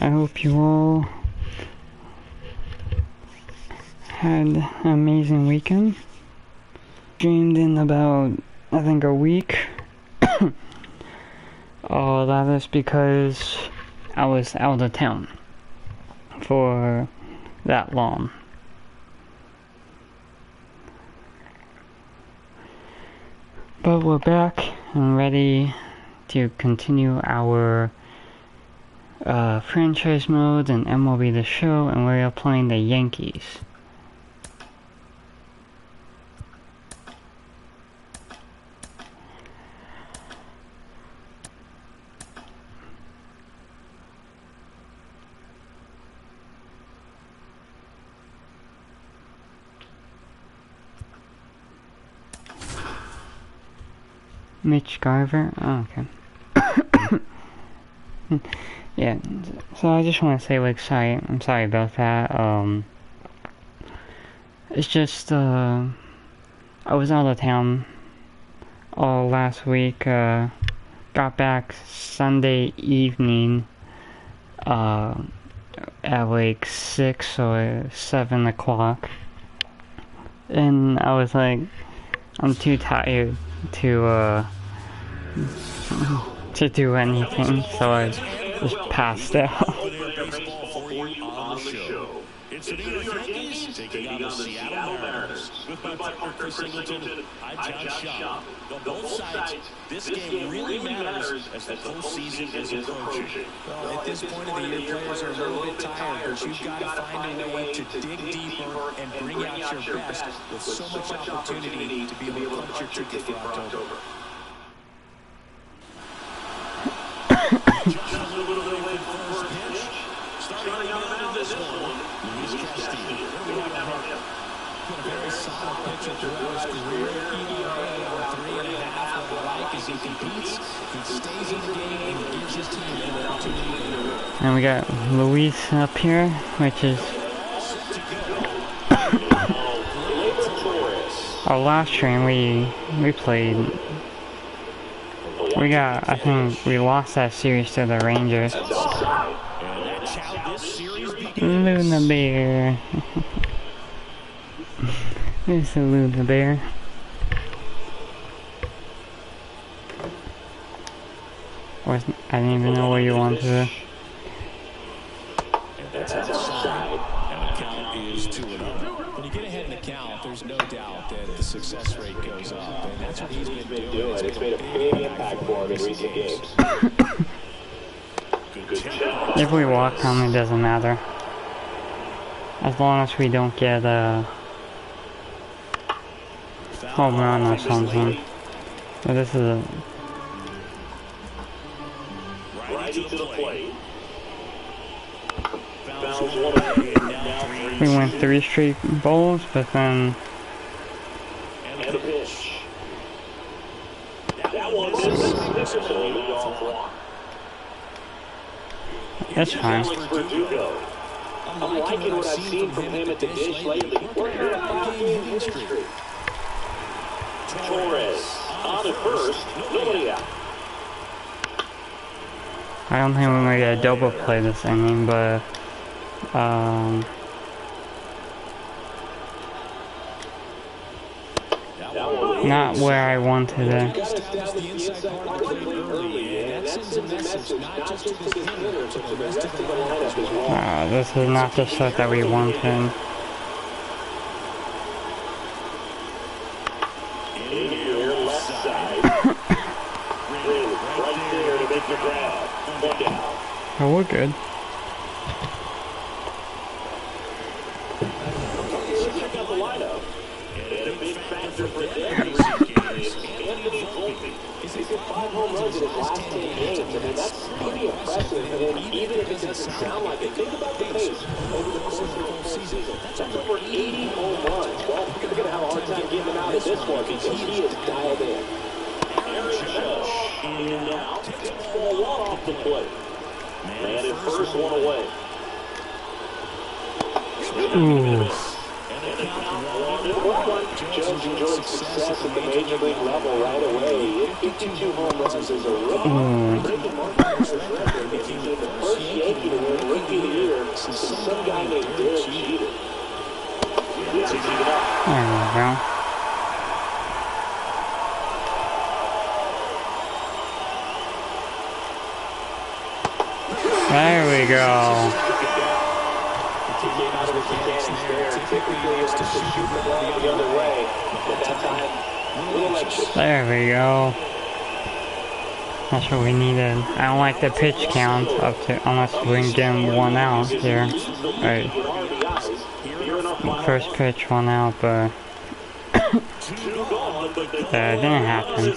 I hope you all had an amazing weekend. Streamed in about, I think, a week. That is because I was out of town for that long. But we're back and ready to continue our franchise mode and MLB The Show, and we are playing the Yankees. Mitch Garver? Oh, okay. Yeah, so I just want to say, like, I'm sorry about that. It's just, I was out of town all last week, got back Sunday evening, at like 6 or 7 o'clock, and I was like, I'm too tired to do anything, so I just passed out. It's the New York Yankees taking on the Seattle Mariners. With my partner Chris Singleton, I'm John Shaw. On both sides, this game really matters as the postseason is approaching. Well, at this point of the year, players are a little bit tired, but you've got to find a way to dig deeper and bring out your best with so much opportunity to be able to punch your ticket for October. Just a little bit away from first pitch. Starting out in this one, Luis Castillo. We have a very solid pitcher throughout his career. ERA 3.5 what I like as he competes. He stays in the game and he gives his team an opportunity to win. And we got Luis up here, which is our last stream we played. I think we lost that series to the Rangers. Luna Bear. There's the Luna Bear. I didn't even know where you wanted to. That's outside, and the count is 2-0. When you get ahead in the count, there's no doubt that the success rate goes up, and that's what he's been doing. It's made a big impact for him in recent games. If we walk home, it doesn't matter. As long as we don't get a home run or something. But this is a... We went 3 straight bowls, but then... And a pitch. That one's That's fine. I'm liking what I've seen from him at the dish lately. We're here at game history. Torres on at first, nobody out. I don't think we're gonna get a double play this inning, but not where I wanted it. This is not the stuff that we wanted. Oh, we're good. Even if it doesn't sound like it, think about the pace over the course of the whole season. That's over 80 home runs. Well, you're going to have a hard time getting him out of this one because he is dialed in. Aaron Judge, and now takes the ball off the plate. Man at first, one away. Ooh. Just He's enjoyed success at the major league level right away. 52 home runs as a rookie. Breaking Mark Myers' record, and he became the first Yankee to win Rookie of the Year since some guy named Derek Jeter. There we go. There we go. He came out of his advantage there. Typically, it's to shoot the ball the other way. But that time, a little like... There we go. That's what we needed. I don't like the pitch count up to, unless we can get one out here. Alright. First pitch, one out, but that didn't happen.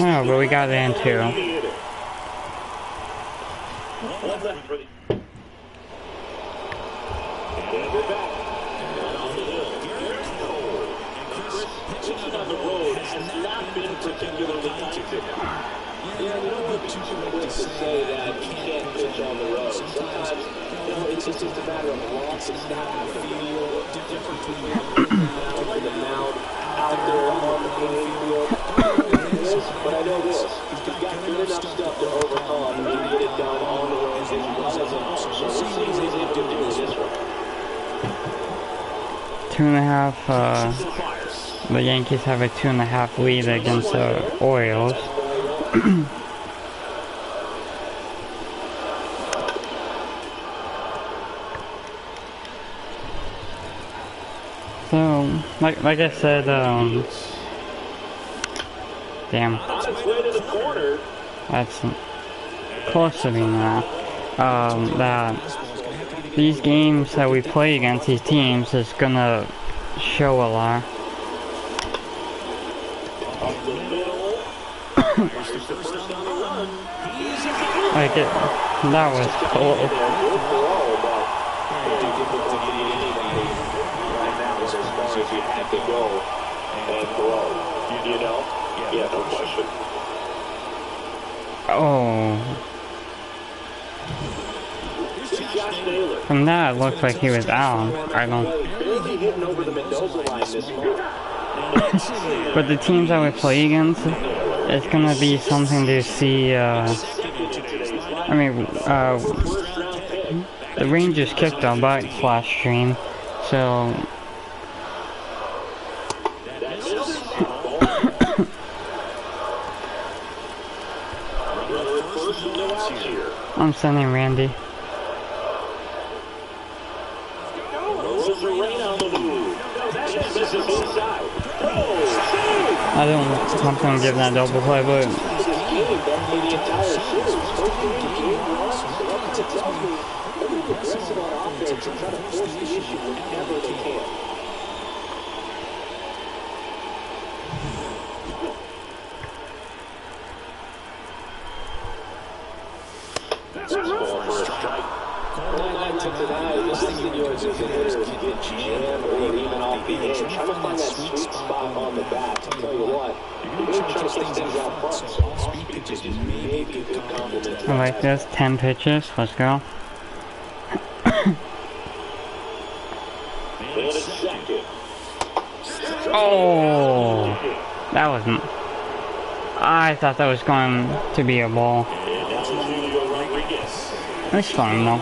Oh, but we got it in two. Particularly active. Yeah, we don't look too quick to say that he can't pitch on the road. Sometimes, you know, it's just a matter of walks and snap and feel different between the mound, out there on the playing field. But I know this. He's got good enough stuff to overcome and get it done on the road as well as at home. So we'll see what he's able to do with this one. 2.5, the Yankees have a 2.5 lead against the Orioles. So, like I said, damn, that's close to me now. That these games that we play against these teams is gonna show a lot. Like it, that was close. Oh. From that, it looked like he was out. I don't. But the teams that we play against, it's gonna be something to see. I mean, the Rangers kicked our butt last stream, so. I'm sending Randy. I don't want to give that double play, but I like this. 10 pitches. Let's go. Oh, that wasn't. I thought that was going to be a ball. It's fine though.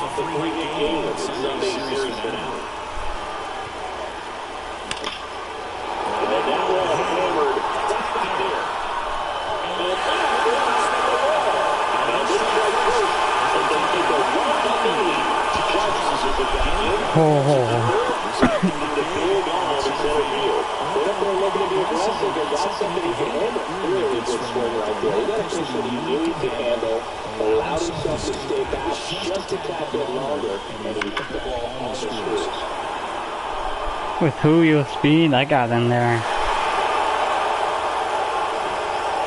With Julio's speed, I got in there.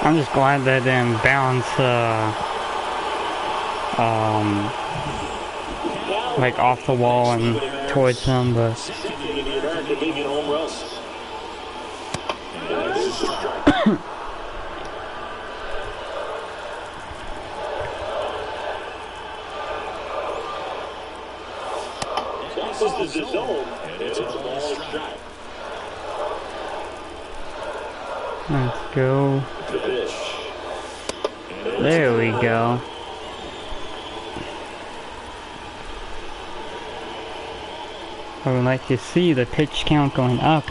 I'm just glad that didn't bounce, like off the wall and towards him, but. misses the zone, and it's a ball strike. Let's go. The pitch. There we go. I would like to see the pitch count going up.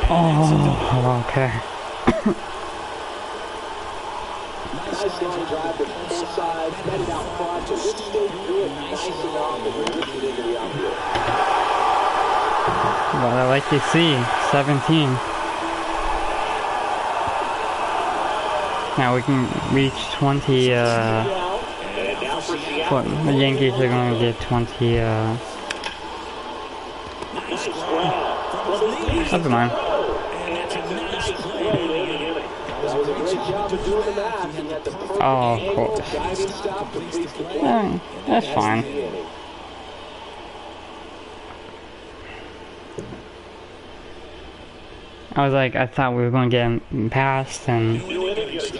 Oh, okay. Nice line drive to both sides, headed out front, so this stayed good, nice enough, and lifted into the outfield. What I like to see, 17. Now we can reach 20, the Yankees are going to get 20, never mind. Oh, of course. That's fine. I was like, I thought we were going to get him past, and... Here's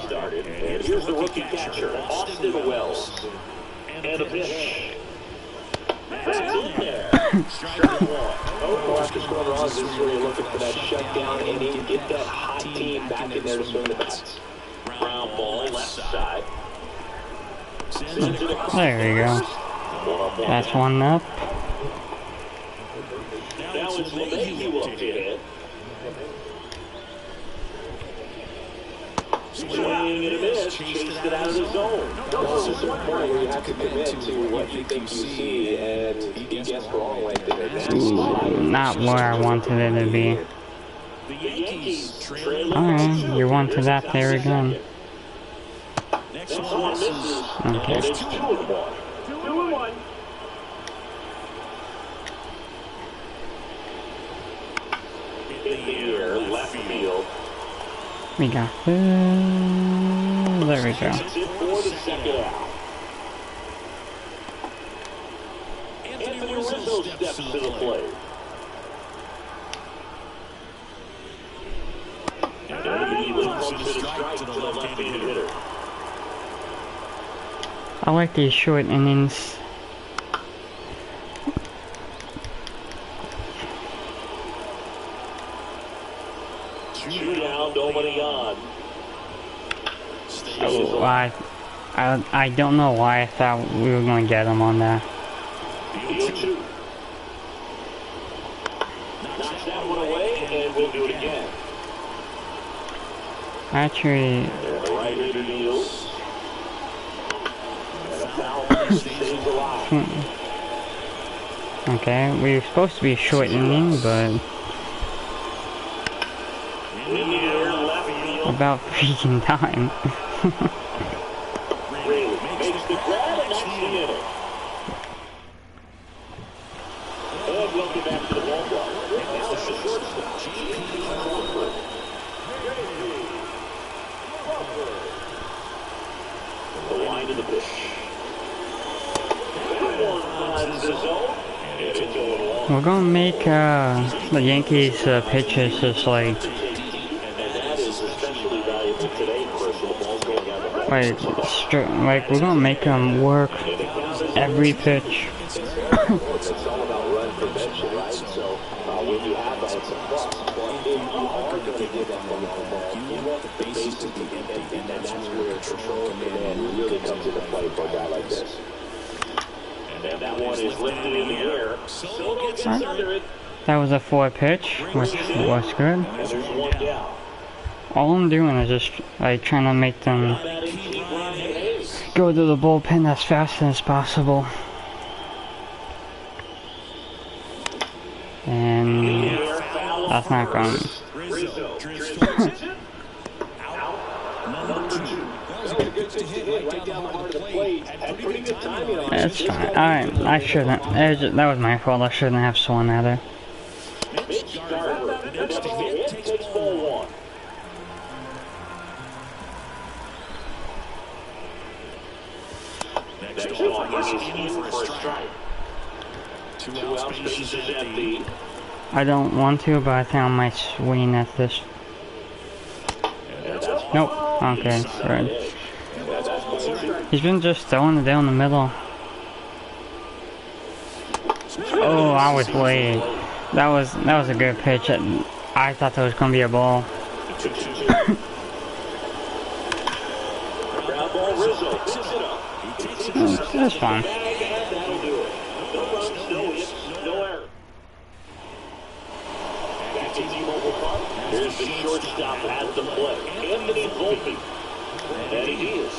the rookie catcher, Austin Wells. And a pitch. That's in there. Strike one. Oh, after scoring runs, this is where you're looking for that shutdown inning. Get that hot team back in there to swing the bats. Ground ball, left side. There we go. That's one up. Now it's LeMahieu up ahead. Swing and a miss, chased it out of the zone. This is one point where you have to commit to what you think you see, and he guessed wrong right there. Ooh, not where I wanted it to be. Alright, you wanted that there again. Okay. It's 2-1. 2-1. In the air, left field. We got there we go. For the second out. Anthony Rizzo steps to the plate. And he moves to the strike to the left-handed hitter. I like these short innings. Shootout, nobody on. Oh, I don't know why I thought we were going to get him on that. Field two. Knocks that one away, and we'll do it again. Actually, And the right hitter deals. And a foul stays alive. okay, we were supposed to be a short inning, but In the air, left field. about freaking time. Makes the grab, and that's the inning. And welcome back to the ballpark. Now it's the shortstop, the line of the pitch. That one finds the zone, and it's going long. We're gonna make the Yankees pitchers just like And that is especially valuable today, Chris, with the ball going out the right. like we're gonna make them work every pitch. It's all about run prevention, right? So when you have that, it's a plus. But if you are going to give that ball, you want the bases to be empty, and that's where control command really comes into play for a guy like this. And that one is lifted in the air. Solo gets under it. That was a 4 pitch, which was good. And there's one down. All I'm doing is just like trying to make them go to the bullpen as fast as possible. And that's not going. Rizzo. Out. Number 2. That was a good pitch to hit right down the heart of the plate. Had pretty good timing on it. That's fine. I shouldn't. That was my fault. I shouldn't have swung at her. Mitch Garver, the next to hit, takes ball one. Next on is in for a strike. Two outs, bases empty. I don't want to, but I think I might swing at this. Nope. Okay, right. He's been just throwing it down the middle. Oh, I was late. That was a good pitch. I thought that was gonna be a ball. That's fine. Here's the shortstop at the plate, Anthony Volpe. And he is.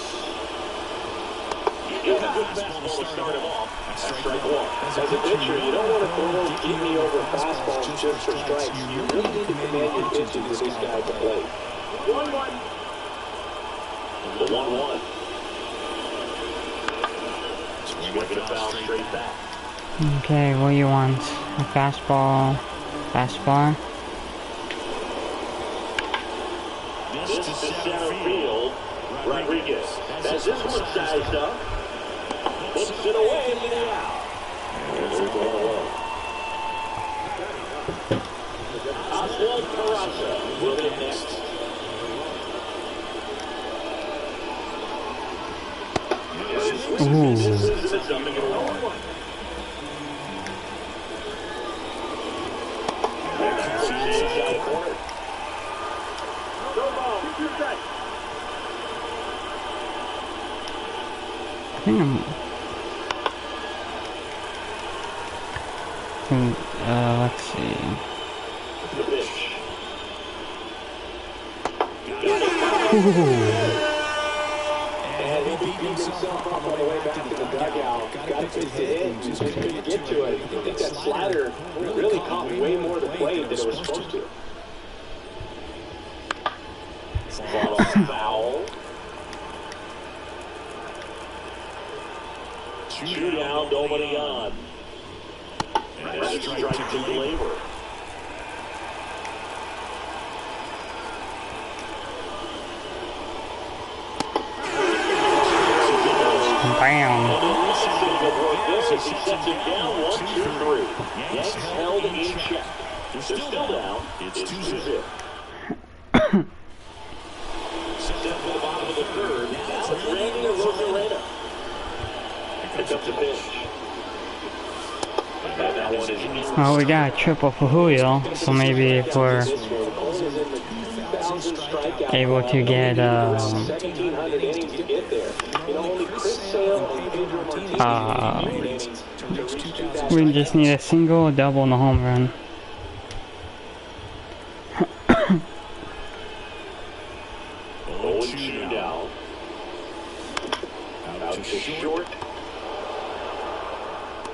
He's a good fastball to start him off. That's strike one. As a pitcher, you don't want to throw give me over fastballs just for strikes. You really need to command your pitches to this guy at the plate. 1-1. The 1-1. Swinging a foul straight back. Okay, what do you want? A fastball? Fastball? This is the center field. Rodriguez has this one sized up. Puts it away for the out. There's a ball. Oswald Peraza will hit next. Let's see. And he beat himself up on the way back to the dugout. Got a pitch to hit, just couldn't get to it. I think that slider really caught way more of the plate than it was supposed to. Foul. Shootout, nobody on. And a strike to Labor. Bam. He sets it down 1-2-3. Yanks held in check. They're still down. It's 2-0. Set to the bottom of the third. Now it's Randy Rosarena. Picks up the pitch. Well, we got a triple for Julio, so maybe if we're able to get we just need a single, a double, and a home run. Down. Out to short.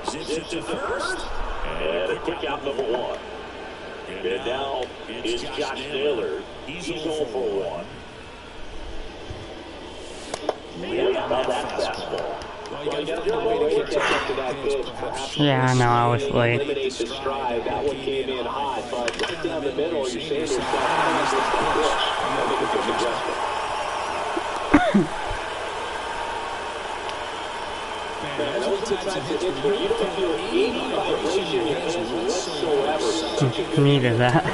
Zips it to first. And a quick out number one. And now is Josh Naylor. He's 0 for 1. Yeah, about that fastball. Yeah, I know, I was late. Eliminates the stride. That one came in hot, but right down the middle, you're saying there's that I think it's a good adjustment. Needed that.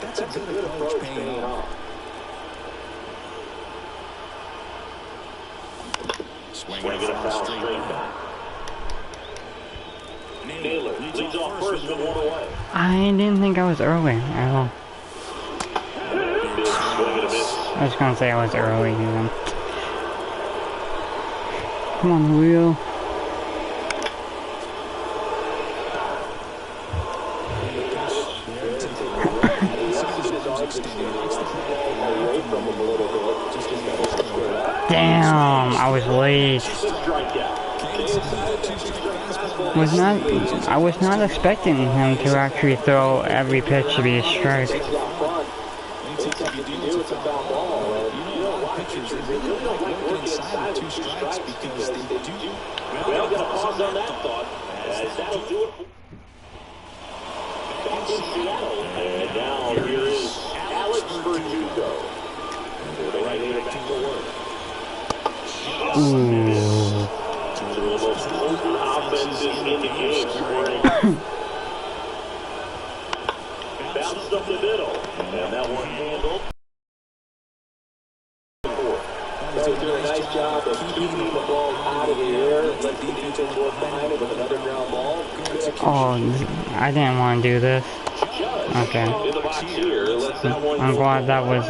That's a good approach paying off. Swinging a foul straight back. Naylor leads off first with 1 away. I didn't think I was early at all. I was gonna say I was early even. Come on, Julio. Damn, I was late. I was not expecting him to actually throw every pitch to be a strike. really don't like working inside with 2 strikes because they do. Well, got to pause on that thought, as that'll do it. Back in Seattle, and now here is Alex Verdugo. The right-hander back to work. Two of the most potent offenses in the game scoring. Bounced up the middle, and that one handled. He's doing a nice job of keeping the ball out of the air. Let the defense work behind it with another ground ball. Oh, I didn't want to do this. Okay. In the box here, let's that one I'm glad that was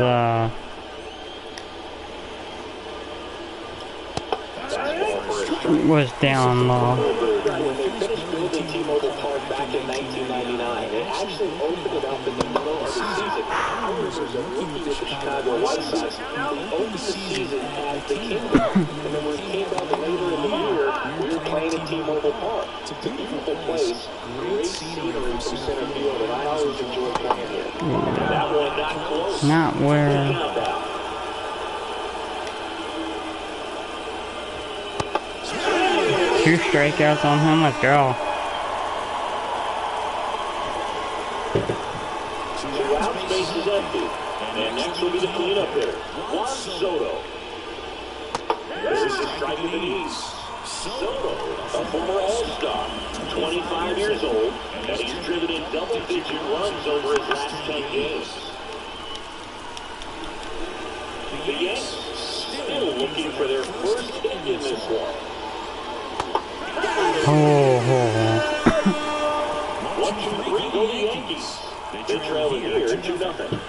down low. When they finished building T-Mobile Park back in 1999, they actually opened it up in the middle of the season. Owners was a rookie with the Chicago White Sox. Opened the season as the Kingdom, and then when it came down to later in the year, we were playing at T-Mobile Park. It's a beautiful place, great scenery from center field, and I always enjoy playing here. That one not close. Not where. 2 strikeouts on him. Let's go. 2 outs, base is empty. And next will be the cleanup hitter, Juan Soto. There's a strike in the knees. Soto, a former All-Star, 25 years old, and he's driven in double-digit runs over his last 10 games. The Yankees still looking for their first hit in this one. Oh. 1, 2, 3, go the Yankees. They're trailing here 2-0.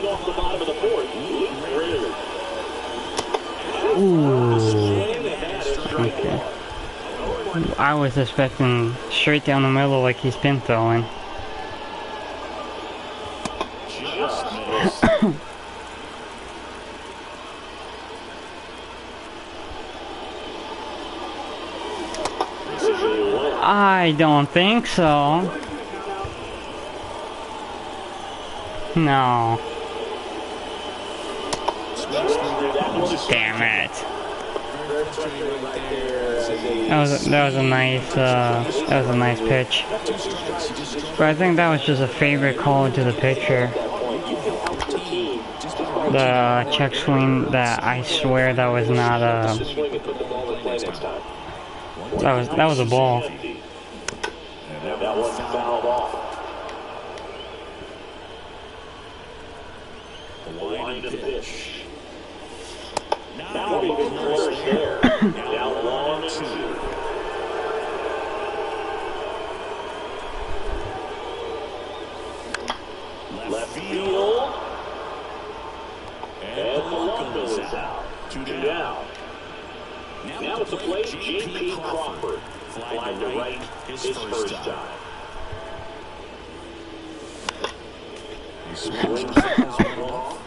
Off the bottom of the fourth. Ooh. Okay. I was expecting straight down the middle like he's been throwing. I don't think so. No. Damn it. That was a nice pitch. But I think that was just a favorite call to the pitcher. The check swing that I swear that was not a that was a ball. That was fouled off. The line to the pitch. Now even closer there. Now 1-2. Left field. And Polanco is out. 2 down. Now at the plate, J.P. Crawford. Flying to right his first time. He swings the off.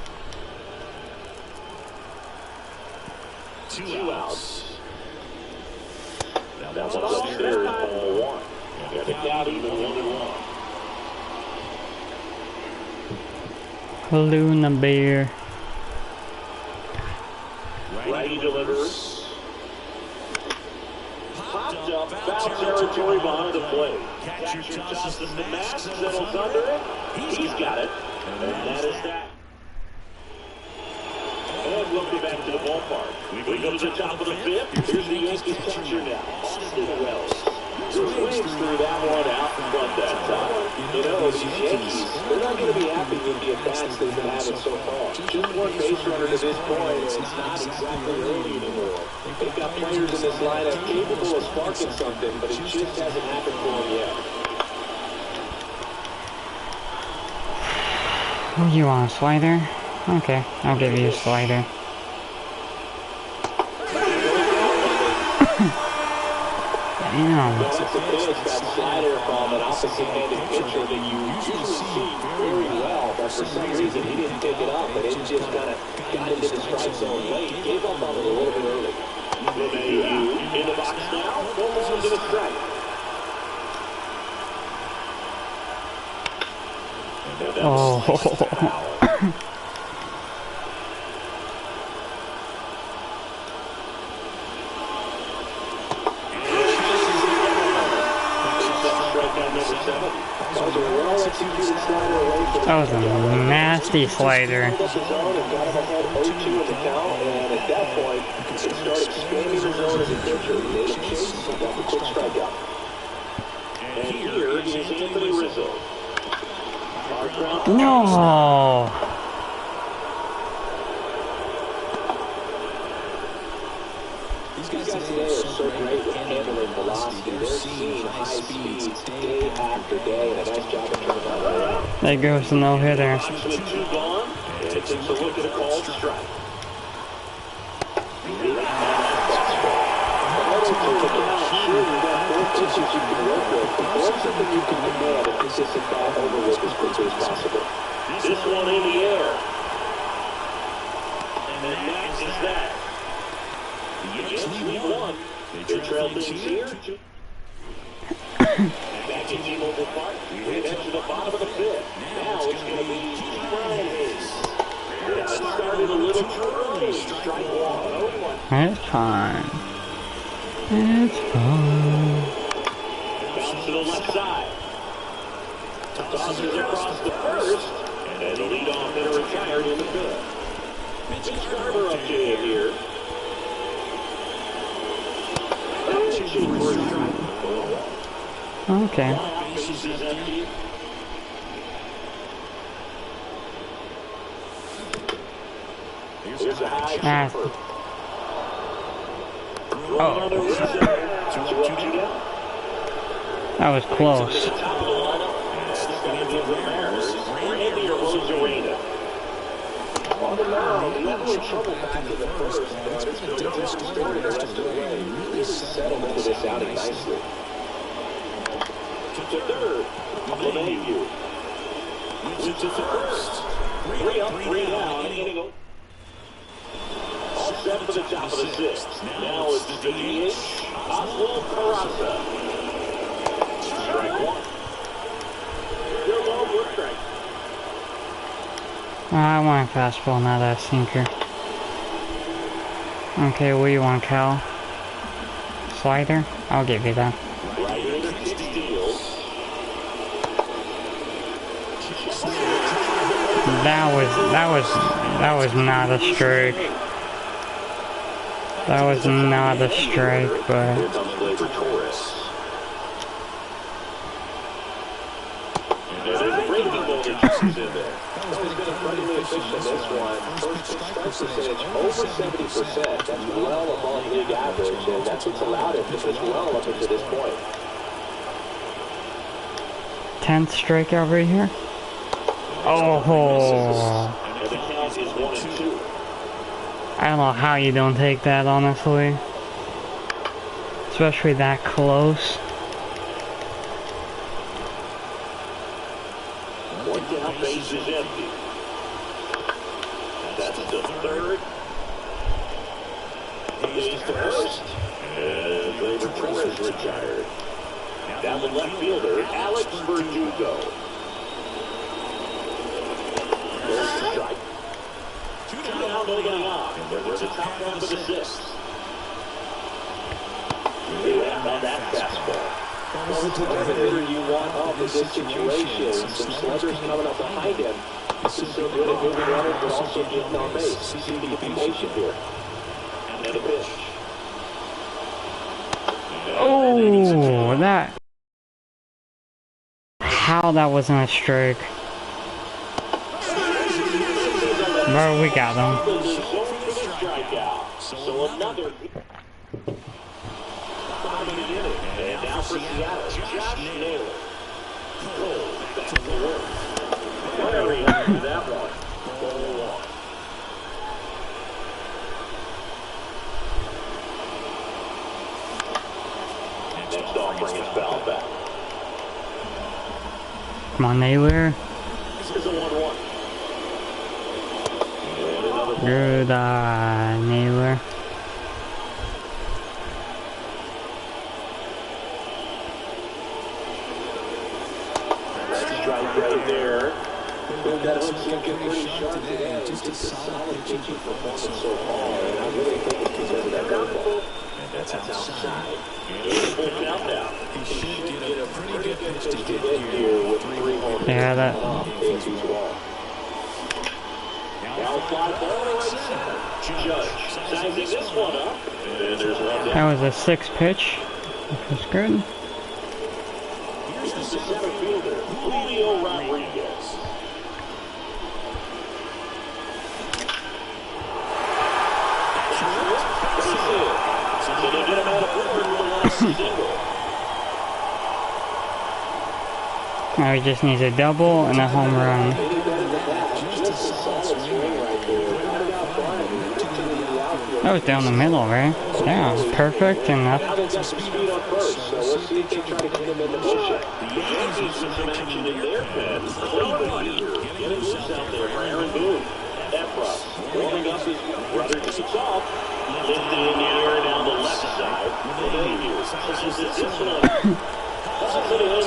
2 outs. That one's upstairs, ball 1. Got it down even 1-1. Luna Bear. Righty delivers. Popped up, foul territory behind the plate. Catcher tosses the mask, settles under it. He's got it. And that is that. And looking back to the ballpark. We go to the top of the 5th. Here's the Yankees catcher now, Austin Wells. Swings through that one out from front that time. You know, these Yankees, they're not going to be happy with the at-bats they've been having so far. Just 1 base runner to this point, and it's not exactly early anymore. They've got players in this lineup capable of sparking something, but it just hasn't happened for them yet. Oh, you want a slider? Okay, I'll give you a slider. Damn. That's a pitch, that slider from an opposite-handed pitcher that you usually see very well, but for some reason he didn't pick it up, and it just kind of got into the strike zone late. Gave up on it a little bit early. In the box now, 4 balls and a strike. Oh. That was a nasty slider. And at that point, he started spamming the zone as a pitcher. He made a chase and got the quick strikeout. And here is Anthony Rizzo. No. These guys today are so great with handling velocity. They're seeing high speeds day after day, and a nice job of turning that around. There goes the no-hitter. With two gone, and it takes a look at a called strike. This one in the air. And that is that. The Yankees lead one. They trail things here. Back in the mobile park. We head to the bottom of the fifth. Now it's going to be Ryan's. It started a little too early. Strike one. It's fine. It's fine. Bounce to the left side. Tosses across the first. And the leadoff hitter retired in the fifth. Mitch Garver up to him here. Okay. Ah. Oh. That was close. On the mound, he had a little trouble back in the first, but it's been a different story the rest of the way. He really settled into this outing nicely. To third, LeMahieu. Moves to first. 3 up, 3 down, inning. All set for the top of the sixth. Now it's the DH, Oswald Peraza. Strike one. You're low for a strike. I want a fastball, not a sinker. Okay, what do you want, Cal? Slider? I'll give you that. That was not a strike. That was not a strike, but over 70%. That's well above league average, and that's what's allowed him to pitch well up to this point. 10th strikeout right here. Oh. And the count is 1-2. I don't know how you don't take that, honestly. Especially that close. One down, base is empty. That's the third. He's first. And Gleyber Torres retired. Down the left fielder, Alex Verdugo. There's the strike. Two down, nobody on. We're the top half of the sixth. On that fastball. Well, it's whatever hitter you want up in this situation. Some sluggers coming up behind him. This is so good at moving runners, but also getting on base. Seem to get the patient here. And a pitch. Oh, that. How that wasn't a strike. Bro, we got him. So another. And now for Seattle, Josh Naylor. Oh, back to work. Very happy with that one. Ball one. Next offering is foul back. Come on, Naylor. This is a 1-1. Good Naylor. Strike right there. That hook seemed pretty sharp today. Just a solid pitching performance so far. And I really think it's because of that curveball. That's outside. Full count now. He should get a pretty good pitch to get Here with 3 home Yeah, that. Yankees wall. Now fly ball to right center. Judge sizing this one up. And there's one down. That was a 6 pitch, which was good. Here's the center fielder, Julio Rodriguez. So they get him out of third with a last single. Now he just needs a double and a home run. That was down the middle, right? Yeah, perfect and Now up. they've got some speed on first, so we'll see if they try to get him in the motion. The Yankees have some action in their pen. Getting loose out there for Aaron Boone. Efra warming up his brother to the top. Lifted in the air down the left side. This is this one. Calls it in 2-0.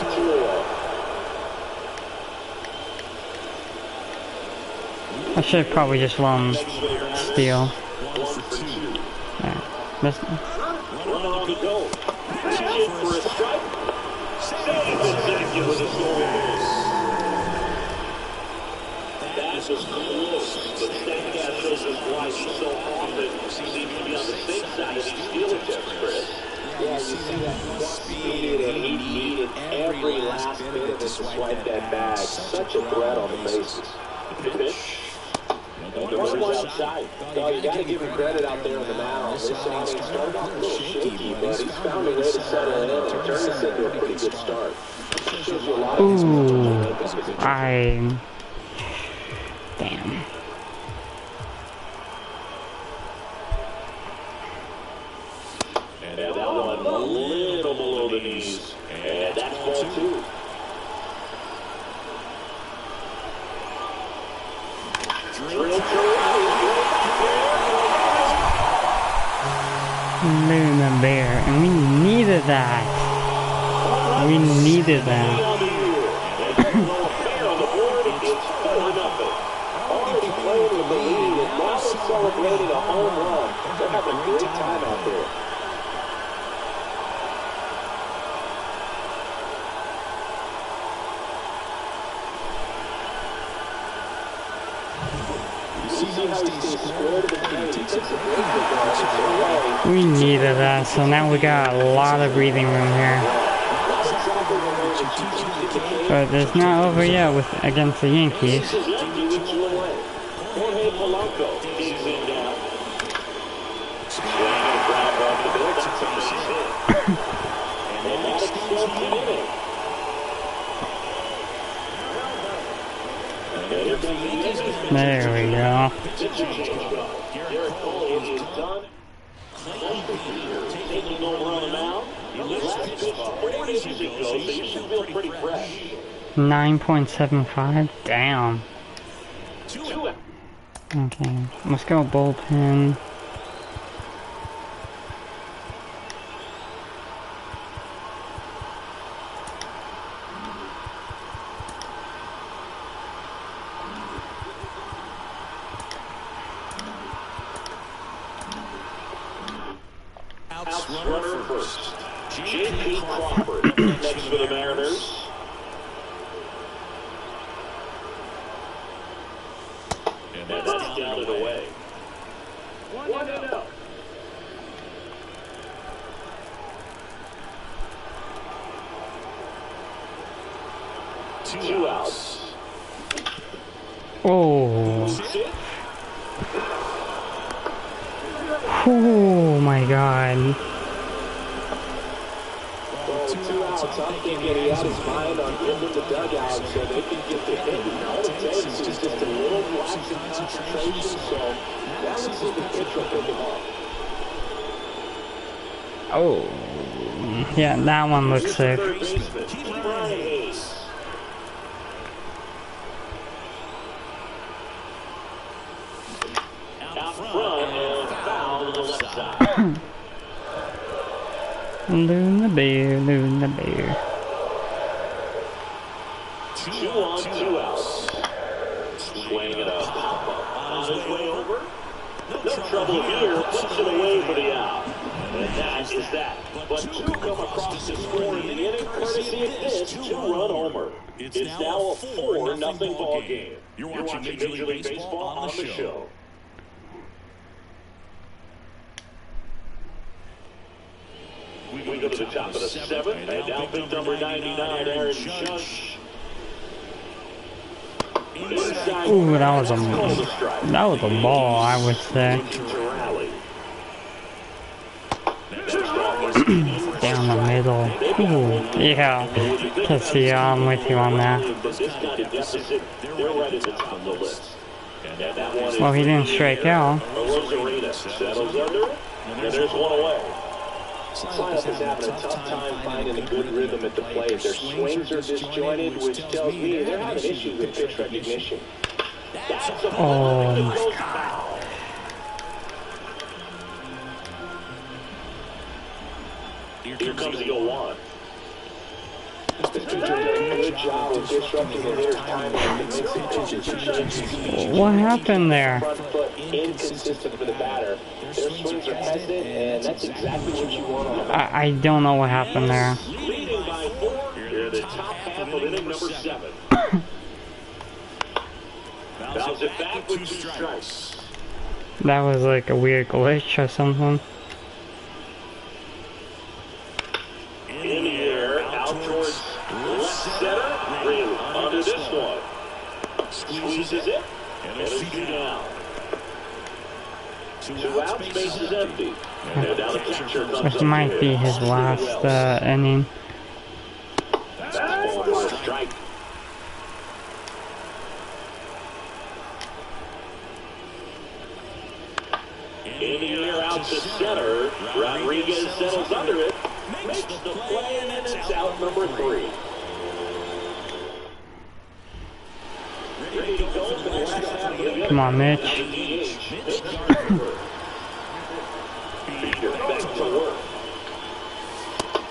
I should probably just let him steal. Yeah. That's, Runner on the go. Reaching in for a strike. Save the second with a stolen base. That was close. But Statcast shows us why he so often seems to be on the safe side of these field attempts, Chris. Yeah, you see that speed and he needed every last bit of it to swipe that bag. Such a threat on the bases. The pitch. The runner's outside. So you got to give him credit out there on the mound. This outing started off a little shaky, but he's found a way to settle in and turn this into a pretty good start. Shows you a lot of his mental ooh, momentum. damn. And that one a little below the knees. And that's ball 2. Luna Bear, and we needed that. We needed that. Already playing with the lead, and now they're celebrating a home run. They're having a great time out there. We needed that, so now we got a lot of breathing room here. But it's not over yet with against the Yankees. There we go. Taking over on the mound. Last pitch 4 days ago, so you should feel pretty fresh. 9.75. Damn. Okay, let's go bullpen. Runner first. J.P. Crawford next for the Mariners. And that's down and away. 1-0. Two outs. Oh. Oh my god. Well, 2 outs. I'm thinking he had his mind on getting the dugout so they can get the hit. All it takes is just a little lapse of concentration. So now let's see if the pitch will pick him up. Oh. Yeah, that one looks safe. Out front and foul to the left side. Luna Bear, Luna Bear. 2 on, 2 outs. swing and a pop-up. On his way over. No trouble here. Puts it away for the out. And that is that. But two come across to score in the inning, courtesy of this two-run homer. It's now a 4-0 ball game. You're watching Major League Baseball on the show. We go to the top of the seventh, and now pick number 99, Aaron Judge. Ooh, that was a ball, I would say. Down the middle. Ooh, yeah. I'm with you on that. Well, he didn't strike out. There's one away. Lineup is having a tough time finding a good rhythm at the plate. Their swings are disjointed, which tells me they're having issues with pitch recognition. Oh my God. Here comes the 0-1. Good job of disrupting the hitter's timeline to make the pitches. What happened there? Front foot inconsistent for the batter. Their swings are hesitant, and that's exactly what you want on a bat. I don't know what happened there. Leading by 4. Here the top half of inning number 7. Fouls it back with 2 strikes. That was like a weird glitch or something. In the air, out towards left center. Really under this one. Squeezes it, and it's 2 down. 2 outs, base is empty. And down the catcher comes This might be his last inning. Fastball for a strike. In the air, out to center. Rodriguez settles under it. Makes the play, and it's out number 3. Ready to go for the last half of the inning. Come on, Mitch. Beater back to work.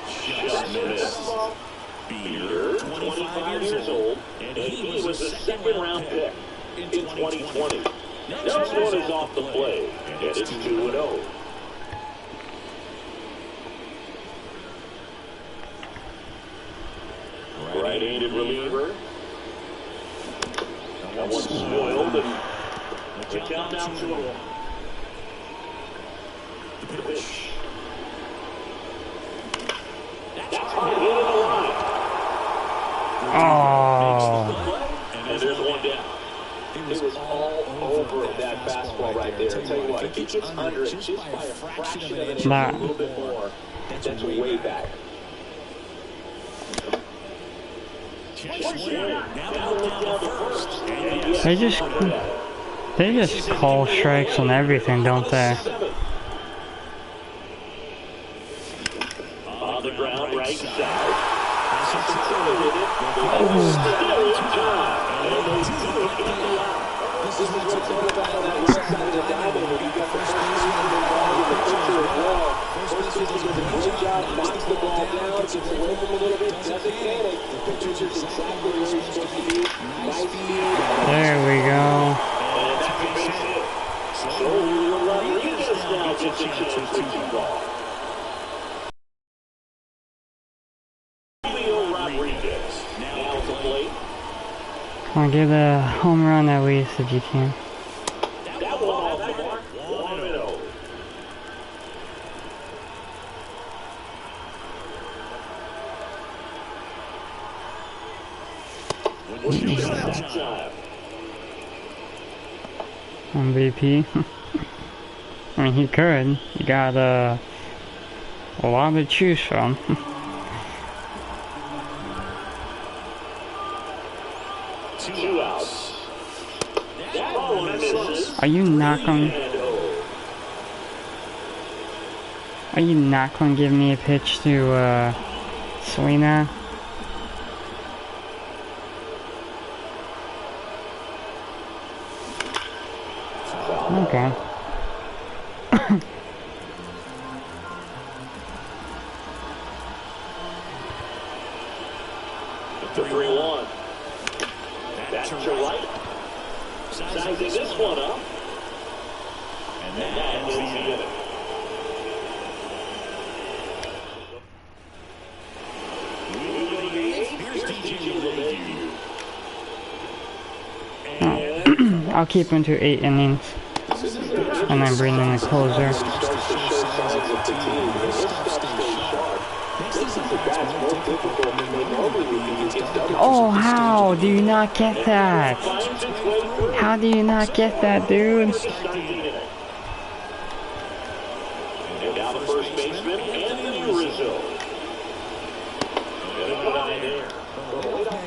Just missed. Beater, 25 years old, and he was a second-round pick in 2020. Next one is off the plate, and it's 2-0. Right-handed reliever. That one's spoiled, and the count now 2-0. The pitch. That's hard into the line. Oh. And there's one down. It was all over that fastball right there. I'll tell you what, if he gets under it just by a fraction of an inch, a little bit more, that's way back. They just call strikes on everything, don't they? On the ground, right side. This is what's all about on that right side of the diamond. When you got the first baseman involved in the picture as well. First baseman does a great job, knocks the ball down, gets away from a little bit, doesn't panic. The pitcher's just exactly where he's supposed to be. Nice speed. There we go. And that's a base hit. So Rodriguez now gets a chance to ball. Rodriguez now at the plate. Come on, get a home run at least if you can. That one off the mark. 1-0. MVP. I mean, he could. You got a lot to choose from. 2 outs. That one misses. Are you not going to give me a pitch to Selena? Okay. The 3-1. That's to right. Sizing this one up. And that's the inning. I'll keep him to 8 innings, and then bring in the closer. Oh, how do you not get that? How do you not get that, dude? And now the first baseman, Anthony Rizzo.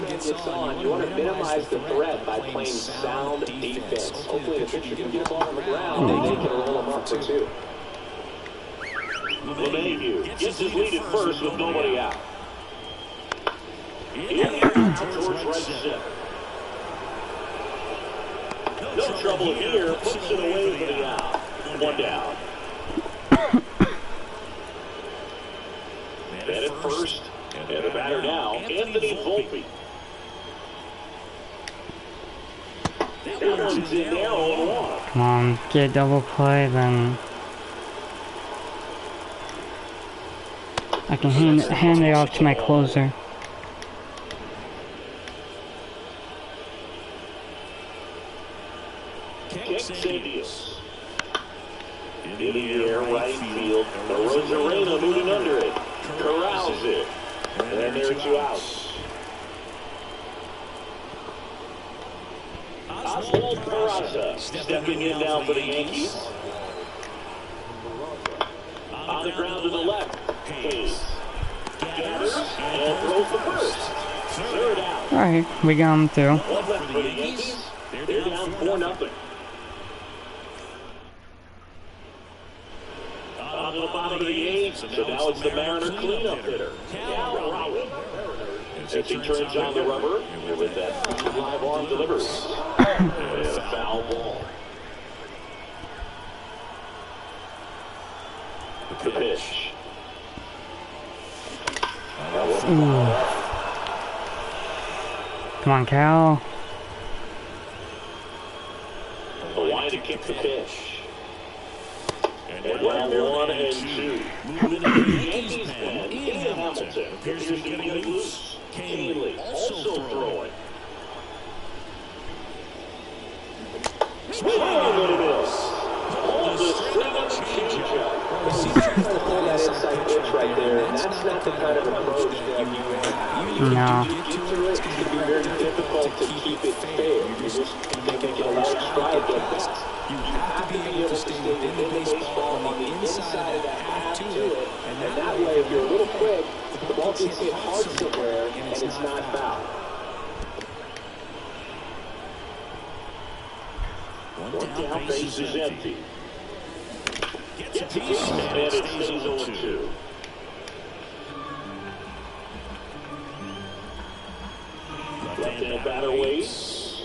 Gets on, you want to minimize the threat by playing sound defense. Hopefully the pitcher can get a ball on the ground and they can roll him up for 2. LeMahieu gets his lead at first with nobody out. In the air towards right center. No trouble here, puts it away for the out. 1 down. Man at first, and the batter now, Anthony Volpe. That one's in there, 0-1. Come on, get a double play, then I can hand it off to my closer. In the air, right field. The Rosarena moving under it. Corrals it. And there are 2 outs. Oswald Peraza stepping in now for the Yankees. On the ground to the left. Hayes gathers and throws the first. 3rd out. Alright, we got him through. 1 left for the Yankees. They're down 4-0. On to the bottom of the 8th. So now it's the Mariner cleanup hitter. Cal Raleigh. As he turns on the rubber, and with that live arm delivers. And a foul ball. The pitch. Come on, Cal. The line to kick the pitch. And now 1-2. Moving into the Yankees pen in Hamilton. Appears to be getting loose. Canely also throwing. Swing and a miss. On the string of the changeup. That inside pitch right there. That's not the kind of approach that you have. No. It can be very difficult to keep it fair. You just can't get a large stride like that. You have to be able to stay within the baseball on the inside of that path to it. And that way, if you're a little quick, the ball gets hit hard somewhere, and it's not foul. 1 down, base is empty. Gets a piece, and it stays 0-2. Left-handed batter waits.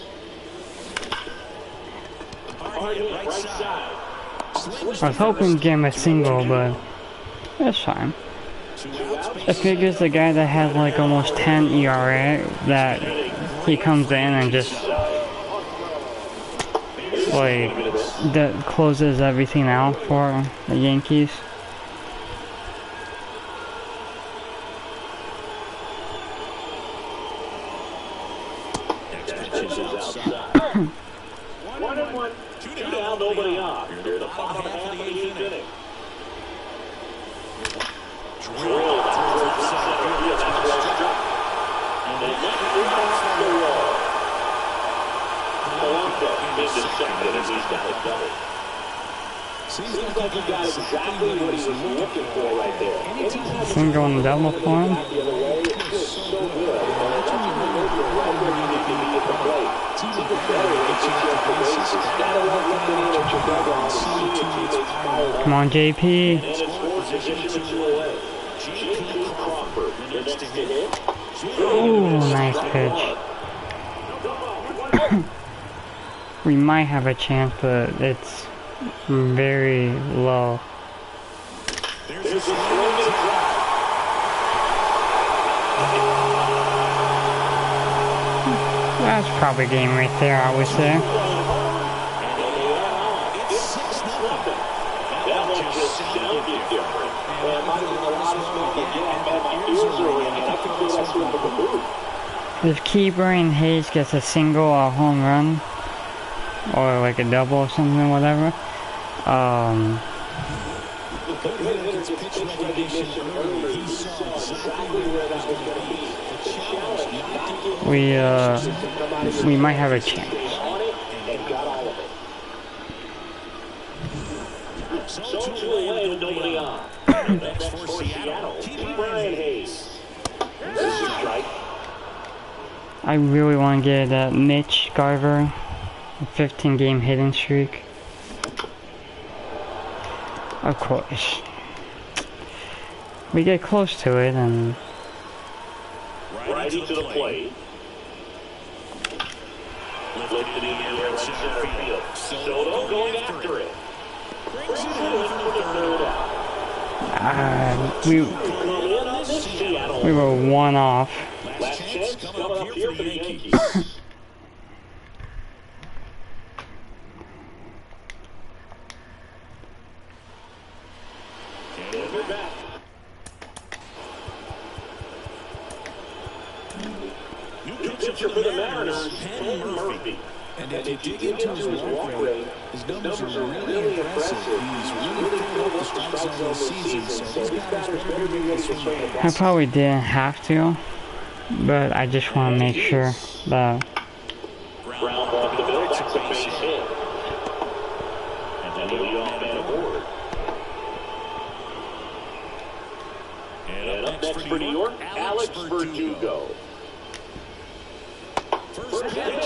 Hard hit, right side. I was hoping to get him a single, but that's fine. I figures the guy that has like almost 10 ERA, that he comes in and just like that closes everything out for the Yankees. One, 2 down, nobody on. They're the bottom half of the 8th inning. Drilled towards the center field. That's well struck. And they let it off the wall. Polanco into second as he's got a double. Seems like he got exactly what he was looking for right there. Single and double for him. The other way, it feels so good. That's when you know you're right where you need to be at the plate. It's even better if you get the bases. Gotta love looking in at your dugout and see your teammates fired up. Come on, JP. And it's more position to 2 away. JP Crawford, the next to hit. Ooh, nice pitch. We might have a chance, but it's very low. There's a swing and a drive. That's probably game right there, I would say. sound is different. And it might have been the loudest one I could get, man. My ears are ringing. I can feel that swing from the booth. If Ke'Bryan Hayes gets a single or a home run, or like a double or something, whatever, we might have a chance. So away with nobody on. Next for Seattle, Ke'Bryan Hayes. This is a strike. I really want to get Mitch Garver, a 15-game hitting streak. Of course. We get close to it and... Righty to the plate. Lifted in the air right center field. Soto going after it. Brings it in for the third out. We were one off. Last chance coming up here for the Yankees. They're back. New pitcher for the Mariners, Penn Murphy. And if you dig into his walk rate, his numbers are really impressive. He's really filled up the strike zone this season, so these batters better be ready to swing it. I probably didn't have to, but I just want to make sure that... Ground off the middle, that's a base hit. And then the leadoff man aboard. And up next for New York, Alex Verdugo.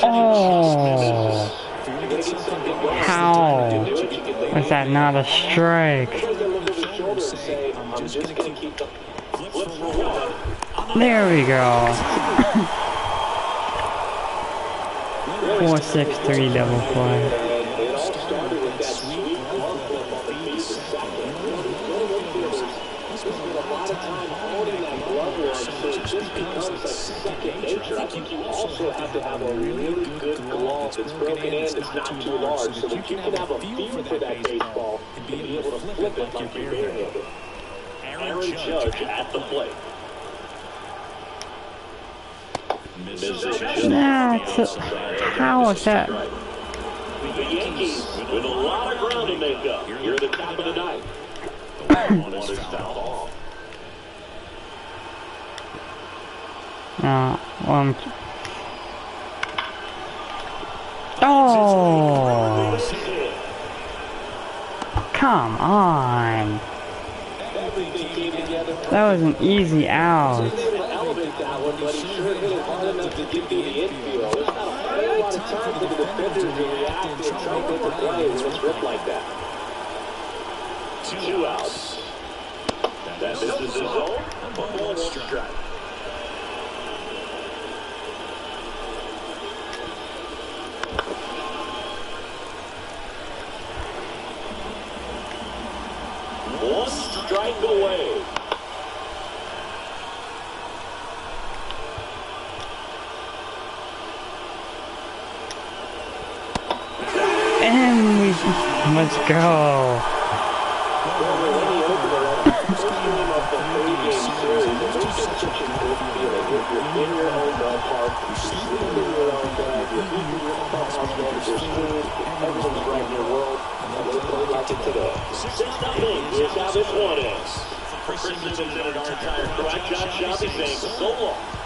Oh! How? Was that not a strike? There we go. 4-6-3 double play. I think you also have to have a really good glove that's broken in, that's not too large, so that you can have a feel for that baseball and be able to flip it like you're barehanded. Aaron Judge at the plate. How is that? The Yankees with a lot of ground to make up here at the top of the ninth. One is foul off. Oh! Come on! That was an easy out. Two outs. That misses the zone. Ball strike. One strike away. And let's go.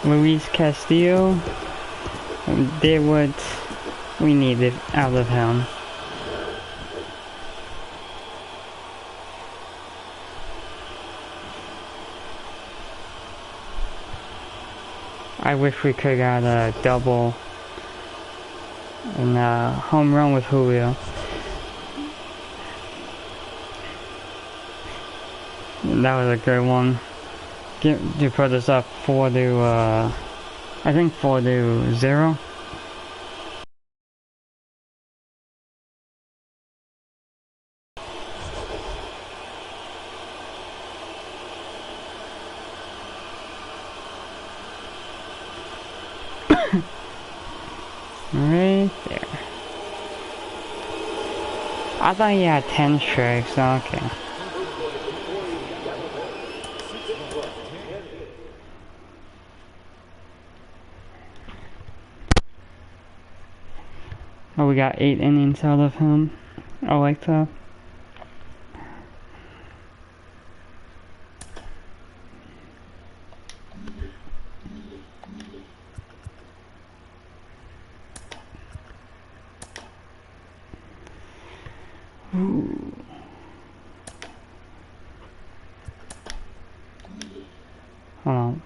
Luis Castillo did what we needed out of him. I wish we could have got a double and a home run with Julio. That was a good one. To put us up 4-0. I think 4-0. Right there. I thought he had 10 strikes, okay. Oh, we got 8 innings out of him. I like that. Ooh. Hold on.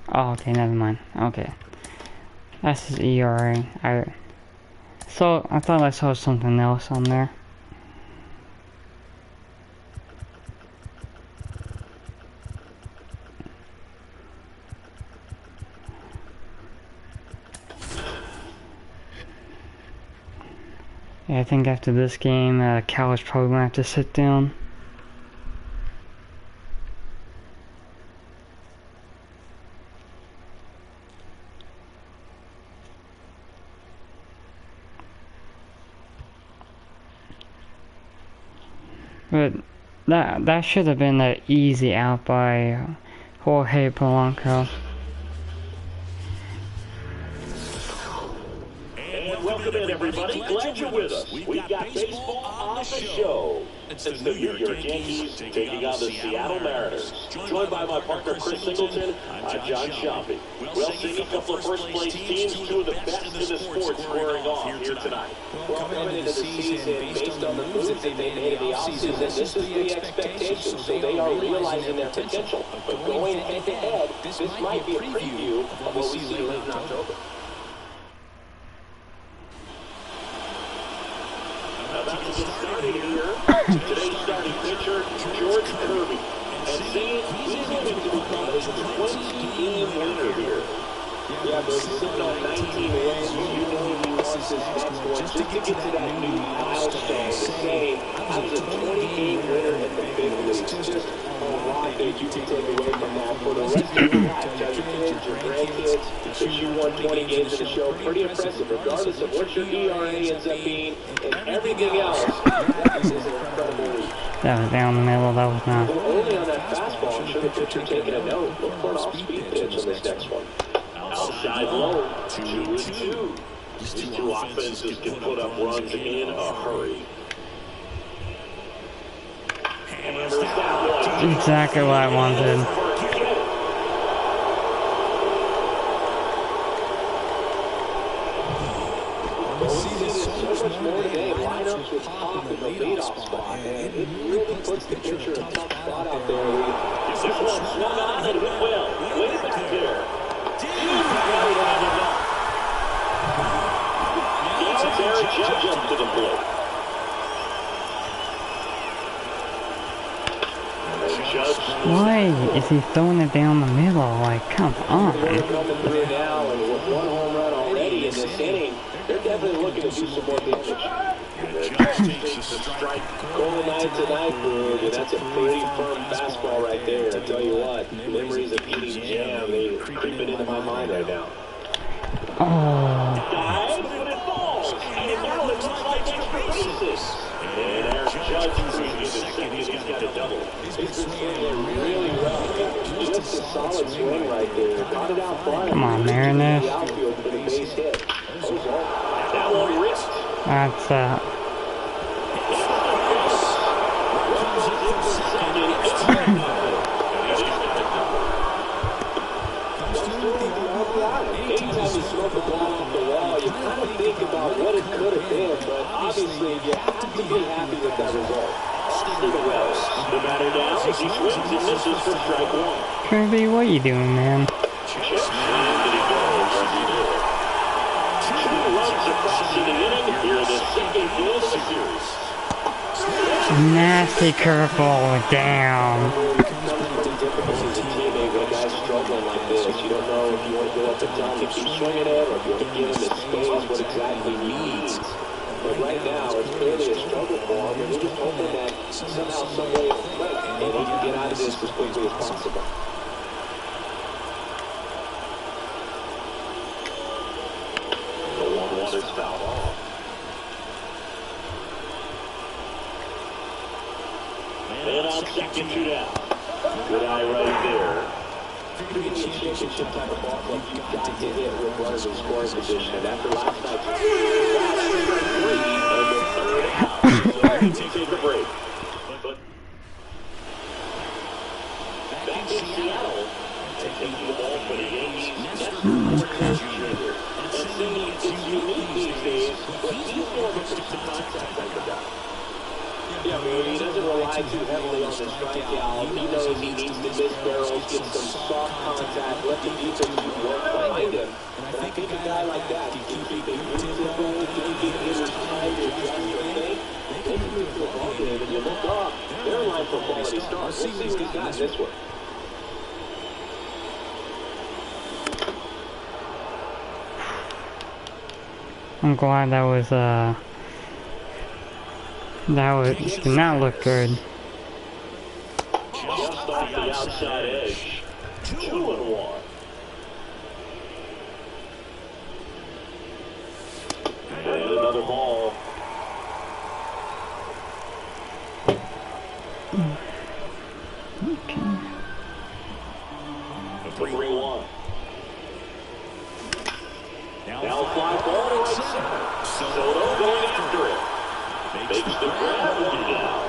Oh, okay, never mind. Okay. That's his ERA. I thought I saw something else on there. Yeah, I think after this game, Cal is probably gonna have to sit down. But that should have been an easy out by Jorge Polanco. And welcome in, everybody. Glad you're with us. We've got baseball on the show. It's the New York Yankees taking on the Seattle Mariners. Joined by my partner, Chris Singleton. I'm John Shopping. We'll see a couple of first-place teams, two of the best in the sport, squaring off here tonight. Well, coming into the season, based on the moves that they made in the offseason, this is the expectation, so they are realizing their potential. But going head-to-head, this might be a preview of what we see late in October. About to get started here. Today's starting pitcher, George Kirby. And saying he's looking to become a 20-game winner here. Yeah, but sitting on 19 wins, you know he wants his next one just to get to that new milestone. Saying I was a 20-game winner at the big leagues. Just a lot that you can take away from that for the rest of your life. Tell your kids, your grandkids that you won 20 games in a show. Pretty impressive, regardless of what your ERA ends up being and everything else. That is an incredible lead. That was down the middle, that was not. Well, only on that fastball, I'm sure the pitcher taking a note. Look for an off-speed pitch on this next one. Outside low, 2-2. These two offenses can put up runs in a hurry. Hammers that one. Exactly what I wanted. So much more today. Lineups with Pop in the leadoff spot, and it really puts the pitcher in a tough spot out there. This one swung on and hit well. Way back there. Aaron Judge up to the plate. Why is he throwing it down the middle? Like, come on. They're coming through now, and with one home run already in this inning, they're definitely looking to do some more damage. Cold night tonight, Brood, and that's a pretty firm fastball right there. I tell you what, memories of eating jam, they're creeping into my mind right now. Oh. Dives, but it falls, and now it looks like extra bases. And Aaron Judge cruising to second, he's got a double. He's been swinging really well. Just a solid swing right there. Got it out front. Come on, Mariners. The outfield for the base hit. That one ripped. That's Anytime you smoke a ball off the wall, you kind of think about what it could have been, but obviously you have to be happy with that result. Austin Wells, the batter now, he swings and misses for strike one. Kirby, what are you doing, man? Two runs across the inning. Here in the second game of the series. Nasty curveball down. Struggling like this, you don't know if you want to go up and tell him to keep swinging it, or if you want to give him the space, what exactly he needs. But right now, it's clearly a struggle for him, and we're just hoping that somehow, some way, and he can get out of this as quickly as possible. The 1-1 is fouled off. And on second, 2 down. Good eye right there. If you're going to be a championship type of ball club, you've got to hit with runners in scoring position. And after last night, take the break. But back in Seattle, taking the ball for the Yankees. And saying it's unique these days, but he's more of a contact type of guy. Yeah, I mean, he doesn't rely too heavily on the strikeout. He knows he needs to miss barrels, get some soft contact, let the defense work behind him. And I think a guy like that can keep a good tempo, can keep hitters tight, adjust their thing. They can move to a ball game, and you look up, they're in line for quality starts. Let's see what he's got this one. I'm glad did not look good. Just off the outside edge. 2-1. And another ball. Okay. 3-1. Now a fly ball to right center. Soto going after it. Makes the grab, one down.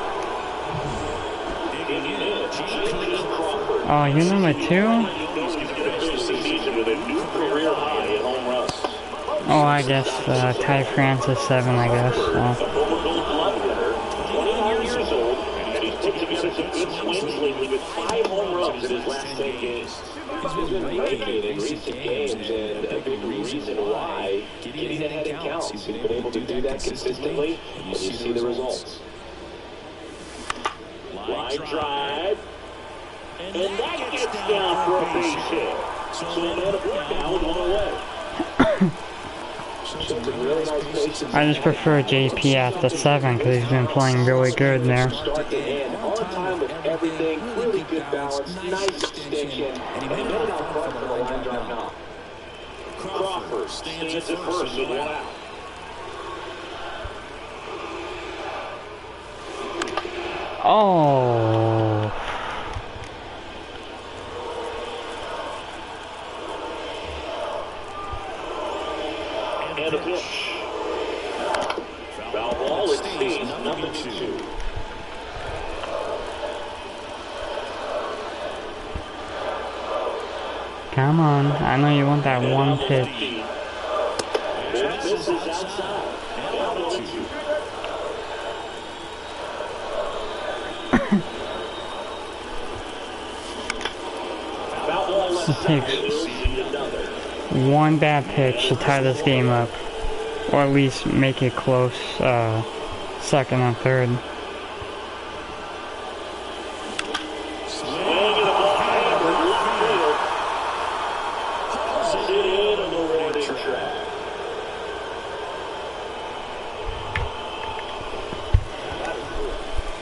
Digging in, James Crawford. Oh, you're number 2? He's going to finish the season with a new career high in home runs. Oh, I guess Ty France is 7, I guess. A former Gold Glove winner, 29 years old, and he's put together some good swings lately with 5 home runs in his last 10 games. He's been raking in recent games, and a big reason why getting ahead in counts. He's been able to do that consistently, and you see the results. Line drive, and that gets down for a base hit. So a man of work now with 1 away. Really nice, I just prefer JP at the 7 because he's been playing really good there. Start to end, on time with everything, really good balance, nice extension, and he made it out front for the line drive now. Crawford stands at first with 1 out. Oh. And a pitch. Foul ball, it stays number 2. Come on, I know you want that one pitch. This is outside. And 1-2. Foul ball left side. We'll see another. One bad pitch to tie this game up, or at least make it close, 2nd and 3rd. Swing and a ball hammered left field. Hauls it in on the warning track.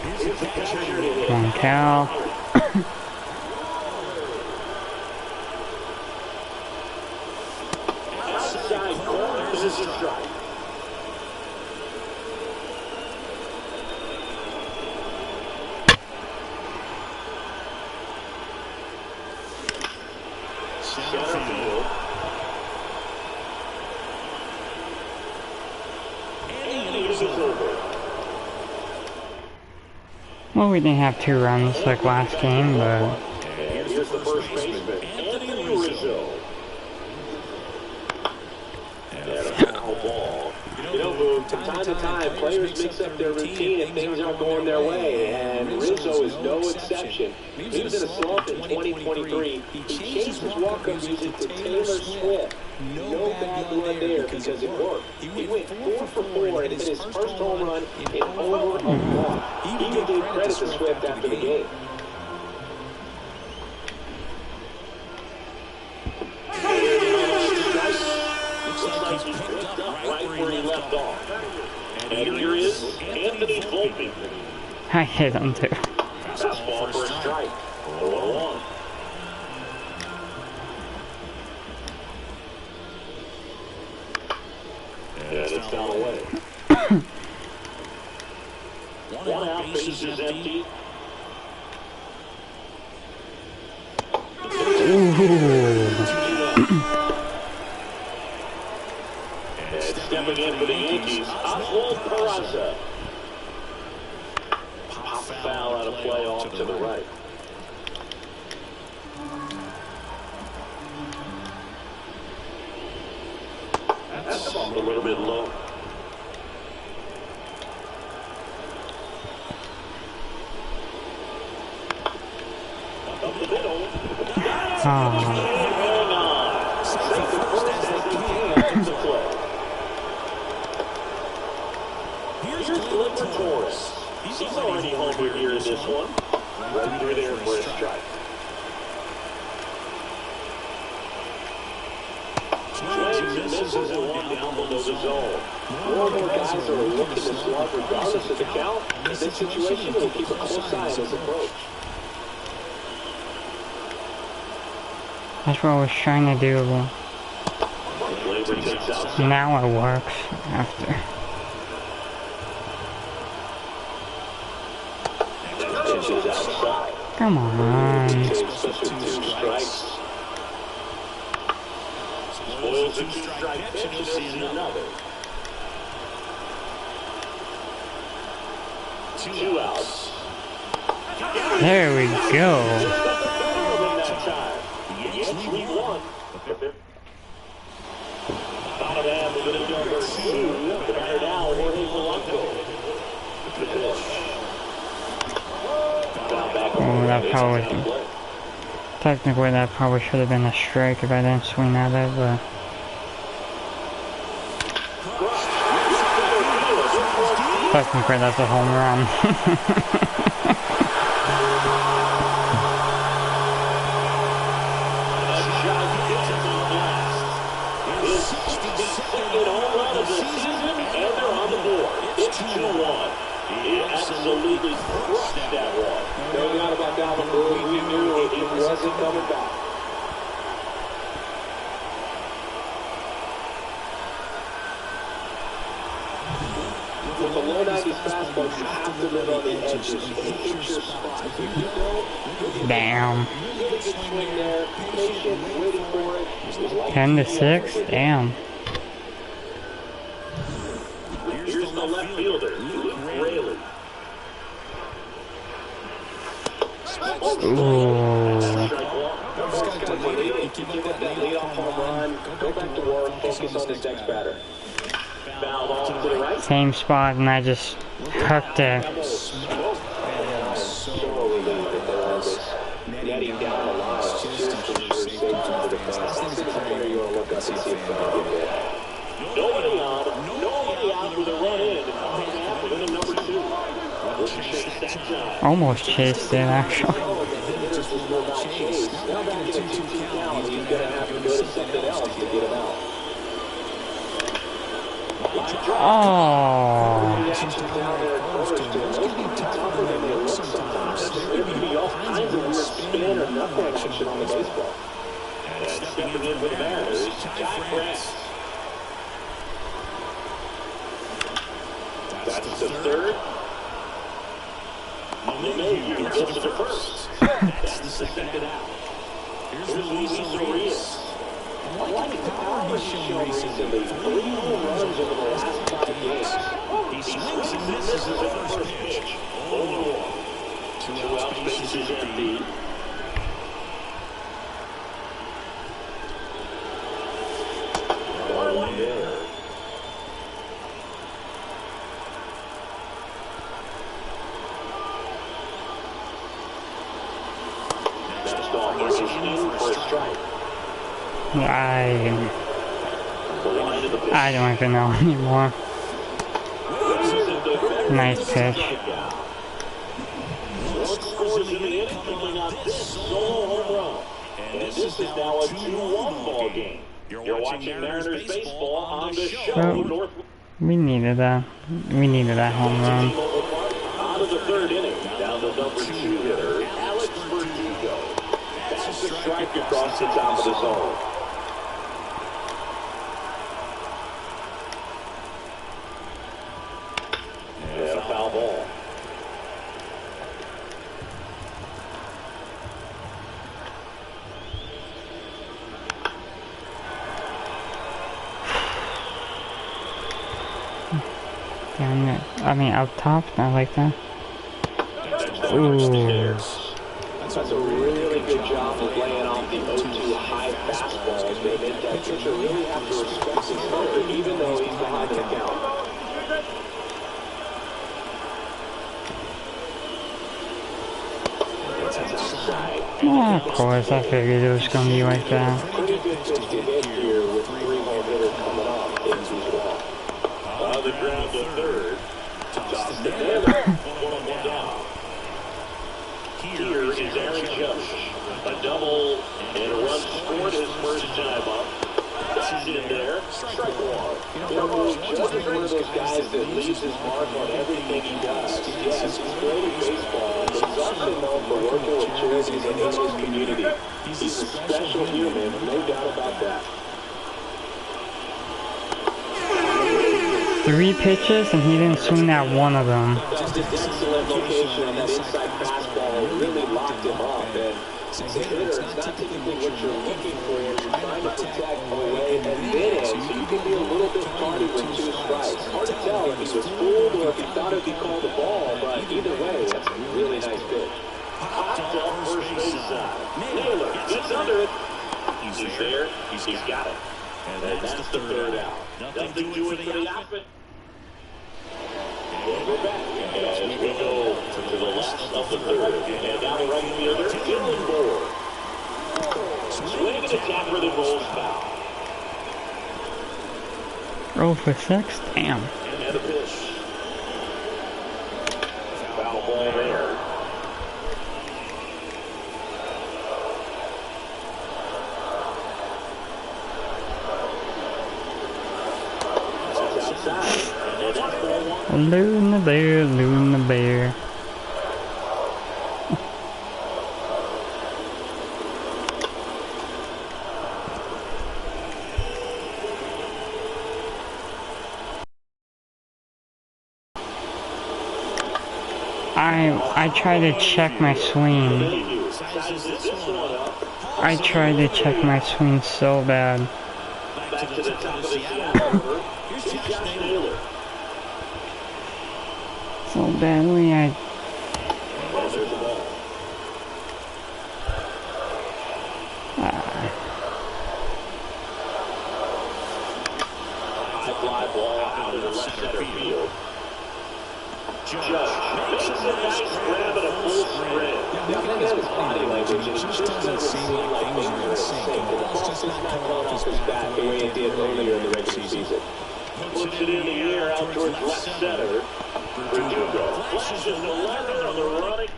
Here's the pitcher to hit. Come on, Cal. Outside corner is a strike. Center field. And it is over. Well, we didn't have 2 runs like last game, but And here's the first baseman, Anthony Rizzo. And a foul ball. You know, Boone, from time to time, players mix up their routine if things aren't going their way, and Rizzo is no exception. He was in a slump in 2023. He changed his walk-up music to Taylor Swift. No bad blood there because it worked. He went 4 for 4 and hit his first home run in over a month. He even gave credit to Swift after the game. Looks like he picked up right where he left off. And here is Anthony Volpe. I hit him too. Fastball for a strike. 0-1. And it's down away. 1 out, base is empty. And stepping in for the Yankees, Oswald Peraza. Foul out of play off to the right. That's a little bit low. Up the middle. Here's Glynn Torres. He's already home here in this one. Right through there for a strike. Misses as one down below the zone. More and more guys are looking to slug regardless of the count. In this situation, we'll keep a close eye on his approach. That's what I was trying to do. Now it works after. Come on. Spoils a two-strike pitch and sees another. 2 outs. There we go. Lead one. Bottom half of inning number 2. The batter now, Jorge Polanco. The pitch. Oh, that probably... Technically, that probably should have been a strike if I didn't swing at it, but... Technically, that's a home run. Absolutely crushed that one. No doubt about that one. We knew it wasn't coming back. With the low 90s fastball, you have to live on the edges. Hit your spot. If you don't, Damn. swing there, patient, waiting for it. 10-6? Damn. Here's the left fielder, Rayleigh. Ooh. Same spot, and I just hooked it. Nobody out with a run in. Number 2. Almost chased it, actually. Oh. That's the third. You can get to the first. That's the second out. Here's Luis Urias. I like the power he's shown recently. 3 home runs over the last 5 games. He swings and misses the first pitch. 2 outs, bases empty. One there. I don't even know anymore. Nice pitch. And this is now a 2-1 ball game. You're watching Mariners baseball on the show. We needed that. We needed that home run. Out of the third inning, down to number 2 hitter, Alex Verdugo. That's a strike across the top of the zone. And a foul ball. Damn it. I mean, up top, I like that. Ooh. That's a really good job of laying off the 0-2 high fastballs. That pitcher really have to respect his hitter, even though he's behind the count. Oh, of course, I figured it was going to be like that. Pretty good pitch to hit here with 3-hole hitter coming off. On the ground to third. Toss to Naylor. 1-1 down. Here is Aaron Judge. A double and a run scored his first time up. That's in there. Strike one. You know, Judge is one of those guys that leaves his mark on everything he does. Yes, he's great at baseball, but he's also known for working with charities and in his community. He's a special human, no doubt about that. 3 pitches and he didn't swing at one of them. Just an excellent location on that inside fastball really locked him up. And the hitter, it's not typically what you're looking for. You're trying to protect away and then in, so you can be a little bit tardy with 2 strikes. Hard to tell if he was fooled or if he thought if he called the ball, but either way, that's a really nice pitch. Hot off first base side. Naylor gets under it. He's there. He's got it. And that's the third out. Nothing doing for the outfit. And we're back as we go to the left of the third. And down the right fielder, Dylan Moore. Swing and a tapper that rolls foul. Roll for 6? Damn. And a pitch. Foul ball there. Loon the bear, loon the bear. I try to check my swing. I try to check my swing so bad. So badly, High fly ball out of the left center field. Judge makes a nice grab and a full sprint. Now look at his body language. It just doesn't seem like things are in sync. The ball's just not coming off his bat the way it did earlier in the regular season. Puts it in the air out towards left center. Verdugo flashes the letter on the running.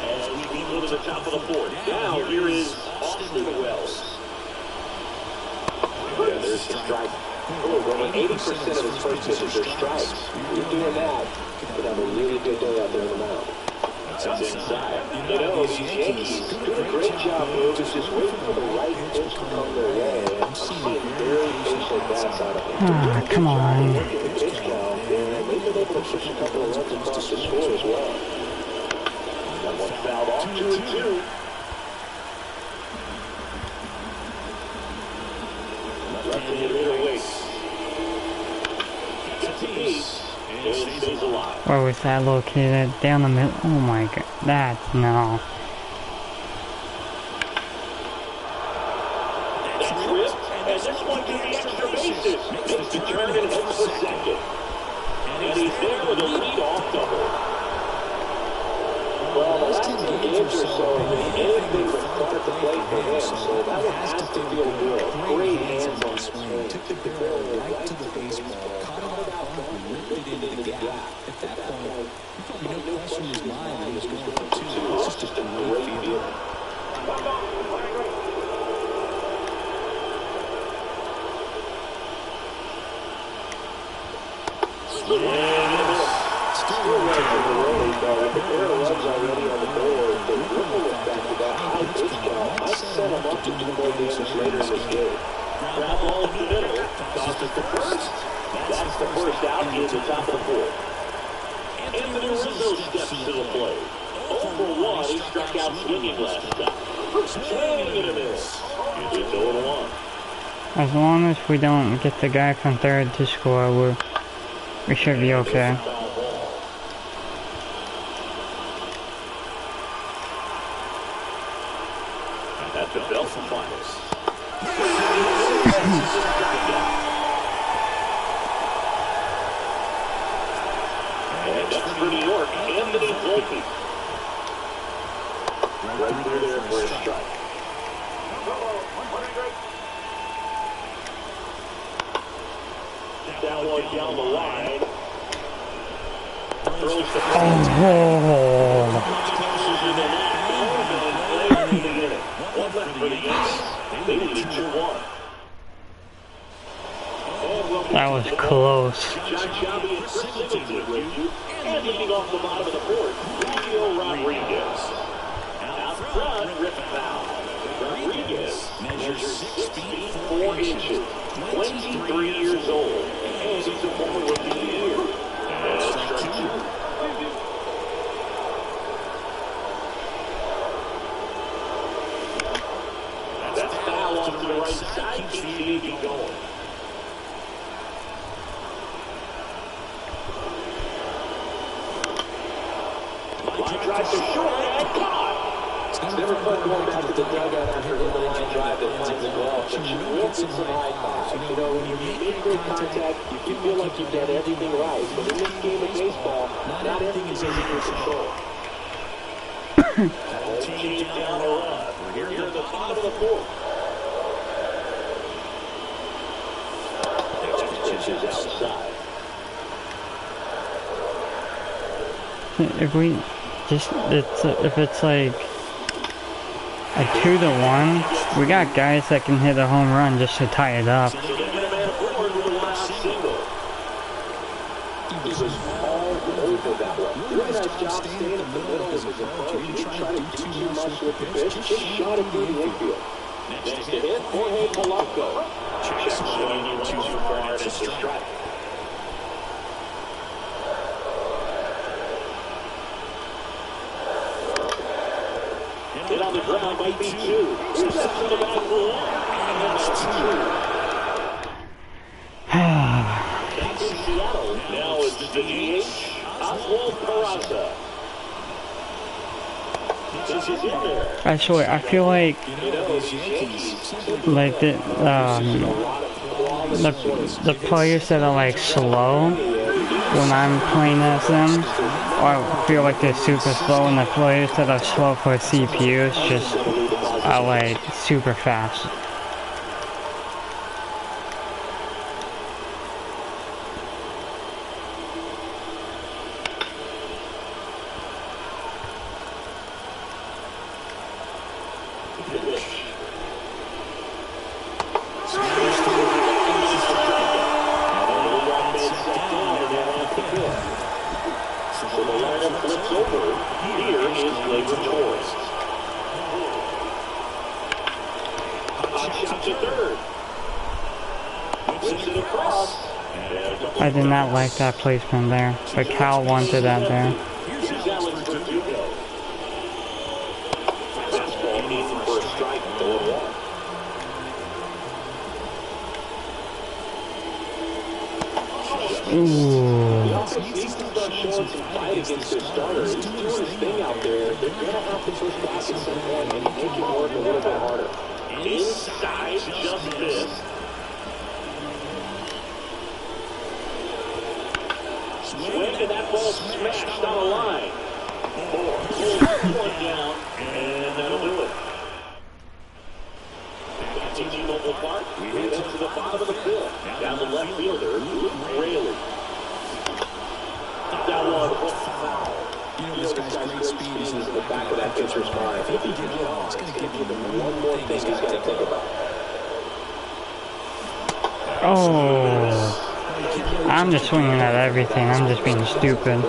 As we go to the top of the fourth. Now here is Austin Wells. Yeah, there's the strike. Oh, over 80% of his first pitches are strikes. You're doing that, could have a really good day out there in the mound. That's inside. You know, these Yankees do a great job of just waiting for the right pitch to come their way. I'm seeing very patient bats out of them. come on. They've been able to push a couple of runs across the score as well. That one fouled off 2-2. Left-handed hitter waits. Gets a piece and stays alive. Where was that located? Down the middle? Oh my god. That, no. That's ripped, and this one to the extra bases. Makes the turn and heads for second. And he's there with a lead-off double. Well, the last 10 games or so have been anything but fun at the plate for him, so that one has to feel good. Great hands-on swing. Took the barrel right to the baseball, caught it out front, and ripped it into the gap. At that point, probably no question in his mind that he was going for 2. It's just a great feeling. With the pair of runs already on the board, the ripple effect of that high pitch count might set him up to 2 more bases later in this game. Grab ball in the middle, tosses to first. That's the first out in the top of the fourth. Anthony Rizzo steps to the plate. 0-for-1, he struck out swinging last time. Swing and a miss. It's 0-1. As long as we don't get the guy from third to score, we should be okay. And that's for New York, Anthony Volpe. Right through there for a strike. That one down the line. Throws the one left for the Yankees. They lead it 2-1. That was close. And leading off the bottom of the fourth, Julio Rodriguez. Out front, Rip Foul. Rodriguez measures 6 feet 4 inches, 23 years old, and he's a former Rookie of the Year. And strike 2. That's foul off to the right side, keeps the Yankees going. Line drive to short and caught. It's never fun going back to the dugout after hitting the line drive that finds a glove, but you will get some high fives. You know, when you make great contact, you feel like you've done everything right. But in this game of baseball, not everything is in your control. Change down the run. We're here at the bottom of the fourth. Pitch is outside. If we just, if it's like a 2-1, we got guys that can hit a home run just to tie it up. He was all over that one. Really nice job staying in the middle of his approach. He didn't try to do too much with the pitch, just shot it through the infield. Next to hit, Jorge Polanco. Checks swinging in too far, and it's a strike. Hit on the ground might be 2. He's up to the back for 1. And that's 2. Back in Seattle. Now it's the DH, Oswald Peraza. This is in there. I swear, I feel like the players that are like slow when I'm playing as them, or I feel like they're super slow, and the players that are slow for CPUs just are like super fast. I did not like that placement there, but Cal wanted that there. Ooh. Needs to start showing some fight against their starters. He's doing his thing out there. They're going to have to push back at some point and make it work a little bit harder. Inside, just this. Swing, and that ball smashed on the line. 4. One down, and that'll do it. Back to T-Mobile Park. We head up to the bottom of the field. Down the left fielder, Luke Raley. That one, foul. You know, this guy's great speed is in the back of that pitcher's mind. If he can get on, it's going to give him one more thing he's got to think about. Oh, I'm just swinging at everything. I'm just being stupid.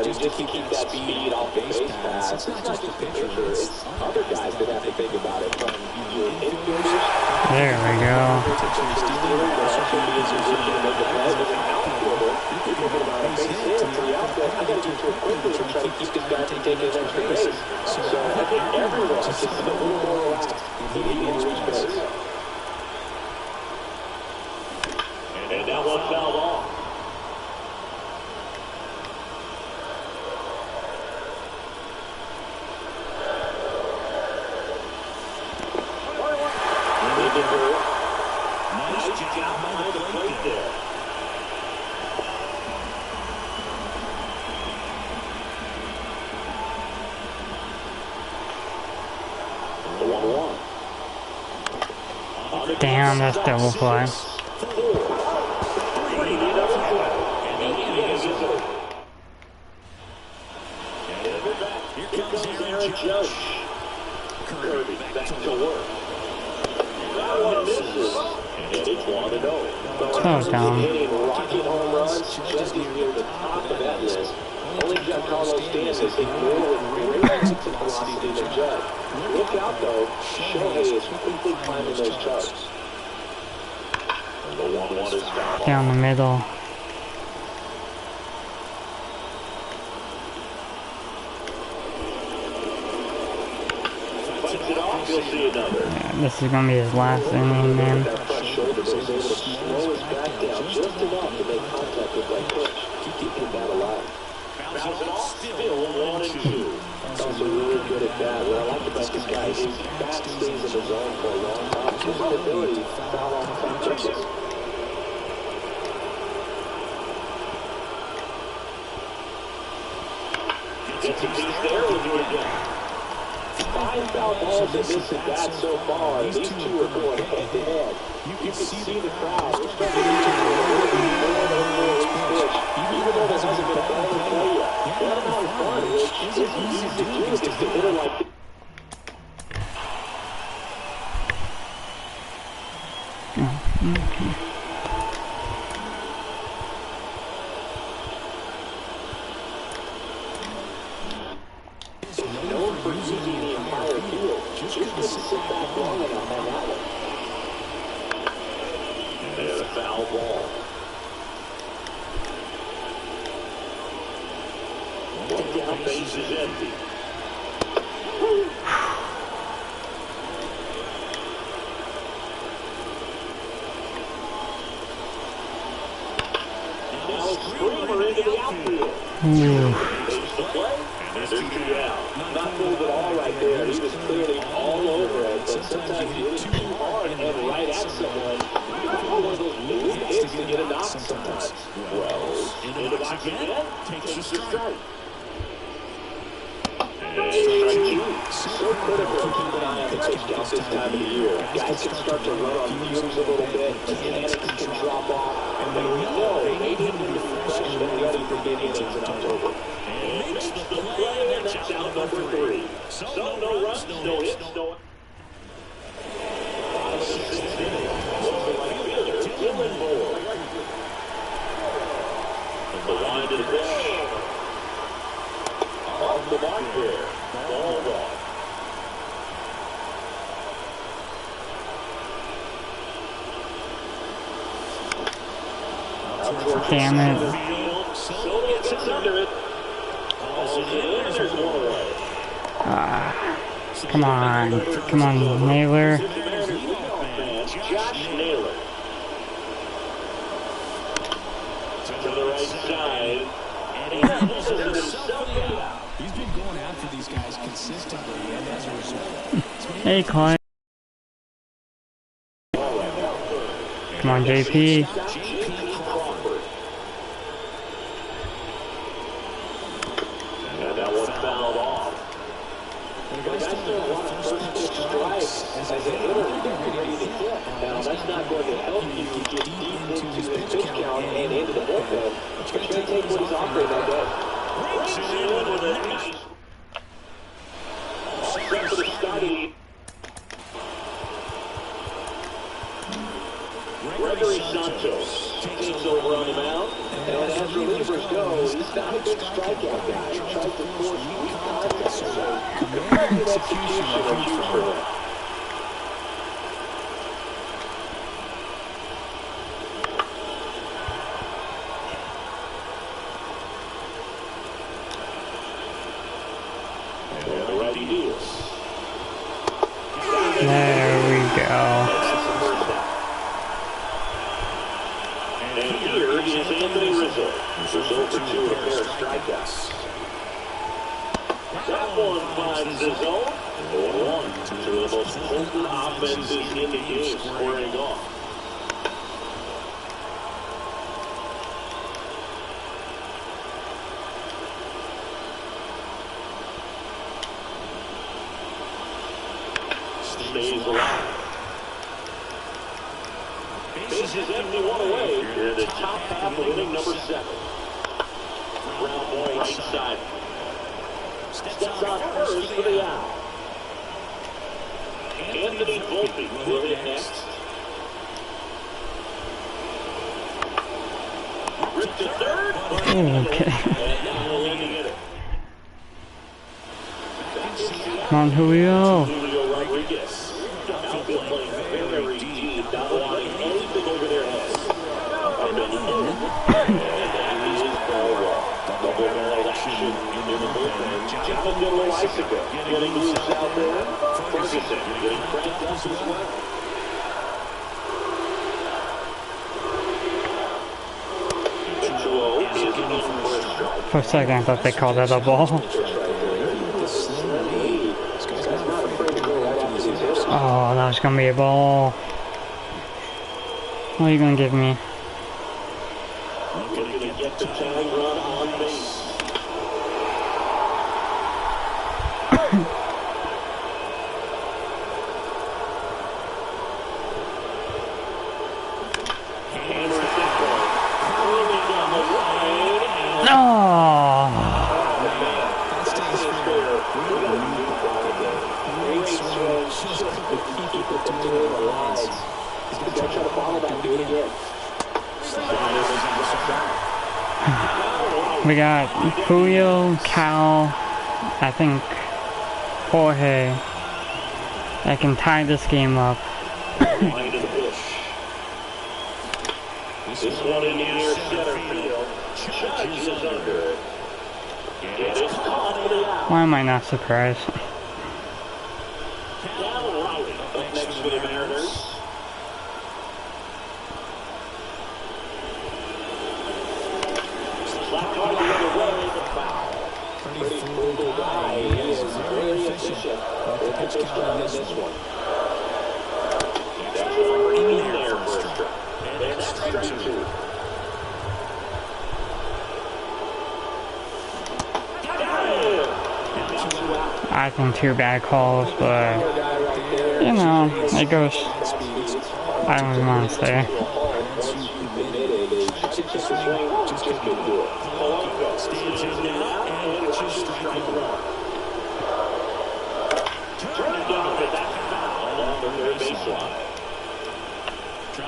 Just to keep that speed off the base pass. It's not just the pitcher, it's other guys that have to think about it. From your infielders. There we go. lead space. And that one fouled off. Nice job behind the plate there. Damn, that's double play. Here comes Aaron Judge. Kirby back to work. That one misses. And it's 1-0. So dumb. Hitting rocket home runs just near the top of that list. Only Giancarlo Stanton has hit more with great exit velocity than the Judge. Look out though, Shohei is quickly climbing those charts. And the 1-1 is foul. Down the middle. Fights it off, you'll see another. Yeah, this is gonna be his last inning, man. That front shoulder was able to slow his back down just enough to make contact with that pitch, keeping that alive. Bounce it off, still 1-2. Also really good at that. What I like about this guy is his bat stays in the zone for a long time. Just his ability to foul off front pitches. Gets a piece there, we'll do it again. 5 foul balls that missed the bat so far. These two are going head-to-head. You can see the crowd. They're starting to get more each pitch. Even though there hasn't been a ball in play yet. They're having fun, which isn't easy to do against a hitter like this. Known for using the entire field. Just couldn't sit back long enough on that one. And a foul ball. One down, base is empty. And now a screamer into the outfield. Makes the play, and there's 2 down. Not fooled at all right there. He was clearly all over it, but sometimes you hit it too hard and right at someone. You got one of those move hits to get a knock sometimes. Well, into the box again, takes the strike. And strike 2. So critical to keep an eye on the pitch count this time of the year. Guys can start to run on fumes a little bit, mechanics can drop off, and we know they need to be fresh and ready for big innings in October. And makes the play, and that's out number 3. So no runs, no hits, no... Bottom of the 6th inning. Looks like fielder, Dylan Moore. From the line to the pitch. Off the mark there. Ball one. Damn it. So gets it under it. Calls it in. There's one away. Come on. Come on, Naylor. Josh Naylor. To the right side. And he pulls it himself out. He's been going after these guys consistently, and as a result, Hey, Clyde. Come on, JP. And that one fouled off. But that's still a lot of first pitch strikes as a hitter ready to hit. Now, that's not going to help you get deep into the pitch count and into the bullpen. But you're going to take what he's offering that day. Breaks it in with a set for the starting. Gregory Santos takes over on the mound. And as relievers go, he's not a big strikeout guy. He tries to force weak contact. So, command execution are huge for him. And the righty deals. There And here is Anthony Rizzo. Rizzo for 2 and a pair of strikeouts. That one finds the zone. 0-1. Two of the most potent offenses in the game squaring off. Stays alive. Base is empty, 1 away. Here the top half of inning number 7. Ground ball right side. Steps on first for the out. Anthony Volpe will hit next. Rip to third. Okay. And now we'll end the inning. Come on, Julio. Julio Rodriguez. Outfield playing very deep, not wanting anything over their heads. Up and in. And that is ball one. Double barrel action in the bullpen. Jonathan Loaizaga getting loose out there. Ferguson getting cranked up as well. The 2-0 is in for a strike. For a second, I thought they called that a ball. Oh, that was gonna be a ball. What are you gonna give me? Looking to get the tying run on base. Hammers that ball. Curling down the line. No. That stays fair. We got a new ball today. Great swing. Just to keep it doing the lines. He's going to try to follow that. Do it again. We got Julio, Cal, I think Jorge that can tie this game up. Line to the push. This one in the near center field. Judge is under it. And it's caught for the out. Why am I not surprised? Cal Raleigh up next for the Mariners. Slap caught the other way, the foul. Pretty frugal guy. He is very efficient. We'll pitch count on this one. That one in there for a strike. And that's strike 2. I think 2 bad calls, but you know, it goes. I don't even want to say.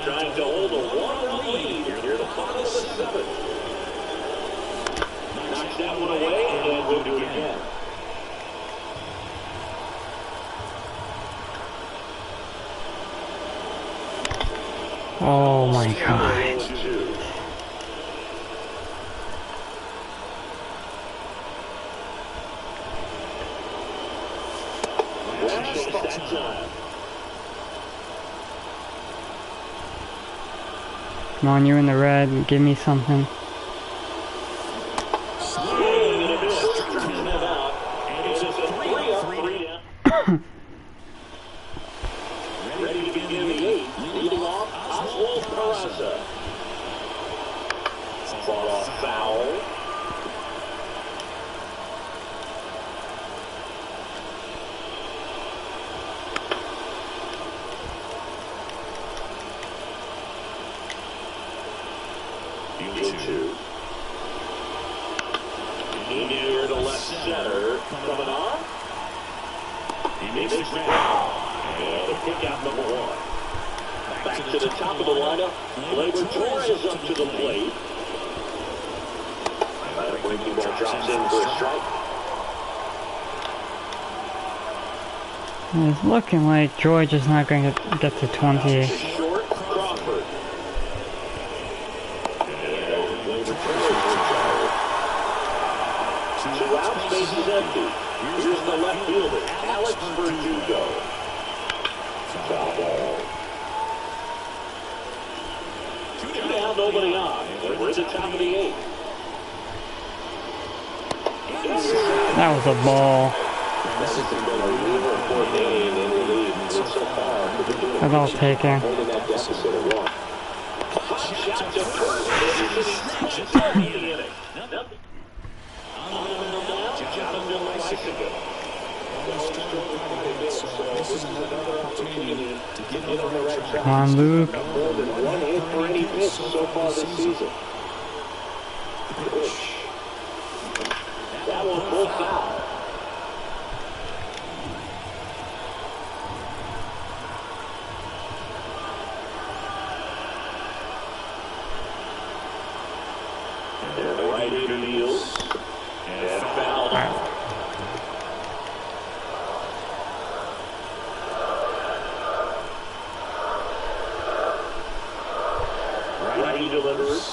Trying to hold a 1-run lead here to bottom of the 7th. Knocks that one away, and we'll do it again. Oh my god. Come on, you in the red, give me something. Ready to begin the 8th, leading off Oswald Peraza. Ball off foul. Field 2. In here to left center. Coming on. He makes the grab. And a pick out number 1. Back to the top of the lineup. Labor Torres up to the plate. And a breaking ball drops in for a strike. It's looking like George is not going to get to 20. Short Crawford. Two outs, base is empty. Here's the left fielder, Alex Verdugo. Foul ball. Two down, nobody on. We're at the top of the eighth. That was a ball. This has been a really important inning in the league so far. That's all taken. Holding that deficit at one. Shot to first. It's in the inning. Nothing. On the mound now, Jonathan Mexico. This is another opportunity to get on the right track. Come on, Luke. More than one hit for any pitch so far this season. Pitch. That one full foul. And the right-hander kneels. And fouled. Righty delivers.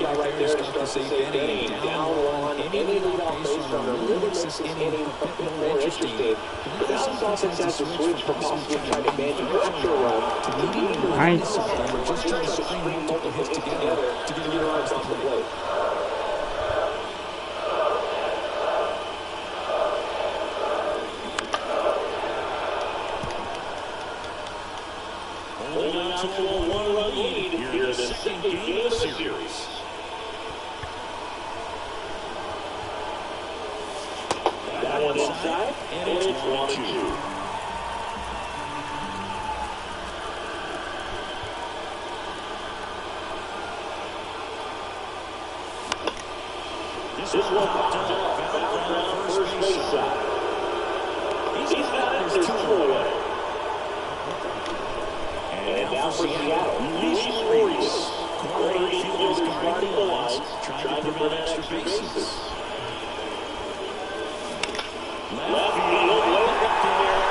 Right there to start the safe inning. Down one. Any leadoff base runner really makes this inning a bit more interesting. But this offense has to switch from possibly trying to manufacture a run to leading the run. Just trying to string multiple hits together to get a runs off the plate. Holding on to a one-run lead here in the second game of the series. That one inside, and it's 1-2. This one popped up, fouled around first base side. He's got it, there's two away. And now for Seattle, Luis Urias. Corner infielders guarding the lines, trying to prevent extra bases. Left field, way up in there.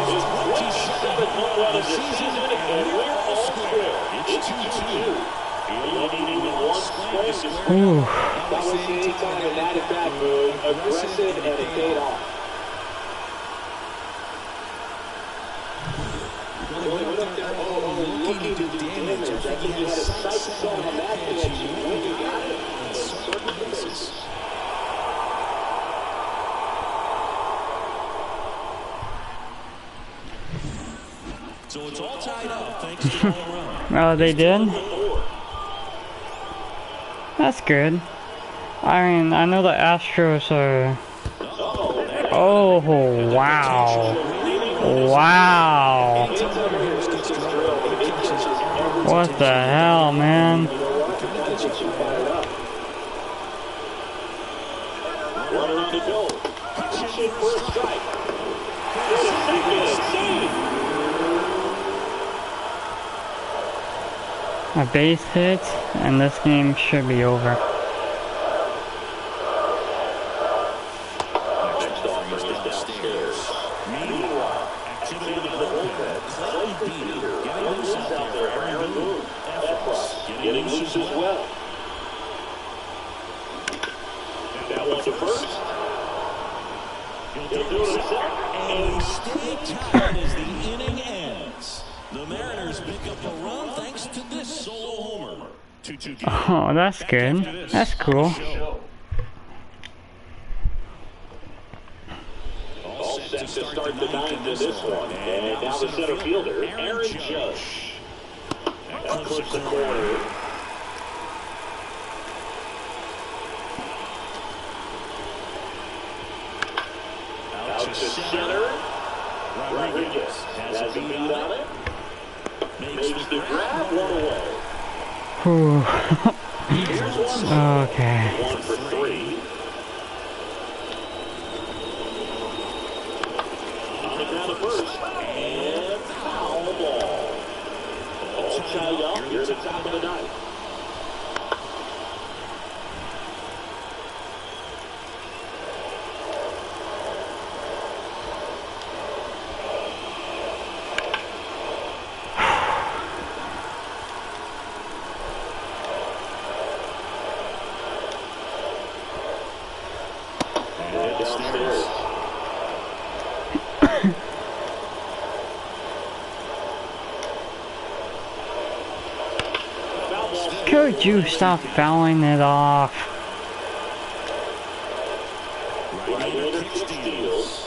His 27th home run of the season, and we're all square. It's 2-2. He needed one swing to square. That was the anytime in that at-bat move. Aggressive, and it paid off. Looking to do damage. I think he had his sights set on that pitch. He got it. And circle bases. So it's all tied up thanks to the home run. Oh, they did? That's good. I mean, I know the Astros are... Oh, wow. Wow. What the hell, man? Runner to go. Pitch it for a strike. A base hit, and this game should be over. Next offering is downstairs. Meanwhile, activity in the bullpen. Clayton Beater getting loose out there for Aaron Boone. Efforts getting loose as well. That one to first. He'll do it himself. And stay tied as the inning ends. The Mariners pick up a run thanks to this solo homer. 2-2 game. Oh, that's good. That's cool. All set to start the ninth in this one. And now the center fielder, Aaron Judge. That clips the corner. Out to center. Rodriguez has a beat on it. Makes the grab, one away. Whew. Here's one. Okay. 1 for 3. On the ground at first. And foul ball. All tied up here at the top of the ninth. downstairs. Could you stop fouling it off? Right-hander kick steals.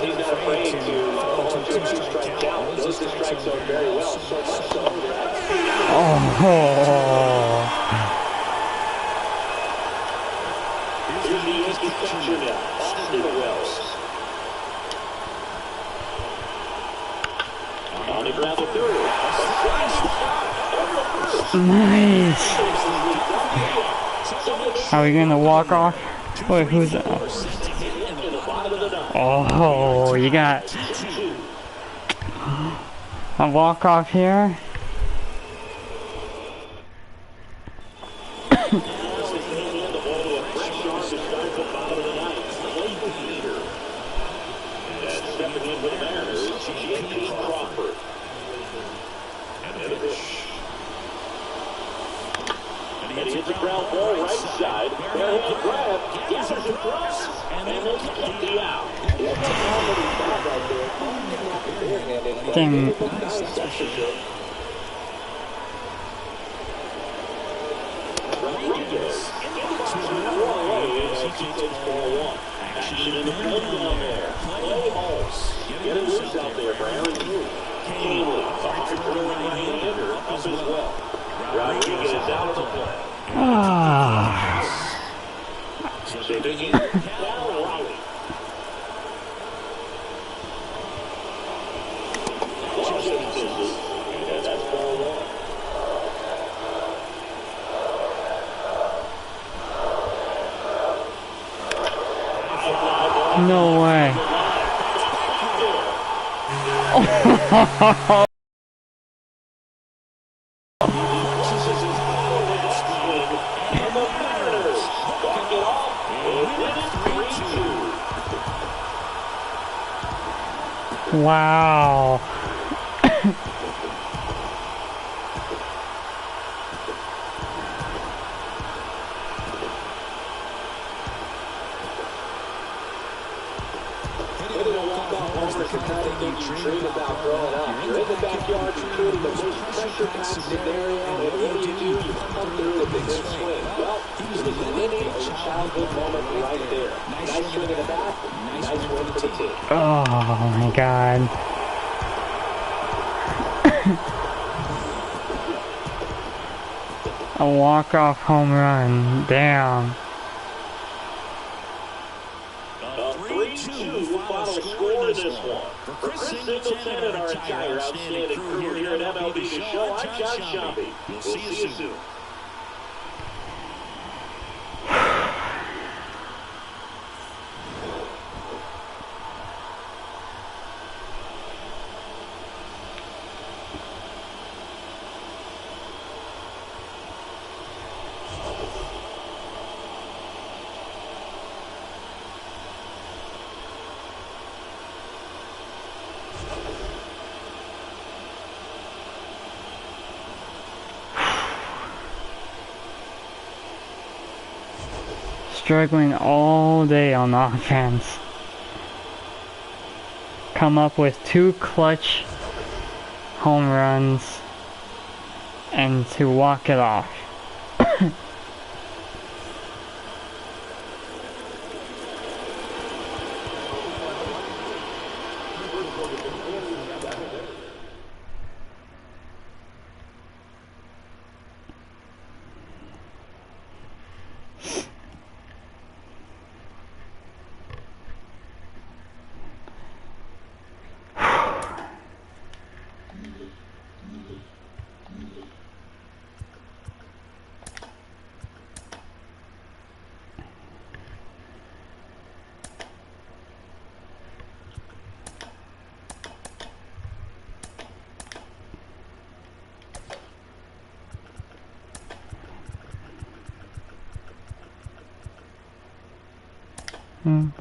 He's not afraid to fall into a two-strike count. Knows the strike zone very well. So much so that... Oh. Here's the Yankees catcher now, Austin Wells. On the ground to third. Nice. Are we gonna walk off? Wait, who's that? Oh, you got a walk off here. It's a ground ball right side. Barehand grab. Gathers across. And then it's the out. Damn. Rodriguez. Action in the field down there. Play balls. Getting loose out there for Aaron Boone. Canely. Hard throw right-hander up as well. Rodriguez out of the play. Ah. Shaking in. Now Riley. And that's ball one. No way. Wow. Dream about growing up. You're in the backyard, you're creating the most pressure-packed scenario, and what do? You come through with a big swing. Well, he was living a childhood moment right there. Nice swing in the bat, nice win for the team. Oh my God. A walk-off home run. Damn. A 3-2 final score in this one. For Chris Singleton and our entire outstanding crew here at MLB The Show, I'm John Shelby. We'll see you soon. Struggling all day on offense. Come up with 2 clutch home runs and to walk it off.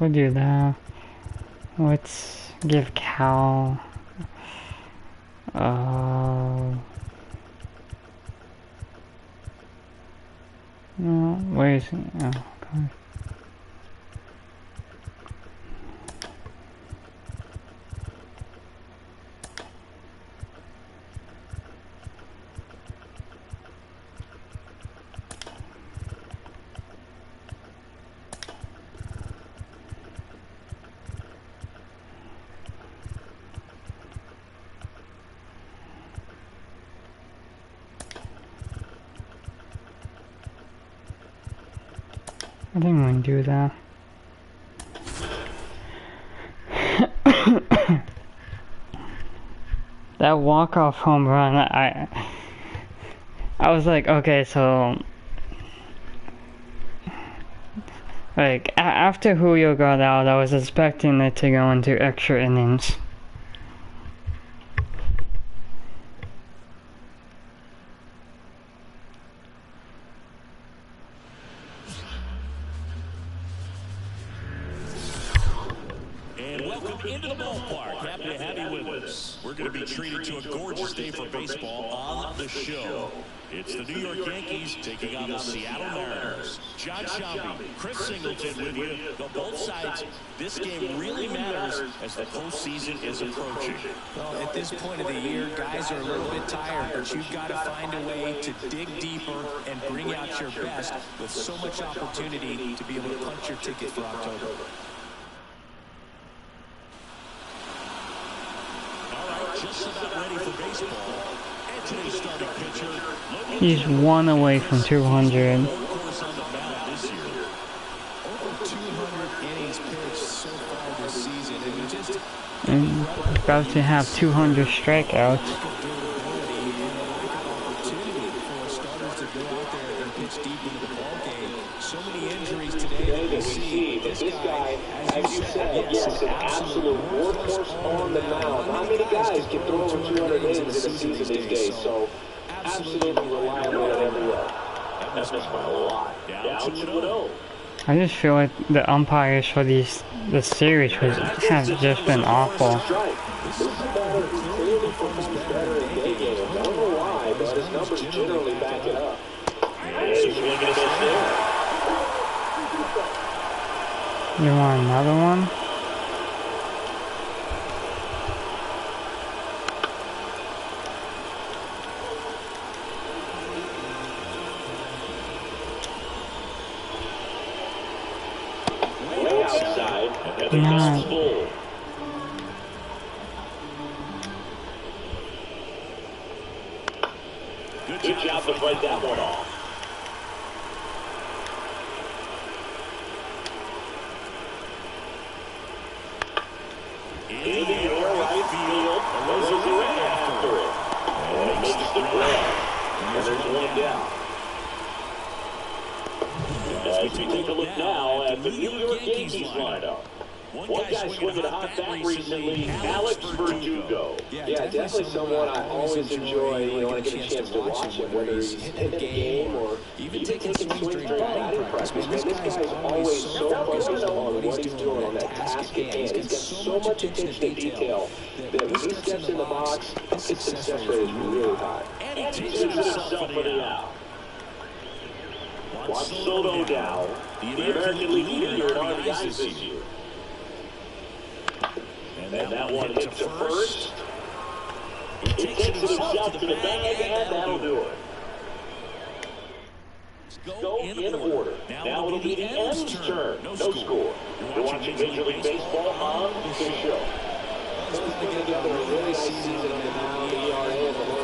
We'll do that. Let's give Cal No, where is he? Oh, God. I didn't want to do that. That walk-off home run, I was like, okay, so like after Julio got out, I was expecting it to go into extra innings. And welcome into the ballpark. Happy to have you with us. We're going to be treated to a gorgeous day for baseball on the show. It's the New York Yankees taking on the Seattle Mariners. John Shelby, Chris Singleton with you. But both sides, this game really matters as the postseason is approaching. Well, at this point of the year, guys are a little bit tired, but you've got to find a way to dig deeper and bring out your best with so much opportunity to be able to punch your ticket for October. Just about ready for baseball. And today's starting pitcher. He's 1 away from 200. Over 200 innings pitched so far this season. And just And about to have 200 strikeouts. opportunity for starters to go out there and pitch deep into the ball game. So many injuries today that we see. This guy, as you said, yes, an absolute workhorse on the mound. Not many guys can throw 200 innings in a season these days, so absolutely reliable at every way. That must by a lot. Down 2-0. I just feel like the umpires for the series have just been awful. This is a batter who clearly performs better in day games. I don't know why, but his numbers generally back it up. And he's swinging a miss there. You want another one? Way outside, and the Yeah. bases full. Good job to fight that one off. In the air right field, and there's a run after it. And it makes the grab. And there's one down. As we take a look now at the New York Yankees lineup. One guy swinging a hot bat recently, Alex Verdugo. Yeah, definitely someone I always enjoy, when I get a chance to watch him, whether he's hitting the game or even taking some swings during batting practice. Man, this guy's always so focused on what he's doing on that task at hand. He's got so much attention to detail that when he steps in the box, his success rate is really high. And he takes it himself for the out. Juan Soto now, the American League leader in RBIs this year. And that one hits the first. He takes it himself to the bag, and that'll do it. Go in order. Now it'll be the M's turn. No score. You're watching Major League Baseball on the show. Let's put together a really season on the mound. ERA of 1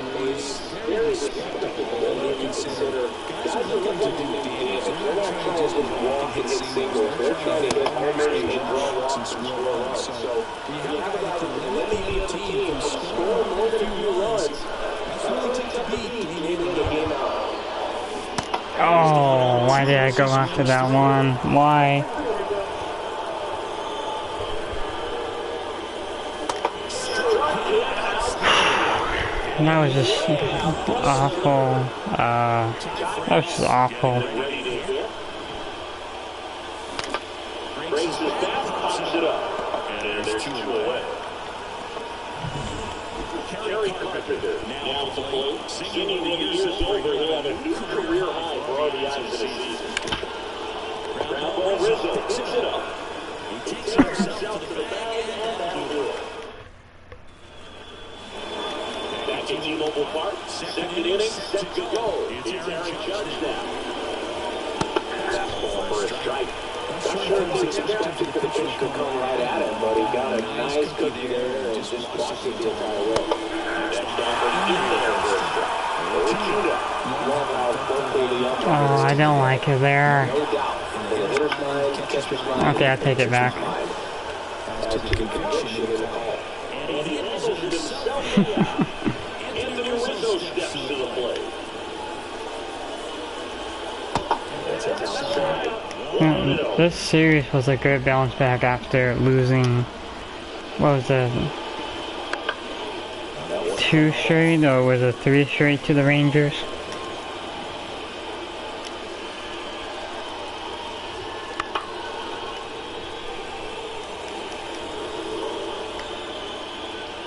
very respectable when you consider guys are looking to do damage. They're not trying to just walk and hit singles. They're trying to hit homers and draw walks and score runs. So when you have a guy who limit the other team from scoring more than a few runs, that's really tough to beat when you need the game out. Oh, why did I go after that one? Why? That was just awful. That was just awful. Brings the bat, pops it up, and there's 2 away. Kerry Carpenter now at the plate, singing the years over. He'll have a new career high for RBIs in the season. set to go. It's Aaron Judge now. Fastball for a strike. Not sure if he was expecting the pitch to come right at him, but he got a nice cookie there and just blocked it the entire way. Next down in there for a strike. Oh, I don't like it there. No doubt. In the hitter's mind, catcher's mind. Okay, I take it back. As to the conviction of the call. And he answers himself. Anthony Rizzo steps to the plate. This series was a good bounce back after losing, what was it, 2 straight, or was it 3 straight to the Rangers?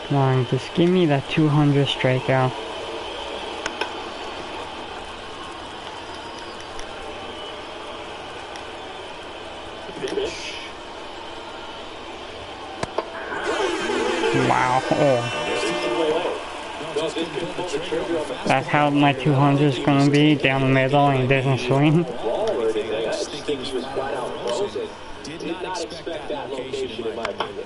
Come on, just give me that 200 strikeout. Wow. Oh. That's how my 200 is going to be, down the middle and it doesn't swing. Did not expect that location in my opinion.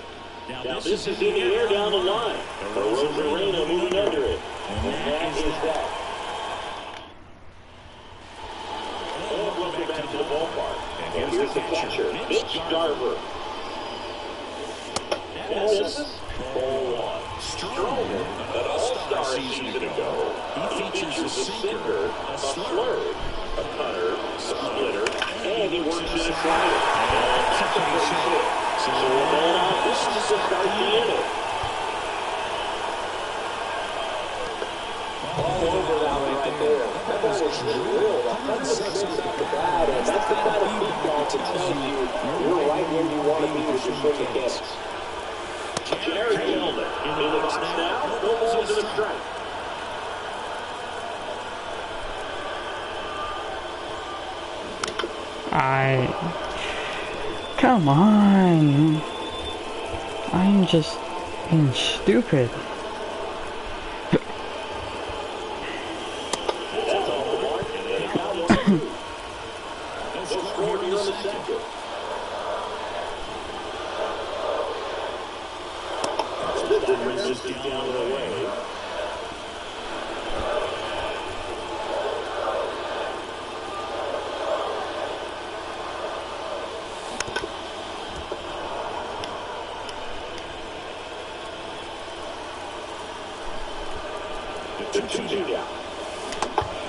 Now this is in the air down the line. Rosarena moving under it. And that is that. And welcome back to the ballpark. And here's the catcher, Mitch Garver. That is ball 1. Stroman, an all-star season ago. He features a sinker, a slurve, a cutter, a splitter, and he works in a slider. That's a pretty shot. So this is the start the inning. All over that one right there. That ball was drilled 106 off the bat, and that's the kind of feedback that tells you you're right where you want to be with your swing mechanics. Jared Tillman in the box now. No balls in the strike. Come on. I'm just being stupid.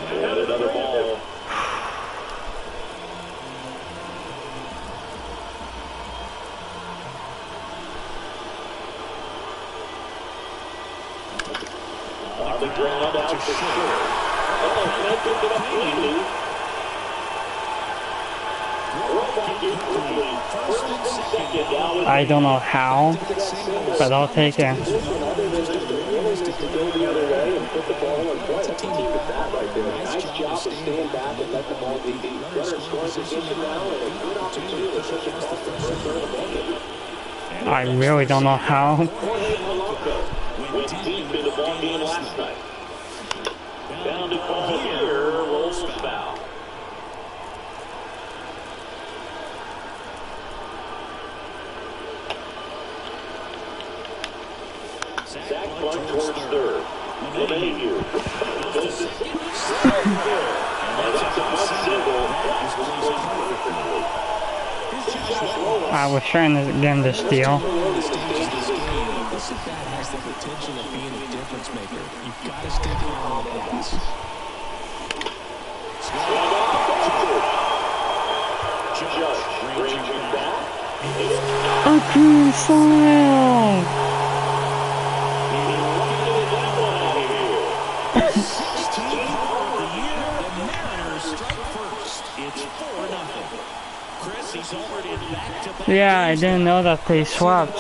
And another ball. On the ground out to short. Oh, that took it up cleanly. I don't know how, but I'll take it. Nice job to stand back and let the ball be beat. Runner scores position now and a good opportunity to push across the first and third of the bucket. I really don't know how. Went deep in the ball game last night. Bounded ball here, rolls foul. Zach bunt towards third. LeMahieu. I was trying to get him to steal. This at bat has the potential of being a difference maker. You've got to stay on the bats. Judge ranging back. A green flag! 16th of the year, the Mariners strike first. It's 4-0. Chris, he's already in back-to-back. Yeah, I didn't know that they swapped.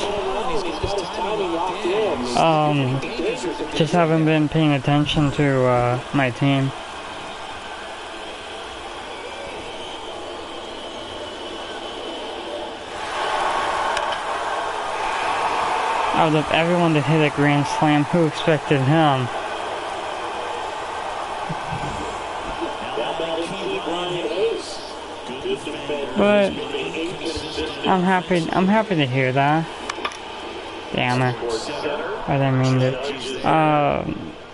Just haven't been paying attention to my team. Out of everyone to hit a grand slam, who expected him? But I'm happy to hear that. Damn it. I didn't mean to.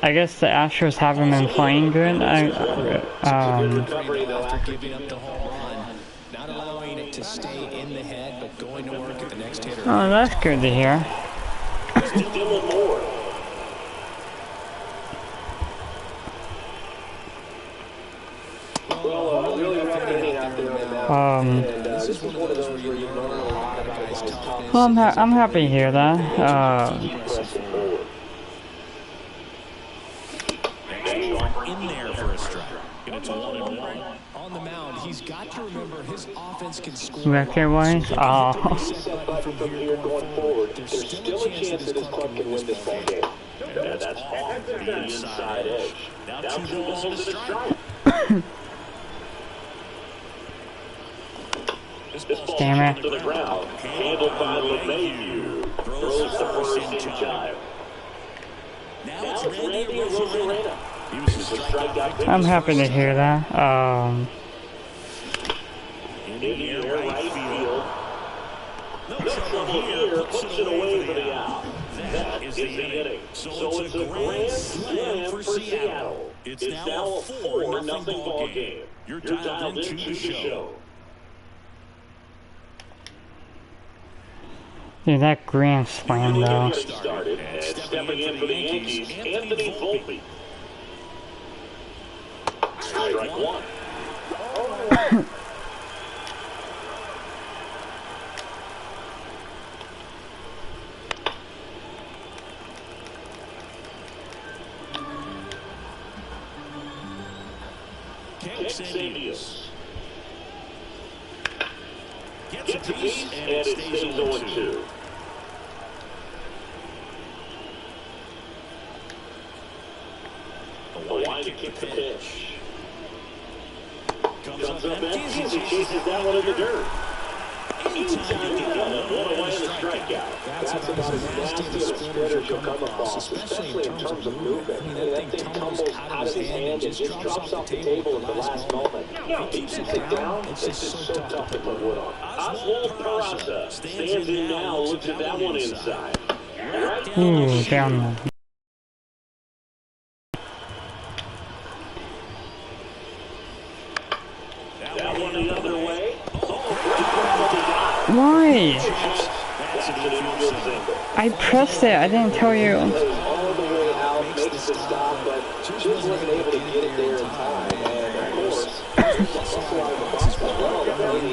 I guess the Astros haven't been playing good. Oh, that's good to hear. Well, I'm happy to hear that. In there for a strike. It's 1-1. On the mound, he's got to remember his offense can score. Record-wise, From here going forward, there's still a chance that this club can win this ball game. And that's off the inside edge. Now 2 balls and a strike. Damn it. To the ground, handled by LeMahieu. Throws the first in time. Now it's Randy Rosarena. He was a strikeout. I'm happy to hear that. In the air, right field. No trouble here. Puts it away for the out. That is the inning. So it's a grand slam for Seattle. It's now a 4-0 ball game. You're dialed into the show. Dude, that grand slam though. Started, and stepping in for the Yankees, Anthony Volpe. Strike one. Xavius. Gets a piece, and it stays 0-2. Wide to kick the pitch. Comes up empty, he chases that one in the dirt. Anytime you get one away in the strikeout. That's about as nasty as a sprinter you'll come across, especially in terms of movement. I mean, that thing tumbles out of his hand and just drops off the table at the last moment. He keeps it down. It's just so tough to put wood on. Oswald Peraza stands in now, looks at that one inside. Ooh, down. That one the other way. Why? I pressed it. I didn't tell you. All the way out, makes the stop, but just wasn't able to get it there in time. And of course,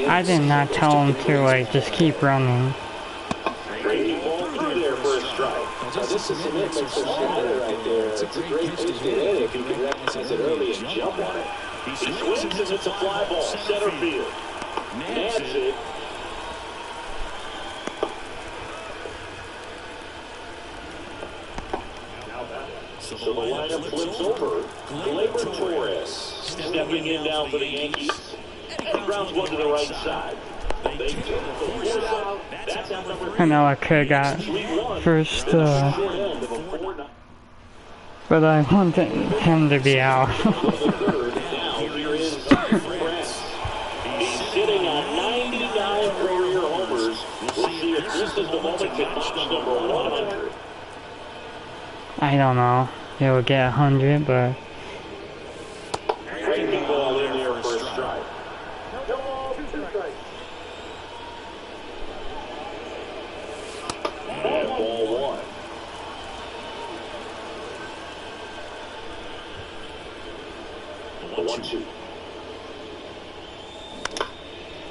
I did not tell him to like just keep running. Breaking ball through there for a strike. Now this is an innocent slider right there. It's a great pitch to hit if you can recognize it early and jump on it. He swings and it's a fly ball, center field. Nance it. So the lineup flips over. Gleyber Torres stepping in now for the Yankees. And grounds one to the right side. They take the force out. That's out number 3. I know I could have got first, but I wanted him to be out. He's sitting at 99 career homers. We'll see if this is the moment to touch number 100. I don't know. He'll get 100, but Breaking ball in there for a strike. And ball 1. The 1-2.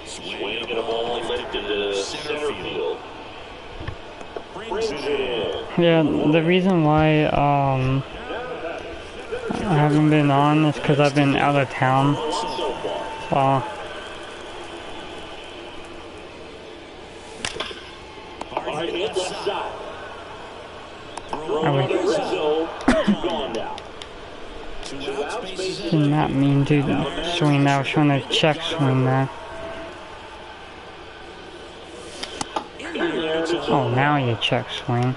Swing at a ball lifted to center field. Brings it in. yeah, the reason why I haven't been on is because I've been out of town. So Hard hit left side. I Rizzo gone now. did not mean to swing that. I was trying to check swing that. Oh, now you check swing.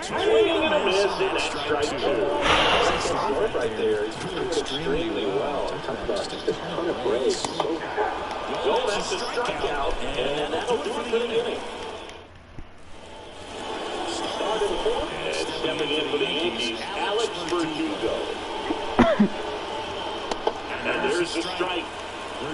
Swinging and a miss, and that's strike two. Short right there. He's doing extremely well. Talk about just a ton of breaks. So that's a strikeout, and that'll do it for the inning. Start in the fourth, and stepping in for the Yankees, Alex Verdugo. And there's the strike.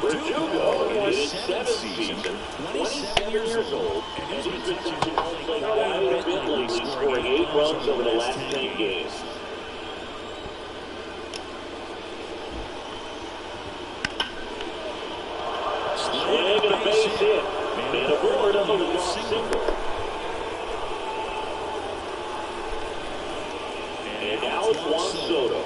Verdugo in his seventh season, 27 years old, and he's been touching home plate quite a bit lately, scoring 8 runs over the last 10 games. Swing and a base hit, and aboard on the walk single. And now it's Juan Soto.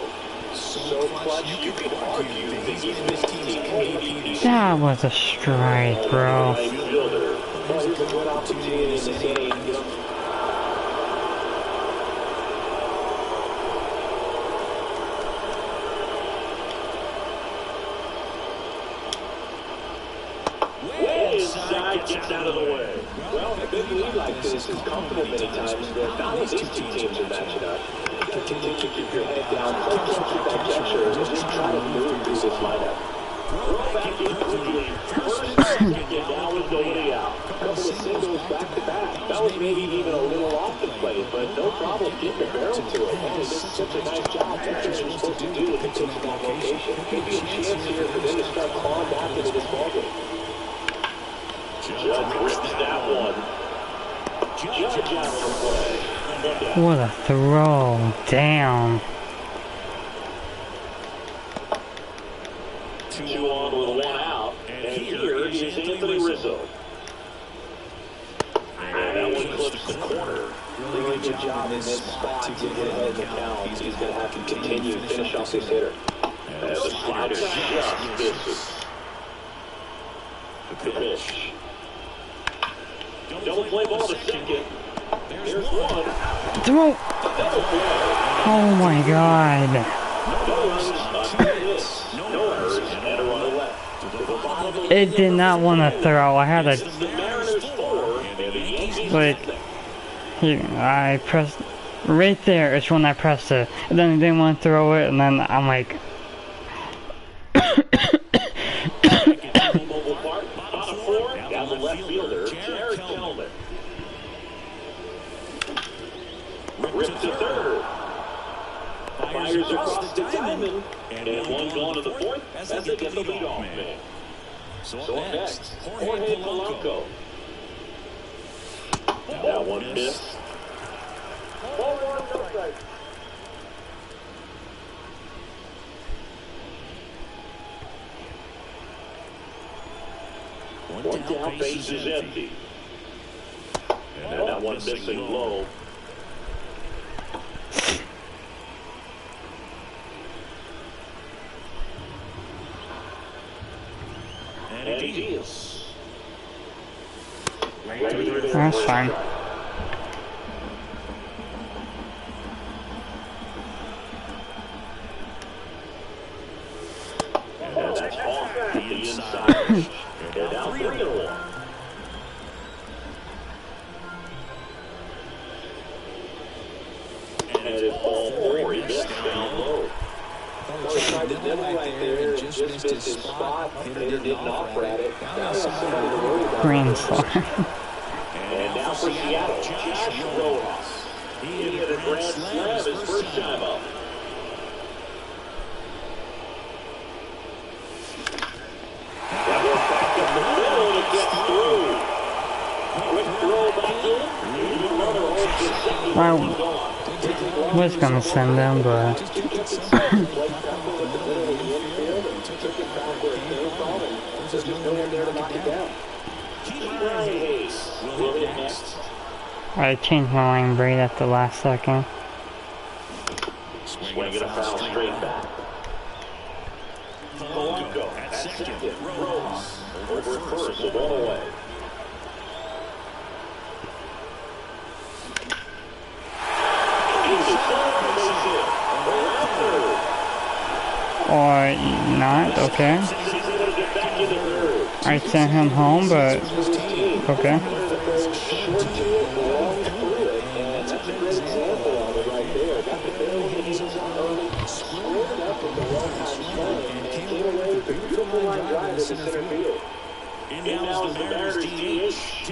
So clutch, you could argue that he's this team's MVP. That was a strike, bro. Here's a good opportunity in this inning. Way inside, gets out of the way. Well, a big lead like this is comfortable many times, but not when these two teams are matching up. Continue to keep your head down, keep that pressure, and just try to move through this lineup. Throw back in quickly, first and second, and now is nobody out. Couple of singles back to back. That was maybe even a little off the plate, but no problem getting the barrel to it. Man, this is such a nice job. That's what you're supposed to do with the pitch in that location. Maybe a chance here for them to start clawing back into this ballgame. Judge rips that one. Judge out of the play. What a throw. Damn. 2 on with 1 out. And here is Anthony Rizzo. And that one clips the corner. Really good job in this spot to get ahead of the count. He's going to have to continue to finish off this hitter. As the slider just misses. The pitch. Double play ball to second. There's one. Throw. Oh my god. No errors and a runner left. It did not want to throw. I had a... Like... Here, I pressed... Right there is when I pressed it. And then I didn't want to throw it, and then I'm like... Ripped to third. Fires across the diamond. And one going to the fourth as they get the lead off man. So up next, Jorge Polanco. That one missed. One down, base is empty. And that one missing low. And he deals. That's fine. And that's off the inside. And now 3-1. And it's ball 4. He missed down low. He tried to middle right there and just missed his spot. Hitter didn't offer at it. Now there's somebody to worry about. Green flag. And now for Seattle, Josh Rojas. He hit a grand slam his first time up. That one back up the middle to get through. Quick throw back in. Another home to second. I was gonna send them, but... There's no one there to knock it down. Will hit next. I changed my line right at the last second. Swinging a foul straight back. Polanco at second. Rose over at first, so ball away. Or not, okay. I sent him home, but okay. line drive into center field. In now is the Mariners DH,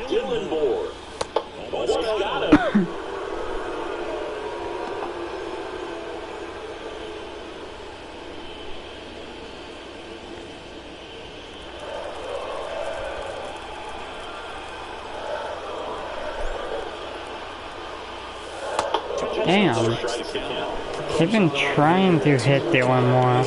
Dylan Moore. Almost got him. Damn. They've been trying to hit Dylan Moore.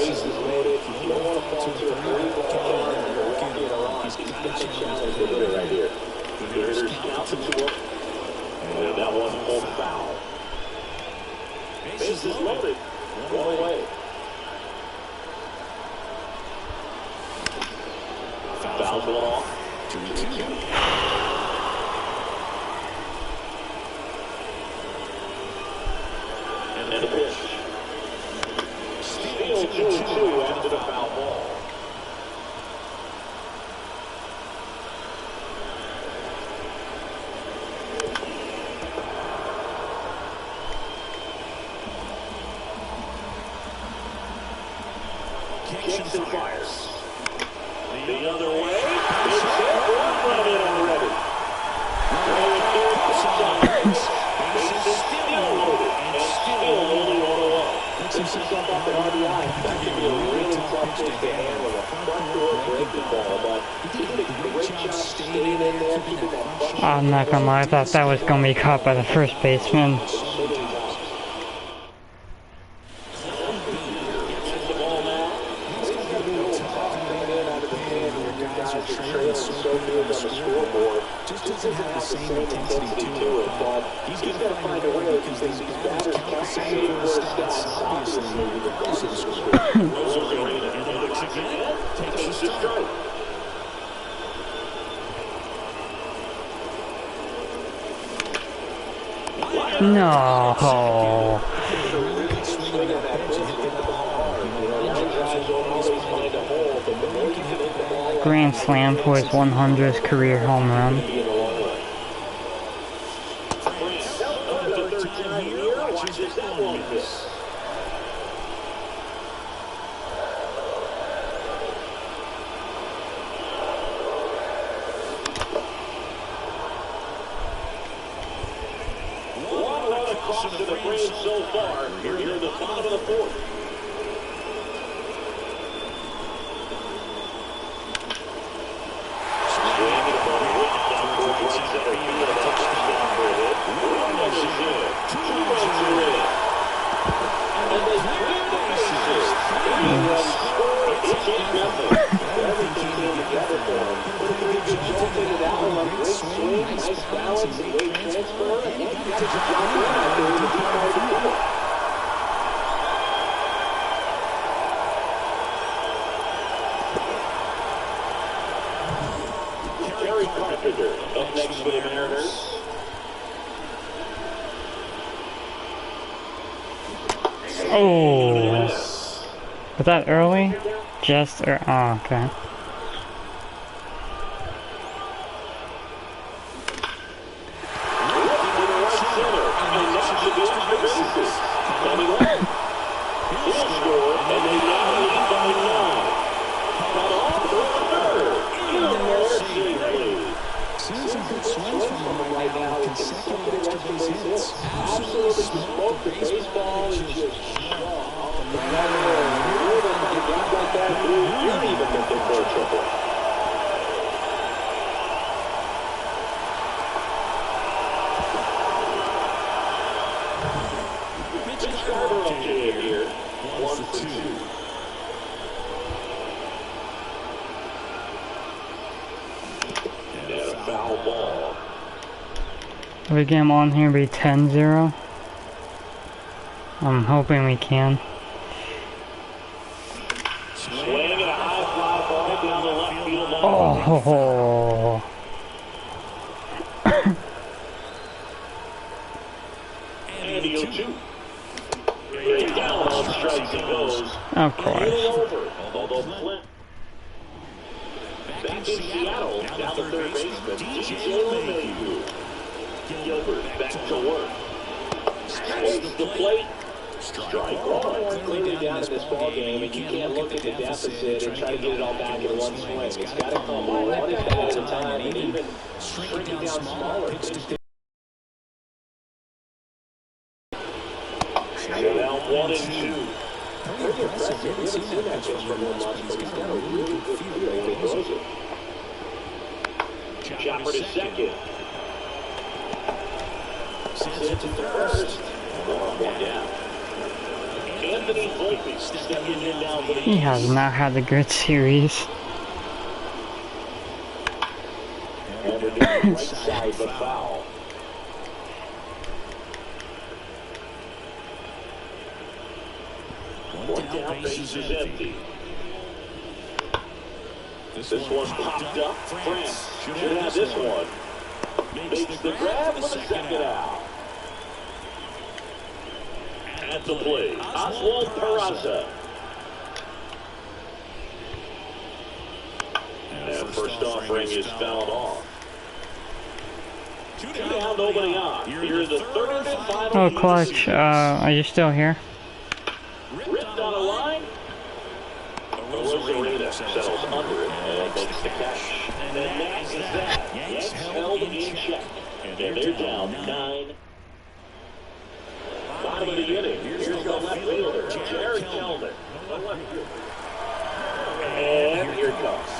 That wasn't full foul. Bases loaded. One away. Foul ball. 2-2. And a pitch. Steal 2-2 after the foul ball. Kicks and fires. The other way. It's hit. One run in already. Bases still loaded. And still only one away. Picks himself up at RBI. That can be a really tough pitch to handle. A front door breaking ball, but he did a great job staying in there, keeping that front. I'm not gonna lie, I thought that was gonna be caught by the first baseman. Just doesn't have the same intensity to it, but he's going to find a way because these batters count the same for his stats, obviously, regardless of the score. Rosarena in the box again, takes the strike. No. Grand slam for his 100th career home run. One run across to the frame so far. Here in the bottom of the fourth. Up next for the Mariners. Oh. Was that early? Just or oh, okay. If we get him on here, be 10-0. I'm hoping we can. Oh. Of course. Back in Seattle, down the third baseman, DJ Gilbert back to work. Strikes the plate. Strike one. Clearly down in this ball game, and you can't look at the deficit and try to get it all back in one swing. It's got to come one at bat at a time, and even shrinking down smaller. Now 1-2. Pretty impressive. We haven't seen that pitch from him much, but he's got a really good feel. Chopper to second. Sends to first. One down. Anthony Volpe stepping in now for the He has not had a good series. And we're doing right side, but foul. One down, base is empty. This one popped up. France should have this one. Makes the grab for the second out. At the plate, Oswald Peraza. And first offering is fouled off. Two down, nobody on. Here's the third and final. Oh, Clutch, are you still here? Ripped on a line. Rosarena settles under it and makes the catch. And that is that. Yanks held in check. And they're down 9. Bottom of the inning. Here's the left fielder, Jared Kelman. And here it comes.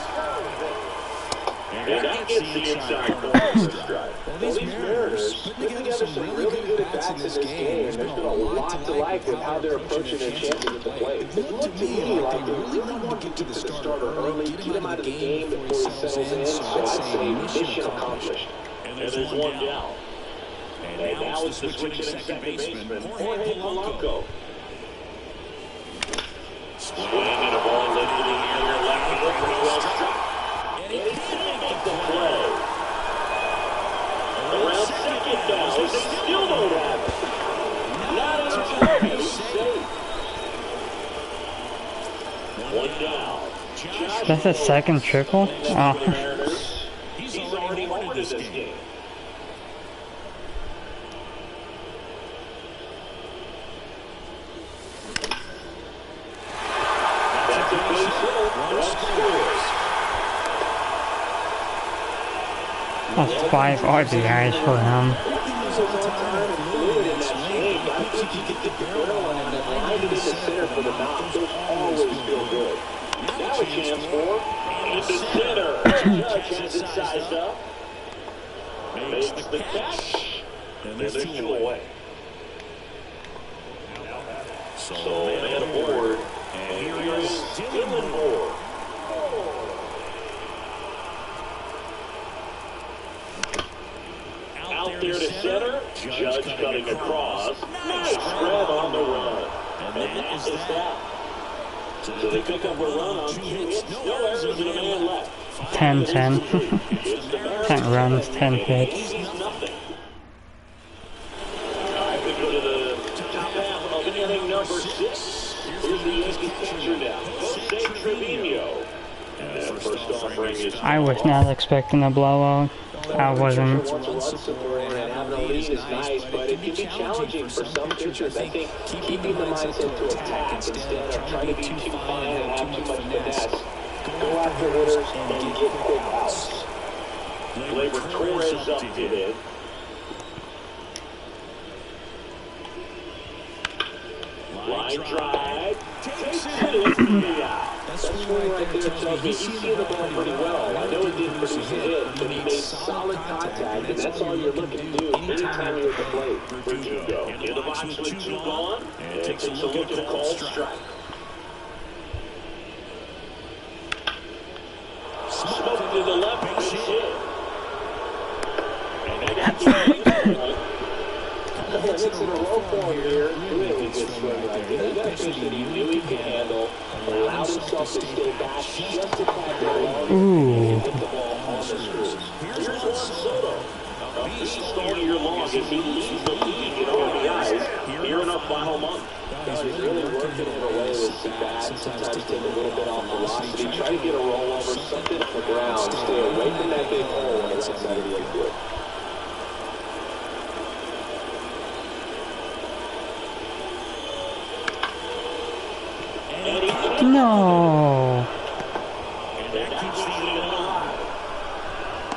And that gets the inside corner for a strike. Well, these Mariners putting together some really good at-bats in this game. There's been a lot to like with how they're approaching their chances at the plate. It looked to me like they really wanted to get to the starter early, get him out of the game before he settles in. So I'd say mission accomplished. And there's one down. And now it's the switching second baseman, Jorge Polanco. Swing and a ball lifted in the air, left foot, well struck. And he can't make the play. Around second now, they still don't have it. Not in play, he's safe. One down. That's a second triple? Oh. He's already won this game. That's 5 RBIs for him. Now a chance for into center. Judge has it sized up. Makes the catch. And there's 2 away. So man aboard. And here is Dylan Moore. Out there to center. Judge cutting across. Nice grab on the run. And that is that. So they pick up a run on 2 hits. No errors and a man left. 10-10. 10 runs, 10 hits. Nothing. We go to the top half of inning number 6. Here's the Yankees catcher now, Jose Trevino. And first offering is I was not expecting a blowout. I wasn't. Having a lead is nice, but it can be challenging for some pitchers. I think keeping the mindset to attack instead of trying to be too fine and have too much finesse. Go after hitters and get quick outs. Gleyber Torres up to hit. Line drive. Takes it out. That's swing right there tells me he's seen the ball pretty well. I know it didn't produce a hit, but he made solid contact, and that's all you're looking to do anytime you're at the plate. Verdugo in the box with 2 gone, and takes a look at the called strike. Smoked to the left, pitch hit. And that's the hits in a row for him here. Really good swing right there. He got a pitch that he knew he could handle, allowed himself to stay back just a tad long, and hit the ball on the screws. Here's Juan Soto. A beast all year long as he leads the league in RBIs here in our final month. He's really working in a way with the bat. Sometimes take a little bit off velocity. Try to get a rollover, something on the ground. Stay away from that big hole on the side of the infield. No. And that keeps the lead alive.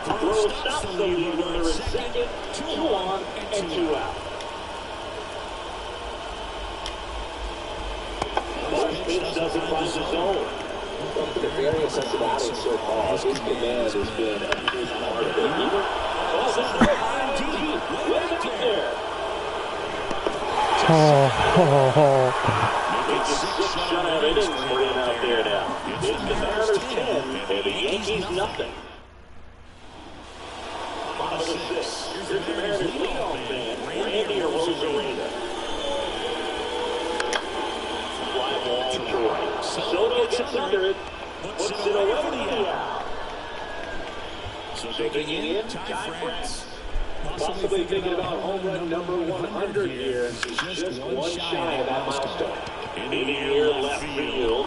Throw stops the lead runner in second. 2 on and 2 out. This pitch doesn't find the zone. From the various outings so far, his command has been remarkable. Way back there. It's 6 shutout innings for him out there now. It's the Mariners 10 and the Yankees nothing. Bottom of the 6th. Here's the Mariners leadoff man, Randy Arozarena. Fly ball to right. Soto gets under it. Puts it away for the out. So digging in, Ty France. Possibly thinking about home run number 100 here. He's just one shy of that milestone. In the air, left field.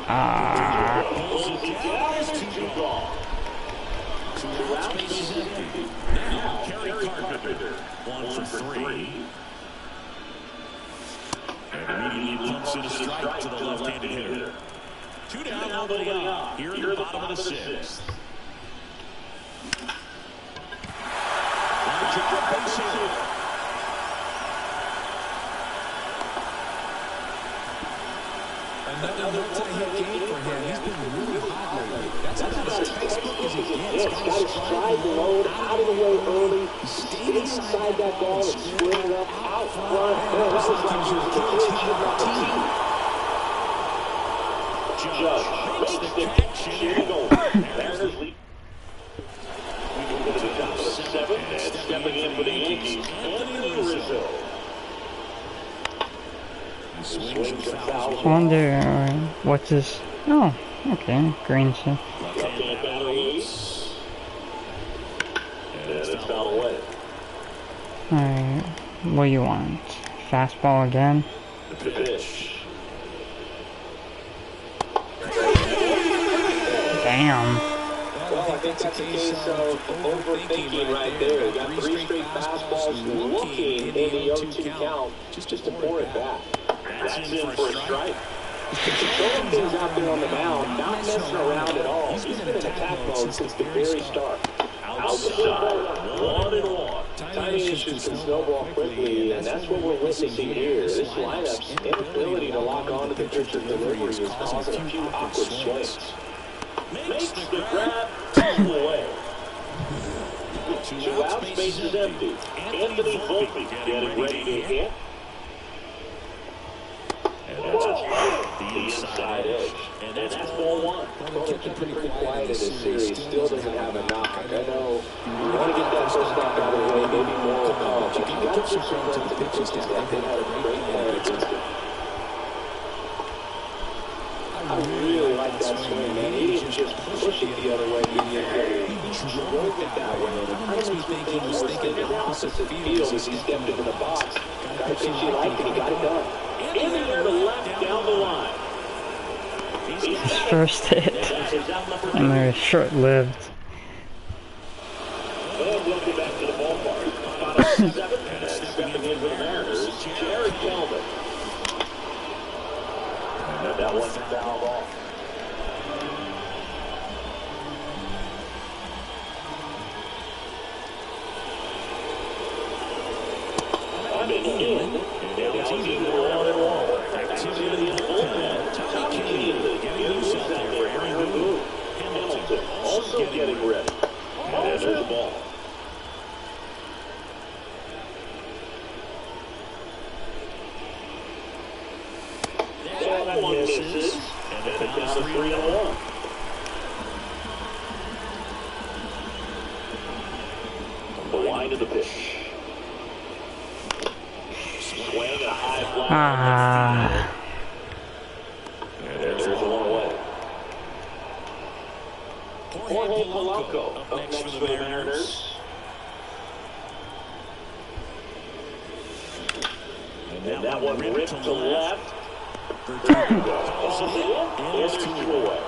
Pulls it down and 2 gone. 2 out, bases empty. Now, Kerry Carpenter. 1 for 3. And immediately pumps in a strike to the left-handed hitter. 2 down, nobody out. Here in the bottom of the 6th. Another multi-hit game for him. He's been really hot lately. That's about as textbook as it gets. Got his stride load out of the way early. He stayed inside that ball and squared up out front. Man, this looks like he was a big hit by the team. Judge makes the catch and goal. Mariners lead. We go to the top of the 7th and stepping in for the Yankees, Anthony Rizzo. I wonder what's this? Oh, okay, green shit. Left-hand batter loose. And it's foul away. Alright, what do you want? Fastball again? The pitch. Damn. Well, I think that's a case of overthinking right there. You got 3 straight fastballs looking in the 0-2 count just to pour it back. That's in for a strike. Throwing things out there on the mound, not messing around at all. He's been in attack mode since the very start. Outside, 1-1. Timing issues can snowball quickly, and that's what we're witnessing here. This lineup's inability to lock onto the pitcher's delivery is causing a few awkward swings. Makes the grab, 2 away. 2 out, space is empty. Anthony Volpe getting ready to hit. The inside edge. And that's ball 1. Well, kept it pretty quiet in this series. Still doesn't have a knock. I know you want to get that first knock out of the way, maybe more will come. But you got to give some credit to the pitching staff. They've had a great plan against it. I really like that swing, man. He didn't just push it the other way. He drove it that way. It makes me think he was thinking the opposite field as he stepped into the box. Got a pitch he liked, and he got it done. In the air to left, down the line. First hit. And they're short-lived. And welcome back to the ballpark. Bottom 7th, and stepping in for the Mariners, Jared Gelman. And that one's fouled off. I'm in. And now it's even 1-1. Activity in the bullpen. Tommy Kane getting loose out there for Aaron Boone. Hamilton also getting ready. And there's the ball. That one misses. And it's down to 3-1. The line of the pitch. Swing a high fly. And there's the 1 away. Jorge Polanco up next for the Mariners. And that one ripped to left. There you go. And there's 2 away.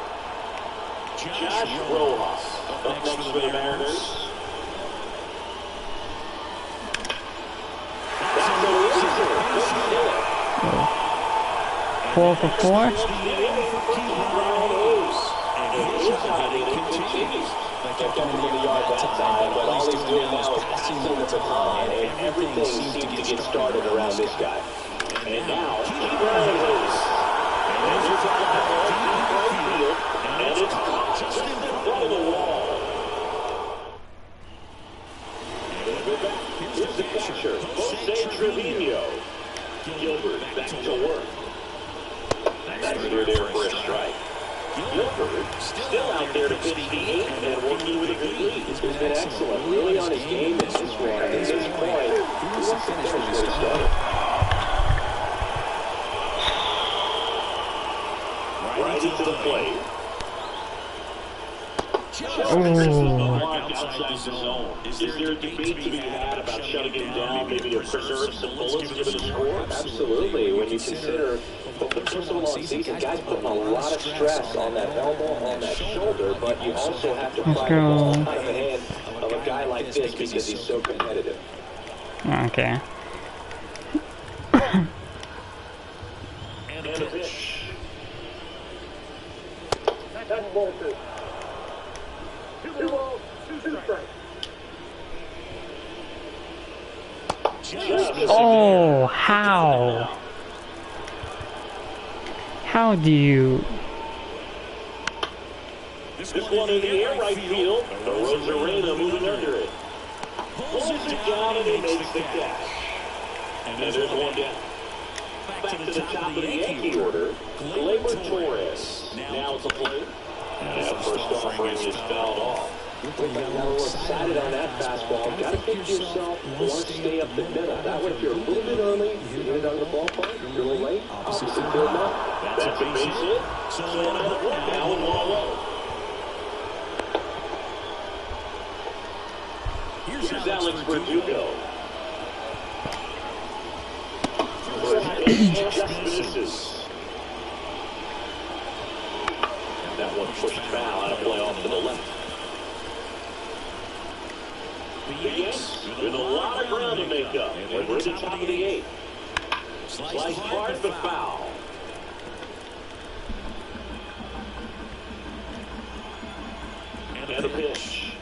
Josh Rojas up next for the Mariners. 4 for 4. Everything seems to get started around this guy. And now, he runs. And here's a field, and it's just in front of the wall. Here's the catcher, Jose Trevino. Gilbert back to work. That's through there for a strike. Gilbert still out there to pitch the 8th and working with a good lead. He's been excellent, really on his game at this one. At this point, he wants to finish where he started. Right into the plate. Outside the zone. Is there a debate to be had about shutting him down, maybe to preserve some bullets given the score? Absolutely. When you consider the first one on season, guys putting a lot of stress on that elbow, on that shoulder, but you also have to fight the ball out of the hand of a guy like this because he's so competitive. Okay. And a pitch. That's ball 2. 2 balls, 2 strikes. Oh, how? How do you... This one in the air, right field. The Rosarena moving under it. Pulls it down and he makes the catch. And there's one down. Back to the top of the Yankee order. Gleyber Torres. Now it's a play. And that first offering is fouled off. Got a little excited on that fastball. Got to think to yourself, want to stay up the middle. That way, if you're a little bit early, you get it on the ballpark. If you're a little late, opposite field now. That's a base hit. So now in 1 away. Here's Alex Verdugo. Just misses. And that one pushed foul out of play off to the left. The Yanks with a lot of ground to make up. And we're at the top of the 8th. Slice hard but foul. And a pitch.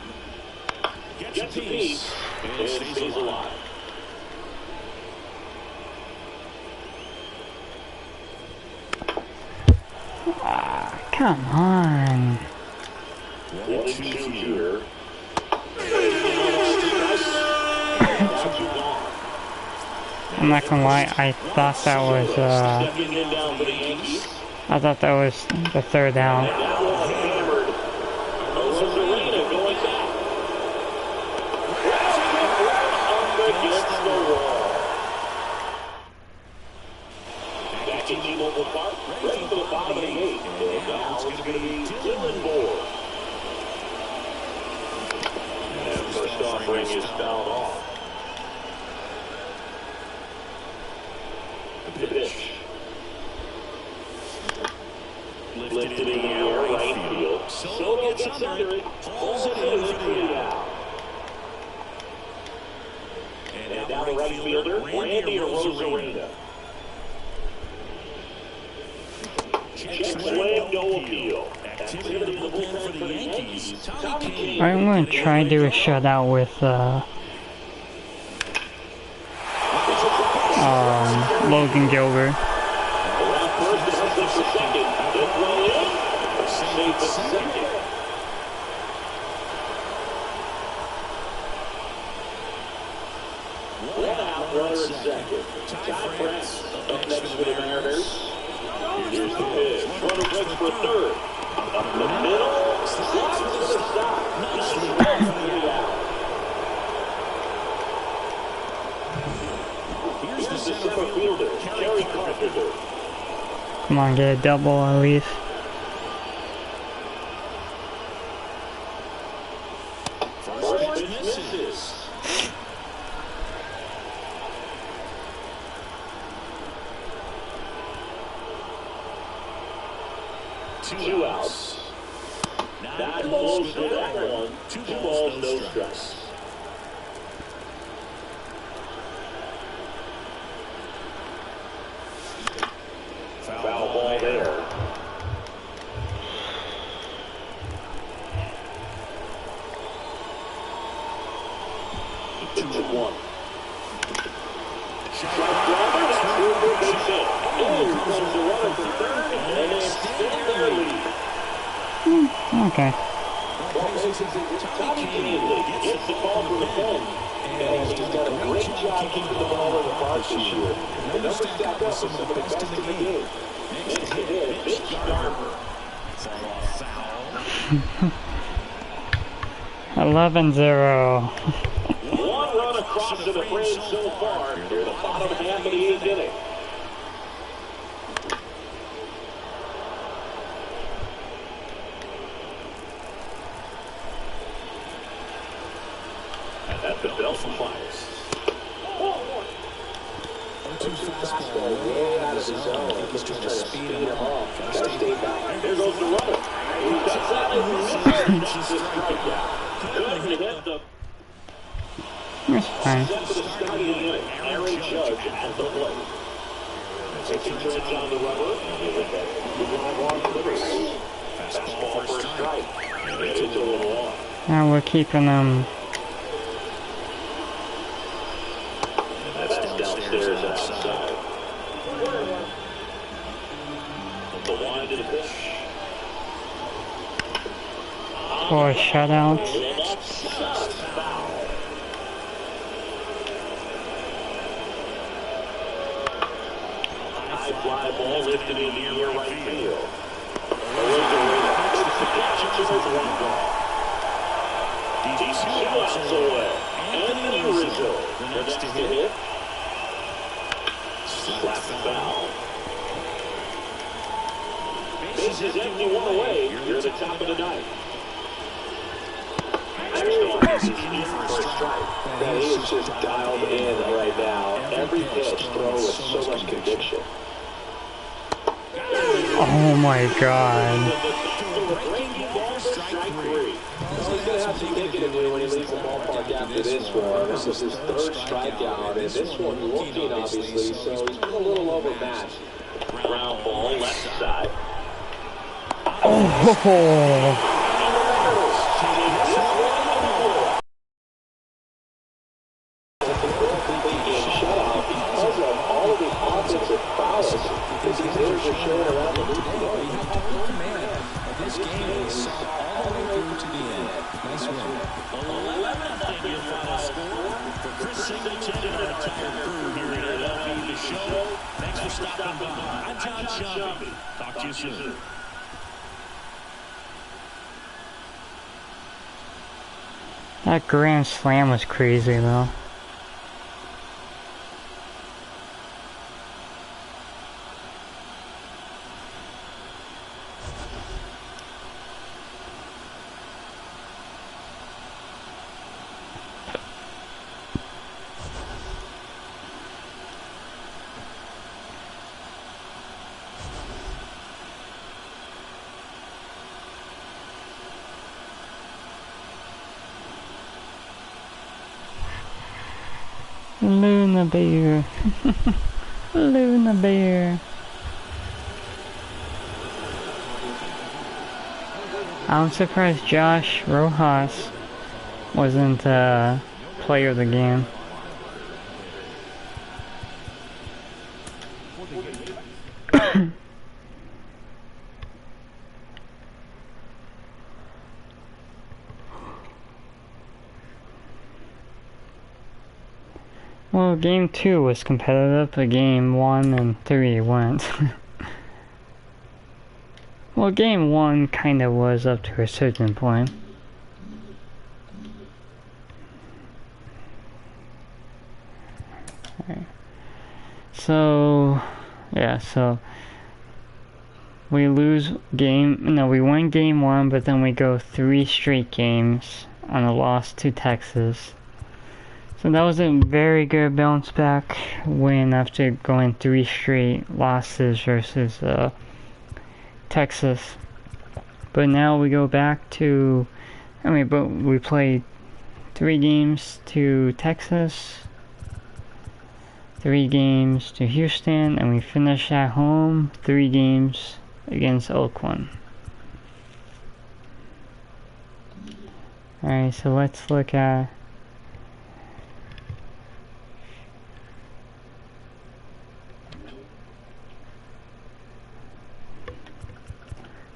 Gets a piece and stays alive. Ah, come on. 1-2 here. I'm not gonna lie, I thought that was, I thought that was the 3rd down. Back in T-Mobile Park, ready for the bottom of the 8th. And now it's going to be Dylan Moore. And first offering is fouled off. The pitch. Lifted in the air, right field. Soto gets under it, pulls it in for the out. And down the right fielder, Randy Rosarena. Check swing, no appeal. Activity in the bullpen for the Yankees. I'm gonna try to do a shutout with, Logan Gilbert. One out, runner at second. Ty Press up next for the Mariners. Here's the pitch. Runner breaks for third. Up the middle. Slides to the side. Nicely done. Here's the center fielder, Kerry Carpenter. Come on, get a double at least. First pitch misses. Two outs. Not close for that one. 2 balls, no strikes. Foul ball there. It's 2-1. Strike driver, that's through for a big hit. And comes the runner for third, and they extend their lead. Okay. Well, Tommy Canley gets the call from the pen. And he's done a great job keeping the ball in the park this year. The numbers stack up with some of the best in the game. Next to hit, Mitch Garber. 11-0. One run across to the frame so far near the bottom half of the 8th inning. And that's the bell from Myers. 2 fastball way out of the zone. He's trying to speed him up. Gotta stay back. There goes the runner. He cuts out and misses the strikeout. Good hit the That's fine. Aaron Judge at the plate. Taking turns on the rubber. Fastball for a strike. And it's a little off. Now we're keeping them. That's downstairs outside. The wind of the pitch. For a shutout. High fly ball lifted in the air right field. Anthony Rizzo, the next to hit. Slap foul. Bases empty, one away. You're at the top of the ninth. For a strike. Man, he is just dialed in right now. Every pitch throw with so much conviction. Oh my god. Strike 3. He's going to have to take it away when he leaves the ballpark after this one. This is his third strikeout, and this one looking, obviously, so he's been a little overmatched. Ground ball, left side. Oh. Talk to you soon. That grand slam was crazy though. Luna Bear. Luna Bear. I'm surprised Josh Rojas wasn't player of the game. Well, game 2 was competitive, but game 1 and 3 weren't. Well, game 1 kinda was up to a certain point. Okay. So, yeah, so we we won game 1, but then we go 3 straight games on a loss to Texas. So that was a very good bounce back win after going 3 straight losses versus Texas. But now we go back to, but we played 3 games to Texas. 3 games to Houston, and we finish at home 3 games against Oakland. Alright, so let's look at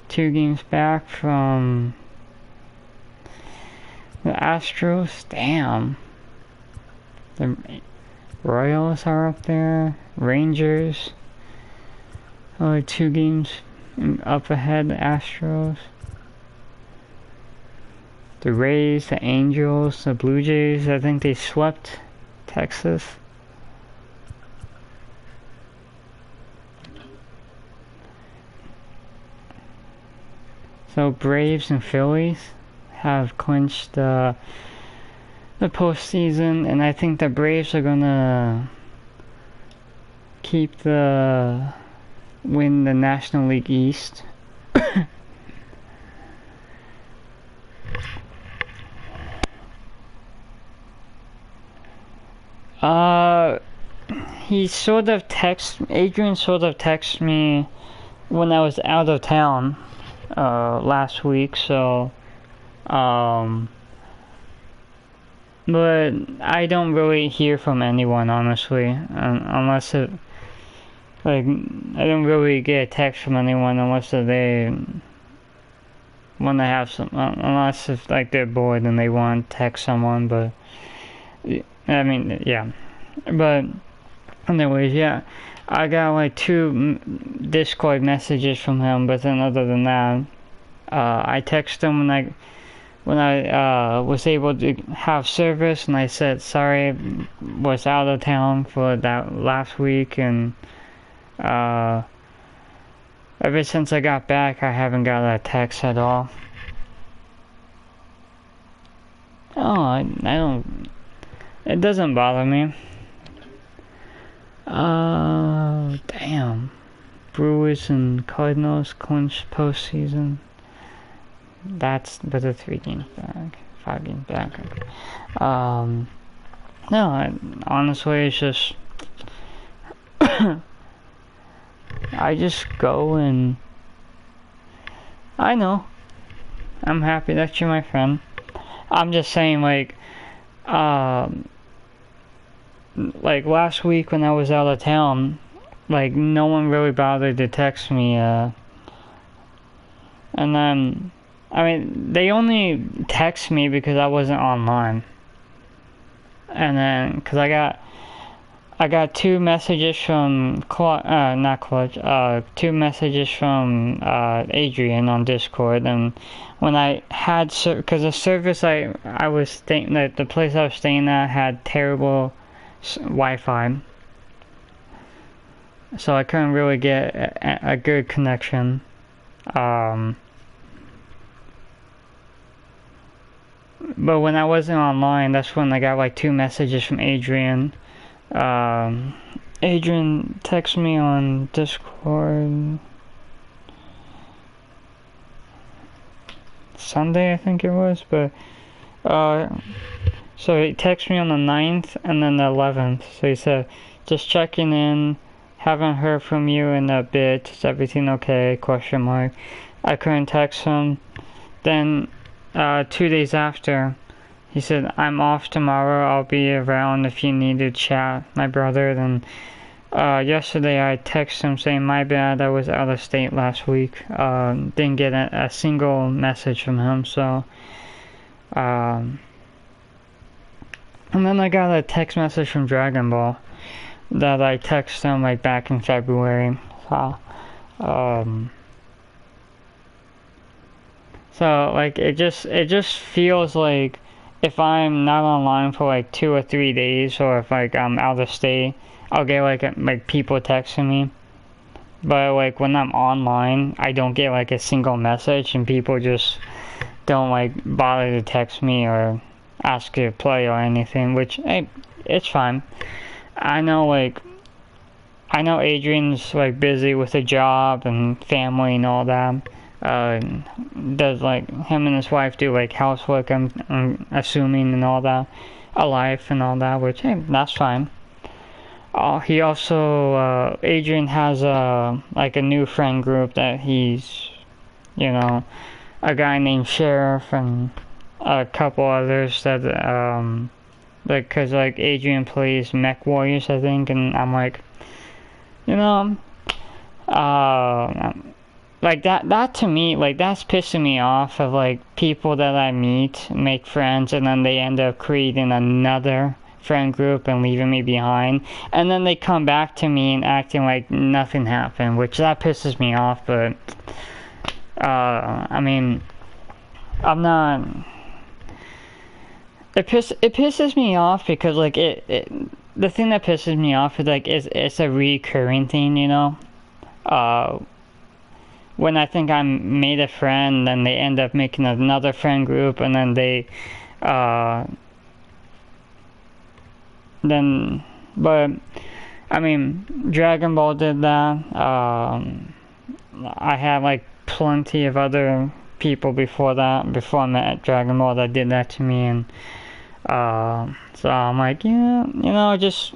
two games back from the Astros. Damn. The Royals are up there. Rangers. Only 2 games up ahead, the Astros. The Rays, the Angels, the Blue Jays. I think they swept Texas. So Braves and Phillies have clinched the postseason, and I think the Braves are gonna win the National League East. Adrian sort of texted me when I was out of town last week, so but I don't really hear from anyone, honestly, unless I don't really get a text from anyone unless they want to have unless if like they're bored and they want to text someone, but I mean, yeah, but anyways, yeah, I got like 2 Discord messages from him, but then other than that, I texted him when I was able to have service, and I said sorry, was out of town for that last week, and ever since I got back, I haven't got a text at all. Oh, I don't. It doesn't bother me. Damn. Brewers and Cardinals clinched postseason. That's but a 3 games back, 5 games back. No, honestly, it's just I just go and I know I'm happy that you're my friend. I'm just saying, like last week when I was out of town, like no one really bothered to text me, and then I mean they only text me because I wasn't online, and then because I got 2 messages from 2 messages from Adrian on Discord, and when I had because the service I was staying at, the place I was staying at had terrible Wi-Fi, so I couldn't really get a good connection. But when I wasn't online, that's when I got like 2 messages from Adrian. Adrian texted me on Discord Sunday, I think it was, but so he texted me on the 9th and then the 11th. So he said, just checking in, haven't heard from you in a bit, is everything okay, question mark. I couldn't text him. Then 2 days after, he said, I'm off tomorrow, I'll be around if you need to chat, my brother. Then yesterday I texted him saying, my bad, I was out of state last week. Didn't get a single message from him, so and then I got a text message from Dragon Ball that I texted him like back in February. So like it just feels like if I'm not online for like 2 or 3 days, or if like I'm out of state, I'll get like people texting me. But like when I'm online, I don't get like a single message, and people just don't like bother to text me or ask to play or anything, which hey, it's fine. I know Adrian's like busy with a job and family and all that. Does like him and his wife do like housework, I'm assuming, and all that, a life and all that, which hey, that's fine. He also, Adrian has like a new friend group that he's, you know, a guy named Sheriff and a couple others that, like, cause like Adrian plays Mech Warriors, I think, and I'm like, you know, like that to me, like that's pissing me off of like people that I meet, make friends, and then they end up creating another friend group and leaving me behind, and then they come back to me and acting like nothing happened, which that pisses me off. But I mean, I'm not. It pisses me off because like the thing that pisses me off is like it's a recurring thing, you know. When I think I made a friend, then they end up making another friend group, and then they but I mean, Dragon Ball did that. I had like plenty of other people before that, before I met Dragon Ball, that did that to me, and so I'm like, yeah, you know, just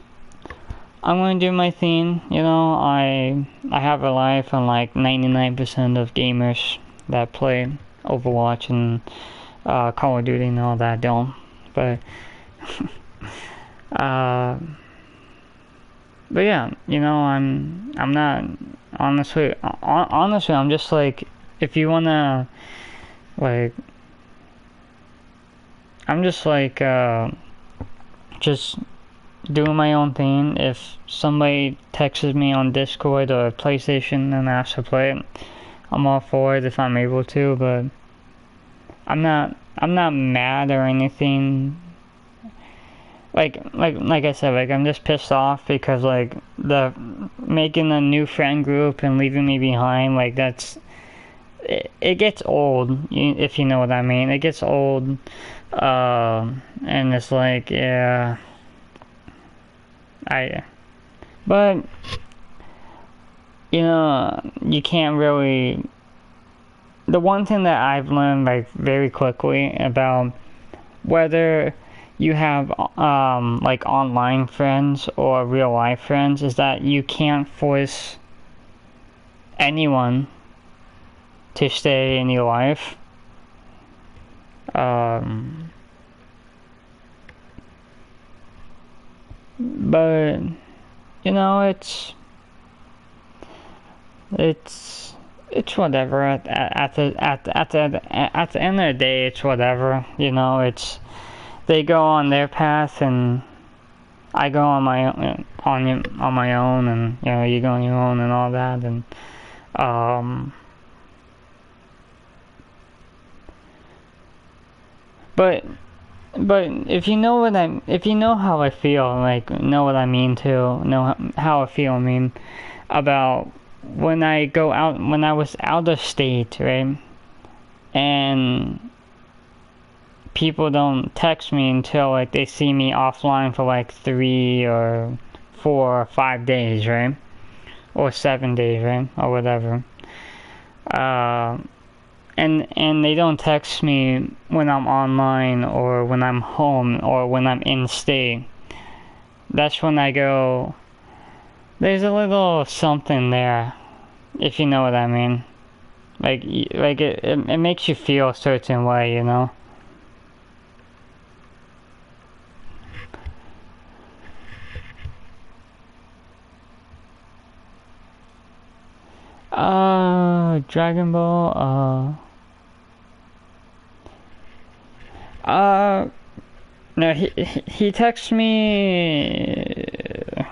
I'm gonna do my thing. You know, I have a life, unlike 99% of gamers that play Overwatch and Call of Duty and all that don't. But but yeah, you know, I'm not honestly I'm just like, if you wanna like, I'm just like just doing my own thing. If somebody texts me on Discord or PlayStation and asks to play it, I'm all for it if I'm able to, but I'm not mad or anything. Like I said, like I'm just pissed off because like the making a new friend group and leaving me behind, like that's it gets old, if you know what I mean. It gets old, and it's like, yeah, but you know, you can't really. The one thing that I've learned like very quickly about whether you have like online friends or real life friends is that you can't force anyone to stay in your life. But you know, it's whatever. At the end of the day, it's whatever. You know, it's they go on their path and I go on my own, on my own, and you know, you go on your own and all that, and but if you know if you know how I feel, like know what I mean to know how I feel. I mean about when I go out, when I was out of state, right, and people don't text me until like they see me offline for like 3 or 4 or 5 days, right, or 7 days, right, or whatever. And they don't text me when I'm online or when I'm home or when I'm in state. That's when I go, there's a little something there, if you know what I mean. Like it makes you feel a certain way, you know. Dragon Ball, no, he texted me,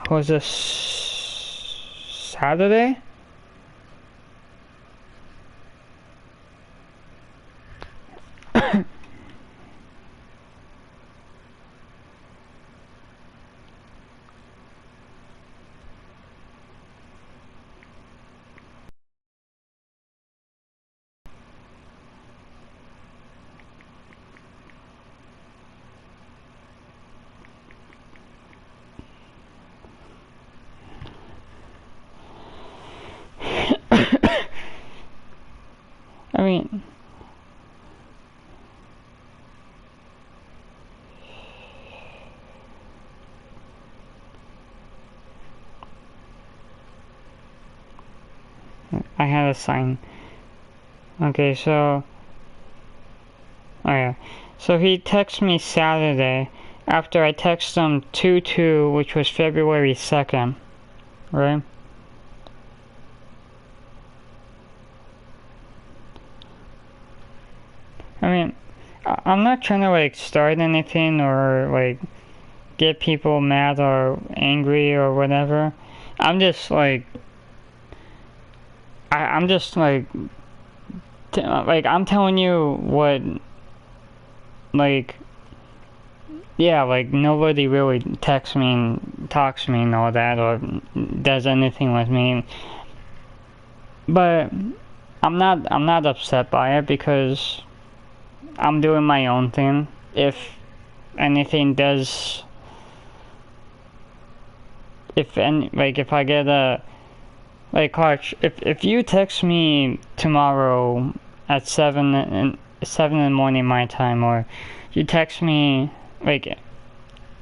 was this Saturday? I had a sign. Okay, so... Oh yeah. So he texted me Saturday after I texted him 2/2, which was February 2nd. Right? I mean, I'm not trying to like start anything or like get people mad or angry or whatever. I'm just like, I'm just like, I'm telling you what, like, yeah, like nobody really texts me and talks to me and all that or does anything with me. But I'm not upset by it because I'm doing my own thing. If anything does, if I get a, like, Clark, if you text me tomorrow at 7 in the morning my time, or you text me like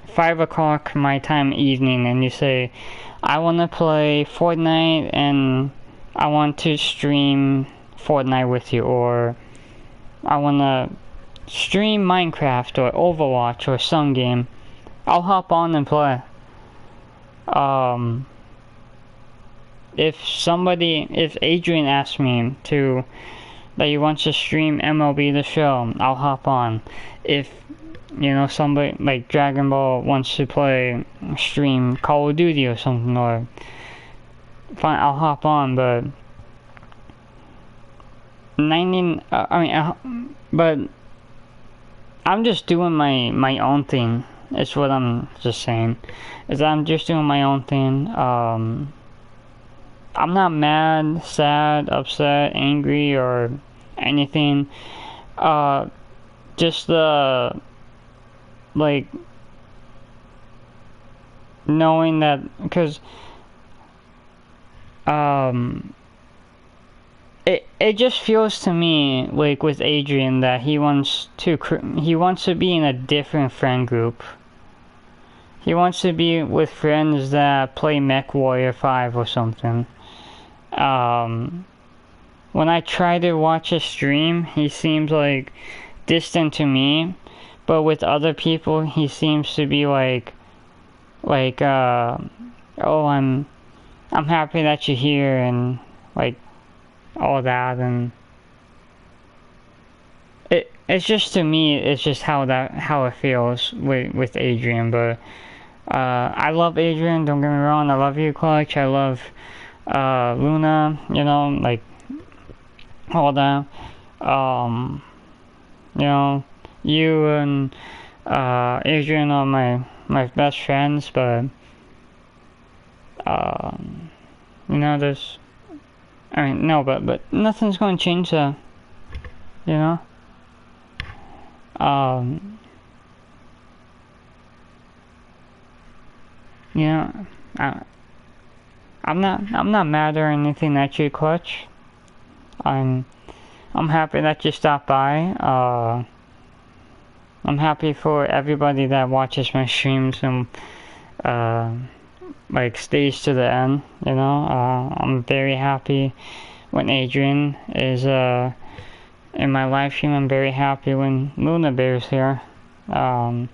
5 o'clock my time evening, and you say, I want to play Fortnite and I want to stream Fortnite with you, or I want to stream Minecraft or Overwatch or some game, I'll hop on and play. If Adrian asks me that he wants to stream MLB The Show, I'll hop on. If, somebody like Dragon Ball wants to stream Call of Duty or something, or fine, I'll hop on, but but I'm just doing my own thing. It's what I'm just saying. Is I'm just doing my own thing. I'm not mad, sad, upset, angry, or anything. Just like, knowing that, because, it just feels to me, like, with Adrian, that he wants to be in a different friend group. He wants to be with friends that play Mech Warrior 5 or something. When I try to watch a stream, he seems like distant to me, but with other people, he seems to be like, oh, I'm happy that you're here, and like all that, and it's just, to me, it's just how it feels with Adrian. But I love Adrian, don't get me wrong, I love you, Clutch, I love Luna, like all that. You and Adrian are my best friends, but there's, no, but nothing's gonna change that, I'm not mad or anything at you, Clutch. I'm happy that you stopped by. I'm happy for everybody that watches my streams and stays to the end. I'm very happy when Adrian is in my live stream. I'm very happy when Luna Bear's here. I'm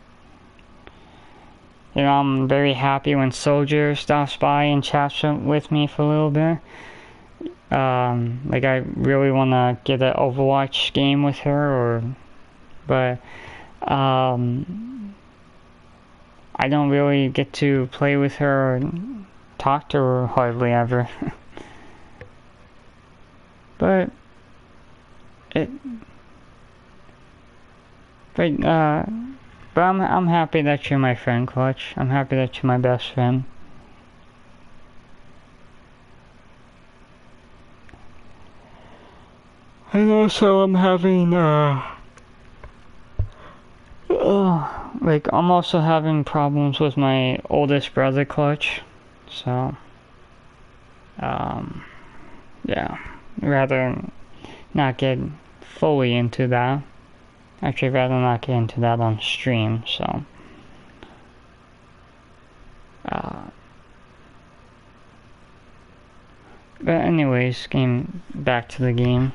very happy when Soldier stops by and chats with me for a little bit. I really want to get an Overwatch game with her, but I don't really get to play with her or talk to her hardly ever. But I'm happy that you're my friend, Clutch. I'm happy that you're my best friend. And also, I'm having I'm also having problems with my oldest brother, Clutch. So yeah, rather not get fully into that. Actually, rather not get into that on stream, so But anyways, back to the game.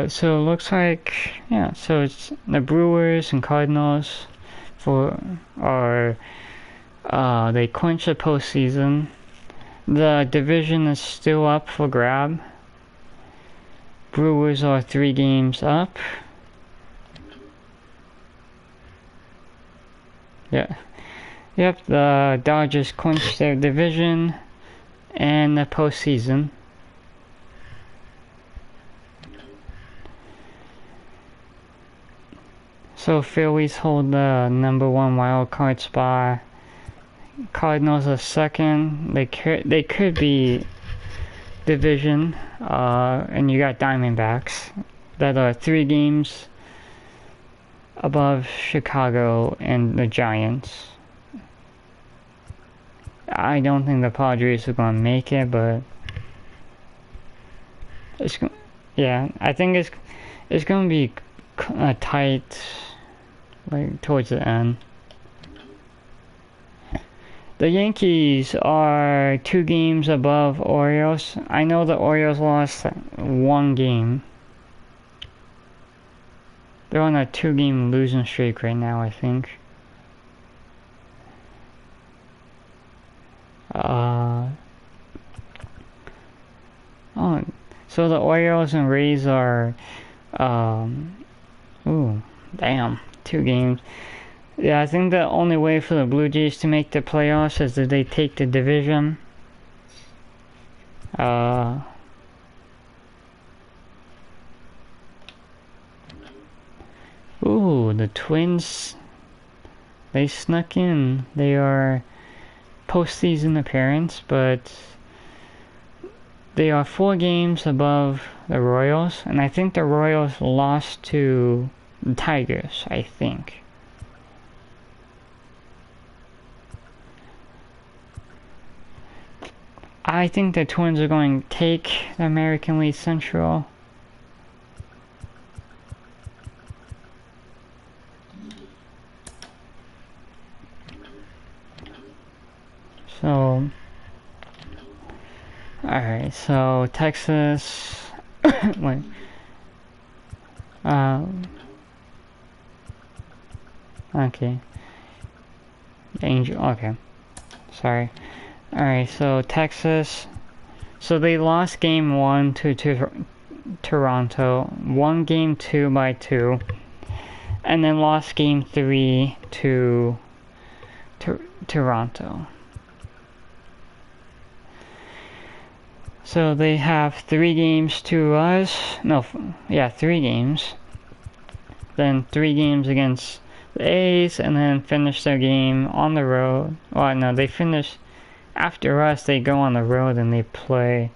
So it looks like, yeah, so it's the Brewers and Cardinals they clinched the postseason. The division is still up for grab. Brewers are 3 games up. Yeah. Yep, the Dodgers clinched their division and the postseason. So Phillies hold the #1 wild card spot. Cardinals are second. They could be division. And you got Diamondbacks that are 3 games above Chicago and the Giants. I don't think the Padres are going to make it, but I think it's going to be tight, like towards the end. The Yankees are 2 games above Orioles. I know the Orioles lost 1 game. They're on a 2-game losing streak right now, I think. So the Orioles and Rays are, 2 games. Yeah, I think the only way for the Blue Jays to make the playoffs is if they take the division. The Twins, they snuck in. They are postseason appearance, but they are 4 games above the Royals, and I think the Royals lost to the Tigers, I think. I think the Twins are going to take the American League Central. So, alright, so Texas, wait, okay, okay, sorry. Alright, so Texas, so they lost game 1 to Toronto, won game 2 by 2, and then lost game 3 to Toronto. So they have 3 games to us. 3 games. Then 3 games against the A's, and then finish their game on the road. Well, no, they finish after us. They go on the road and they play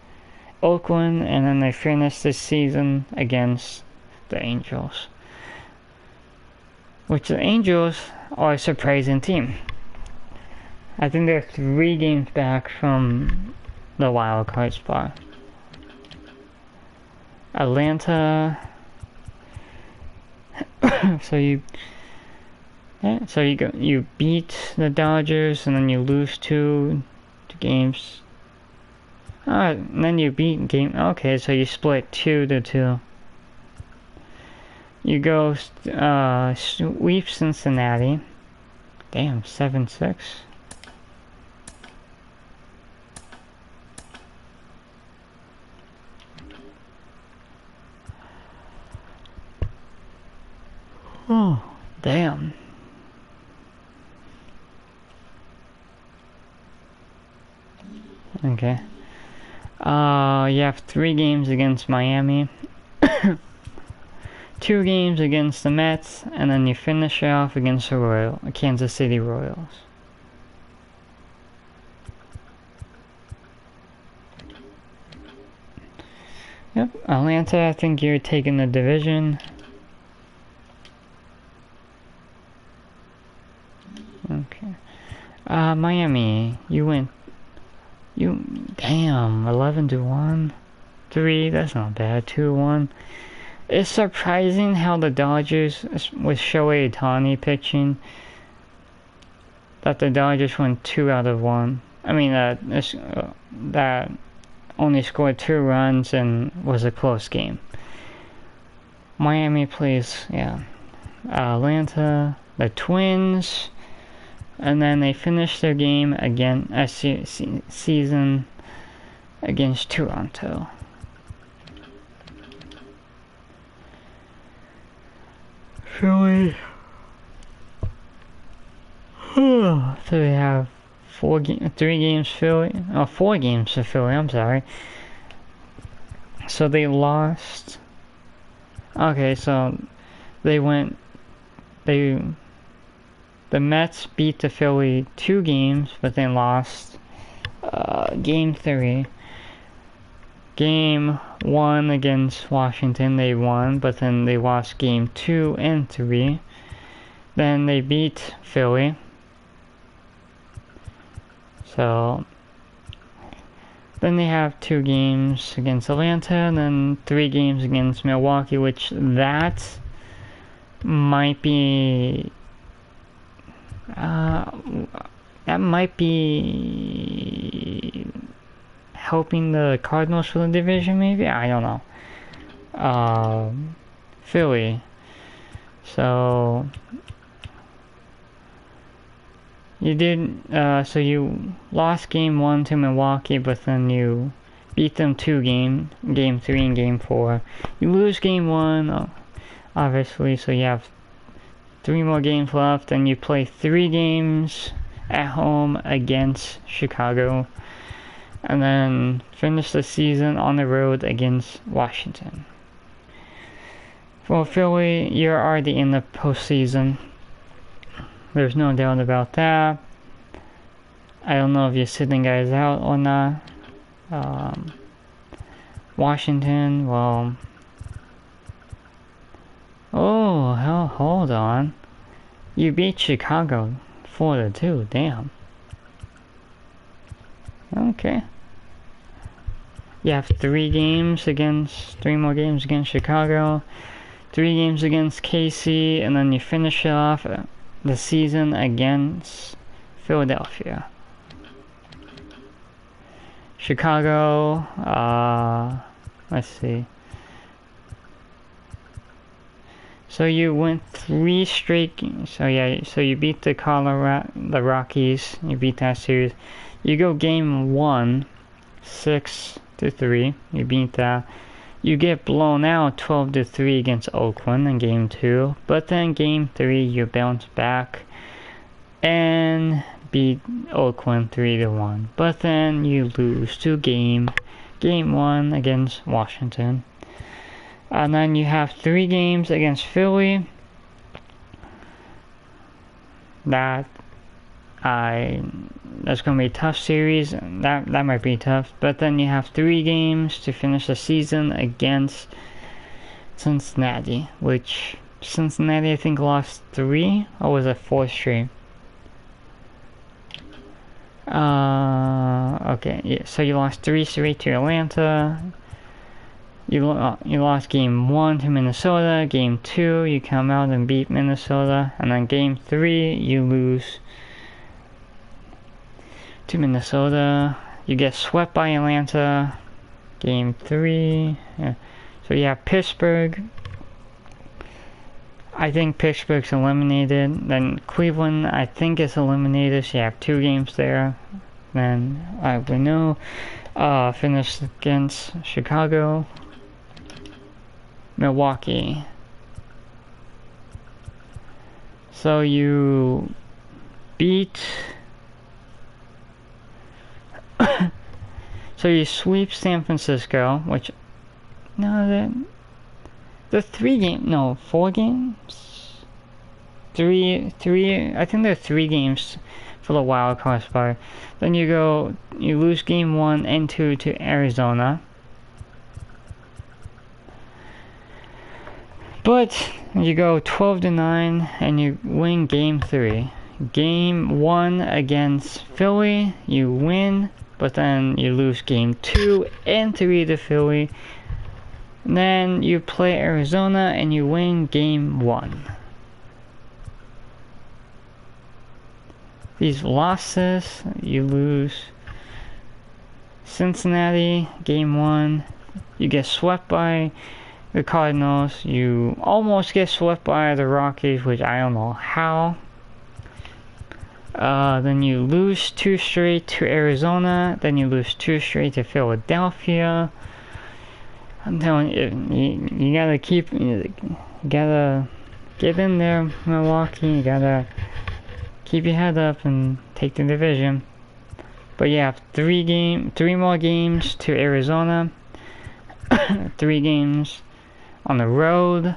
Oakland, and then they finish this season against the Angels. Which the Angels are a surprising team. I think they're 3 games back from the wild card spot. Atlanta. So you beat the Dodgers, and then you lose 2 games. And then you beat game. Okay, so you split 2-2. You go sweep Cincinnati. Damn, 7-6. Oh, damn. Okay. You have 3 games against Miami, 2 games against the Mets, and then you finish it off against the Kansas City Royals. Yep, Atlanta, I think you're taking the division. Okay. Miami, damn, 11-1. 3, that's not bad. 2-1. It's surprising how the Dodgers, with Shohei Ohtani pitching, that the Dodgers won 2 out of 1. I mean, that only scored 2 runs and was a close game. Miami plays, Atlanta, the Twins, and then they finish their game again, season against Toronto. Philly. So we have 4 games for Philly, I'm sorry. So they lost. Okay, so the Mets beat the Philly 2 games, but they lost game 3. Game 1 against Washington, they won, but then they lost game 2 and 3. Then they beat Philly. So then they have 2 games against Atlanta, and then 3 games against Milwaukee, which that might be helping the Cardinals for the division, maybe? I don't know. Philly. So so you lost game 1 to Milwaukee, but then you beat them 2 game 3 and game 4. You lose game 1, obviously, so you have 3 more games left, and you play 3 games at home against Chicago, and then finish the season on the road against Washington. For Philly, you're already in the postseason. There's no doubt about that. I don't know if you're sitting guys out or not. Washington, well... Oh, hell, hold on. You beat Chicago 4-2, damn. Okay. You have 3 more games against Chicago, 3 games against KC, and then you finish it off the season against Philadelphia. Chicago, let's see. So you went 3 straight games. So you beat the Rockies. You beat that series. You go game 1, 6-3. You beat that. You get blown out 12-3 against Oakland in game 2. But then game 3 you bounce back and beat Oakland 3-1. But then you lose to game 1 against Washington. And then you have 3 games against Philly. That's gonna be a tough series. That might be tough. But then you have 3 games to finish the season against Cincinnati, which Cincinnati I think lost 3, or was it 4 straight? Okay, yeah, so you lost 3 straight to Atlanta. You lost game 1 to Minnesota. Game 2, you come out and beat Minnesota. And then game 3, you lose to Minnesota. You get swept by Atlanta. Game 3. Yeah. So you have Pittsburgh. I think Pittsburgh's eliminated. Then Cleveland, I think, is eliminated. So you have 2 games there. Then we know finished against Chicago. Milwaukee. So you beat... So you sweep San Francisco, which... No, the 4 games? 3, I think there are 3 games for the wild card spot. Then you lose game 1 and 2 to Arizona. But you go 12-9 and you win game 3. Game 1 against Philly, you win, but then you lose game 2 and 3 to Philly. And then you play Arizona and you win game 1. These losses, you lose Cincinnati, game 1, you get swept by the Cardinals. You almost get swept by the Rockies, which I don't know how. Then you lose 2 straight to Arizona. Then you lose 2 straight to Philadelphia. I'm telling you, you gotta you gotta get in there, Milwaukee. You gotta keep your head up and take the division. But you have 3 more games to Arizona. 3 games on the road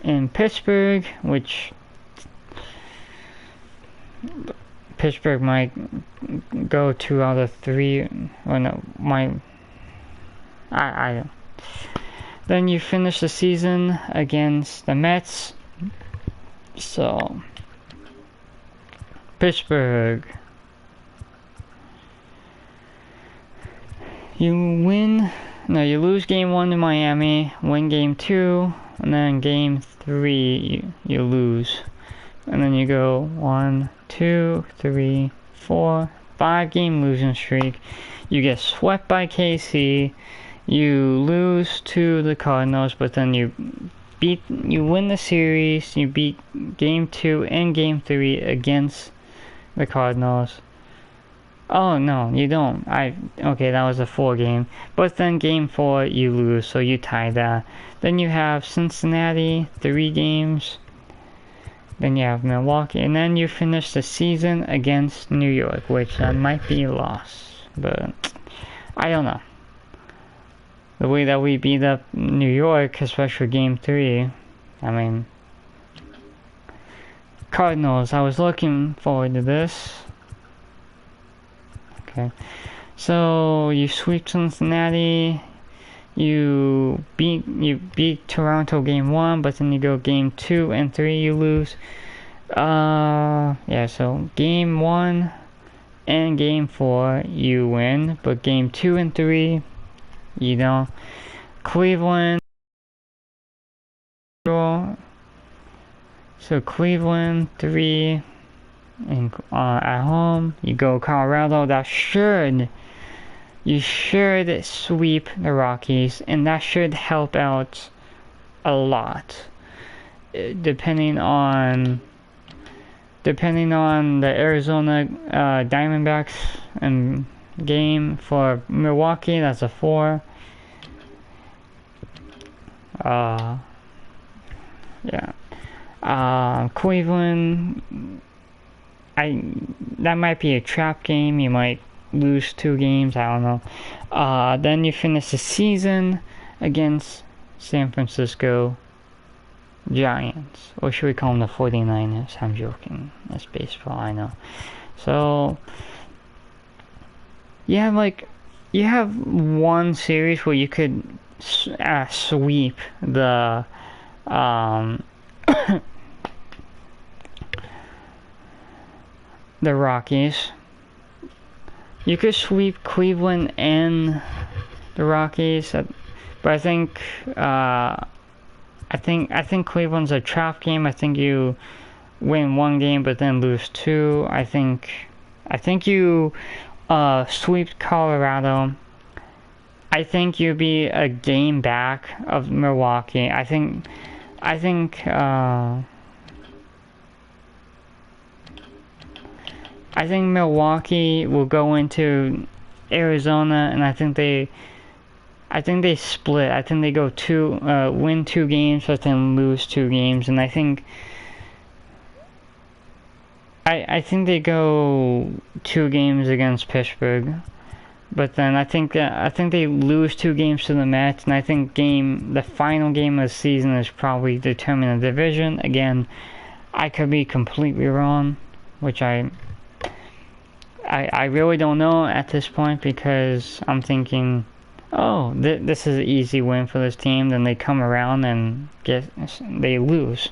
in Pittsburgh, which Pittsburgh might go 2 out of 3, or no, I then you finish the season against the Mets. So Pittsburgh, you lose game 1 to Miami, win game 2, and then game 3 you lose. And then you go 1, 2, 3, 4, 5 game losing streak. You get swept by KC. You lose to the Cardinals, but then you win the series. You beat game 2 and game 3 against the Cardinals. Oh no, you don't. Okay, that was a 4 game. But then game 4 you lose, so you tie that. Then you have Cincinnati, 3 games. Then you have Milwaukee, and then you finish the season against New York, which might be a loss, but I don't know. The way that we beat up New York, especially game 3, I mean, Cardinals, I was looking forward to this. Okay, so you sweep Cincinnati, you beat Toronto game 1, but then you go game 2 and 3 you lose. Yeah, so game 1 and game 4 you win, but game 2 and 3 you don't. Cleveland, so Cleveland 3 and at home. You go Colorado. You should sweep the Rockies, and that should help out a lot. Depending on the Arizona Diamondbacks and game for Milwaukee, that's a 4. Yeah. Cleveland, that might be a trap game. You might lose 2 games, I don't know. Then you finish the season against San Francisco Giants, or should we call them the 49ers? I'm joking, that's baseball, I know. So you have one series where you could sweep the the Rockies. You could sweep Cleveland and the Rockies, but I think Cleveland's a trap game. I think you win 1 game but then lose 2. I think you sweep Colorado. I think you'd be a game back of Milwaukee. I think Milwaukee will go into Arizona, and I think they split. I think they go win 2 games, but then lose 2 games, and I think they go 2 games against Pittsburgh, but then I think they lose 2 games to the Mets, and I think the final game of the season is probably determine the division. Again, I could be completely wrong, which I really don't know at this point, because I'm thinking, oh, this is an easy win for this team. Then they come around and they lose.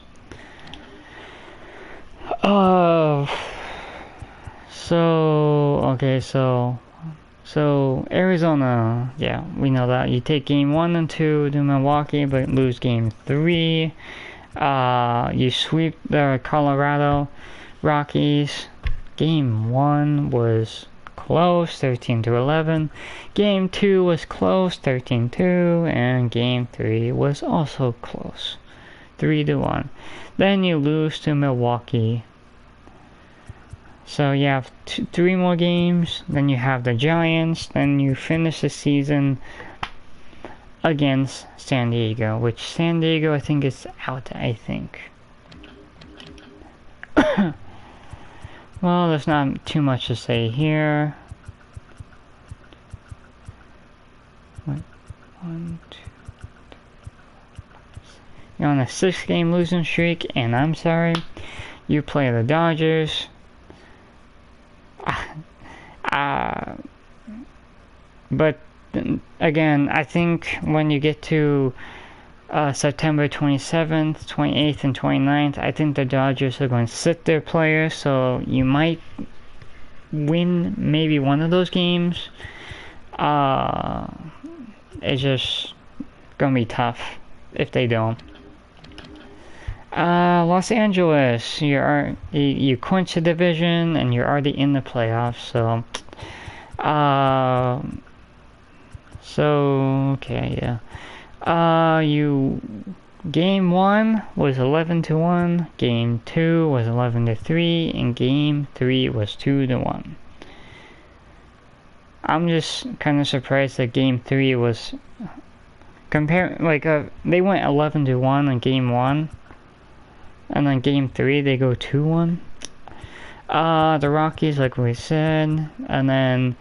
So Arizona, yeah, we know that. You take game 1 and 2 to Milwaukee, but lose game 3. You sweep the Colorado Rockies. Game 1 was close, 13-11. Game 2 was close, 13-2, and Game 3 was also close, 3-1. Then you lose to Milwaukee. So you have 3 more games, then you have the Giants, then you finish the season against San Diego, which San Diego I think is out, I think. Well, there's not too much to say here. One, two, you're on a 6-game losing streak, and I'm sorry, you play the Dodgers. But again, I think when you get to September 27th, 28th, and 29th, I think the Dodgers are going to sit their players, so you might win maybe one of those games. It's just going to be tough if they don't. Los Angeles, you clinched the division and you're already in the playoffs, so okay, yeah. Game 1 was 11-1, Game 2 was 11-3, and Game 3 was 2-1. I'm just kind of surprised that Game 3 was they went 11-1 in Game 1, and then Game 3 they go 2-1. The Rockies, like we said, and then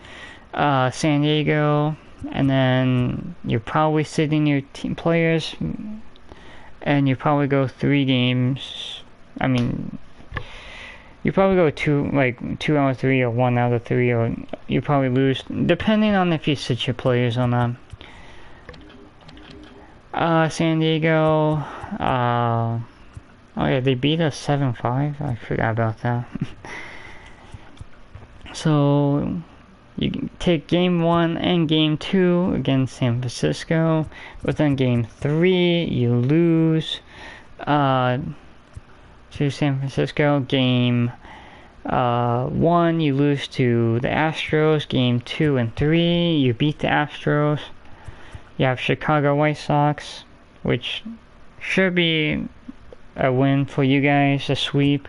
San Diego, and then you're probably sitting your team players, and you probably go 3 games. I mean, you probably go 2 out of 3 or 1 out of 3, or you probably lose, depending on if you sit your players or not. San Diego, oh yeah, they beat us 7-5. I forgot about that. So you take Game 1 and Game 2 against San Francisco, but then Game 3 you lose to San Francisco. Game 1 you lose to the Astros. Game 2 and 3 you beat the Astros. You have Chicago White Sox, which should be a win for you guys, a sweep.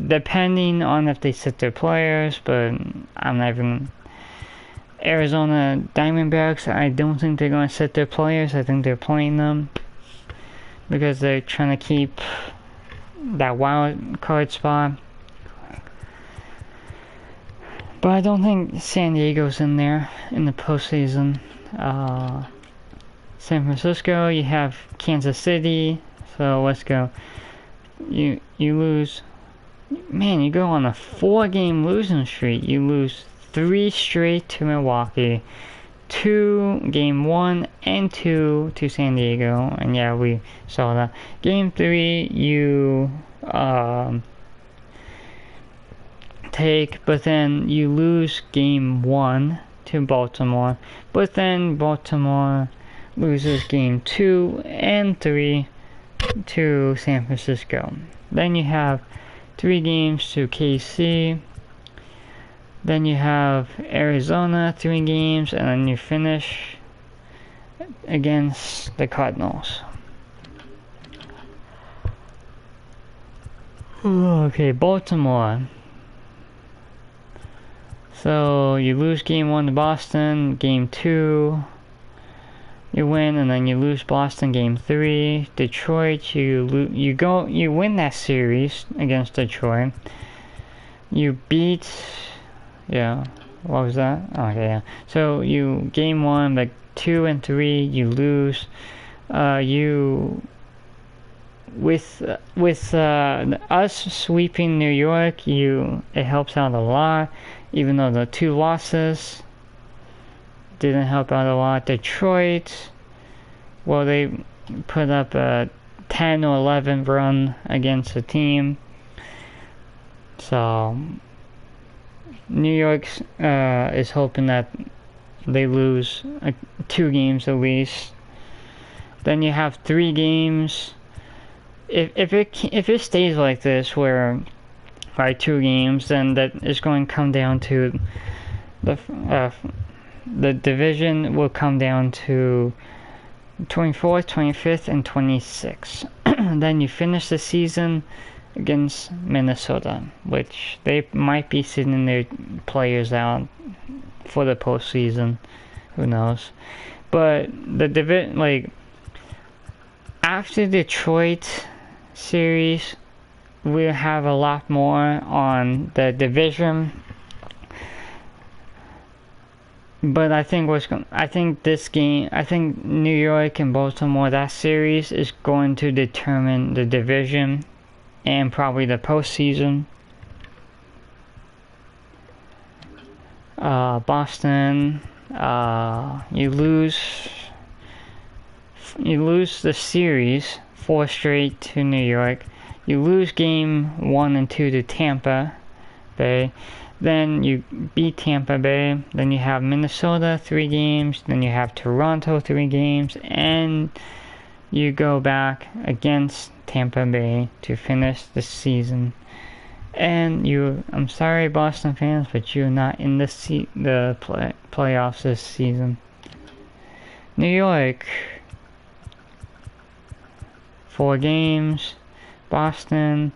Depending on if they sit their players, but I'm not even... Arizona Diamondbacks, I don't think they're going to sit their players. I think they're playing them because they're trying to keep that wild card spot. But I don't think San Diego's in there in the postseason. San Francisco, you have Kansas City, so let's go. You lose... Man, you go on a 4-game losing streak. You lose 3 straight to Milwaukee, 2 Game 1 and 2 to San Diego, and yeah, we saw that. Game 3 you take, but then you lose Game 1 to Baltimore, but then Baltimore loses Game 2 and 3 to San Francisco. Then you have 3 games to KC, then you have Arizona 3 games, and then you finish against the Cardinals. Okay, Baltimore. So you lose Game 1 to Boston, Game 2 you win, and then you lose Boston Game 3. Detroit, you win that series against Detroit. You beat, yeah, what was that? Okay, yeah. So you Game 1, but 2 and 3 you lose. With us sweeping New York, it helps out a lot, even though the 2 losses didn't help out a lot. Detroit, well, they put up a 10 or 11 run against the team. So New York is hoping that they lose 2 games at least. Then you have 3 games. If it stays like this, where by 2 games, then that is going to come down to the division will come down to 24th, 25th, and 26th. Then you finish the season against Minnesota, which they might be sitting their players out for the postseason. Who knows? But the after Detroit series, we'll have a lot more on the division. But I think this game, I think New York and Baltimore, that series is going to determine the division and probably the postseason. Boston, you lose the series 4 straight to New York. You lose game 1 and 2 to Tampa Bay. Then you beat Tampa Bay. Then you have Minnesota 3 games. Then you have Toronto 3 games. And you go back against Tampa Bay to finish the season. And I'm sorry, Boston fans, but you're not in the playoffs this season. New York, 4 games. Boston,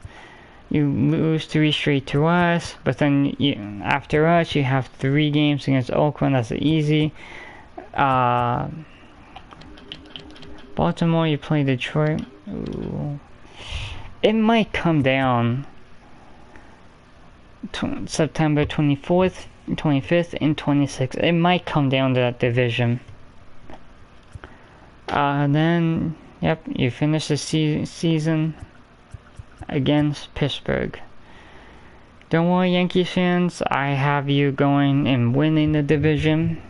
you lose 3 straight to us, but then after us, you have 3 games against Oakland. That's easy. Baltimore, you play Detroit. Ooh. It might come down September 24th, 25th, and 26th. It might come down to that division. Then, yep, you finish the season against Pittsburgh. Don't worry, Yankees fans, I have you going and winning the division.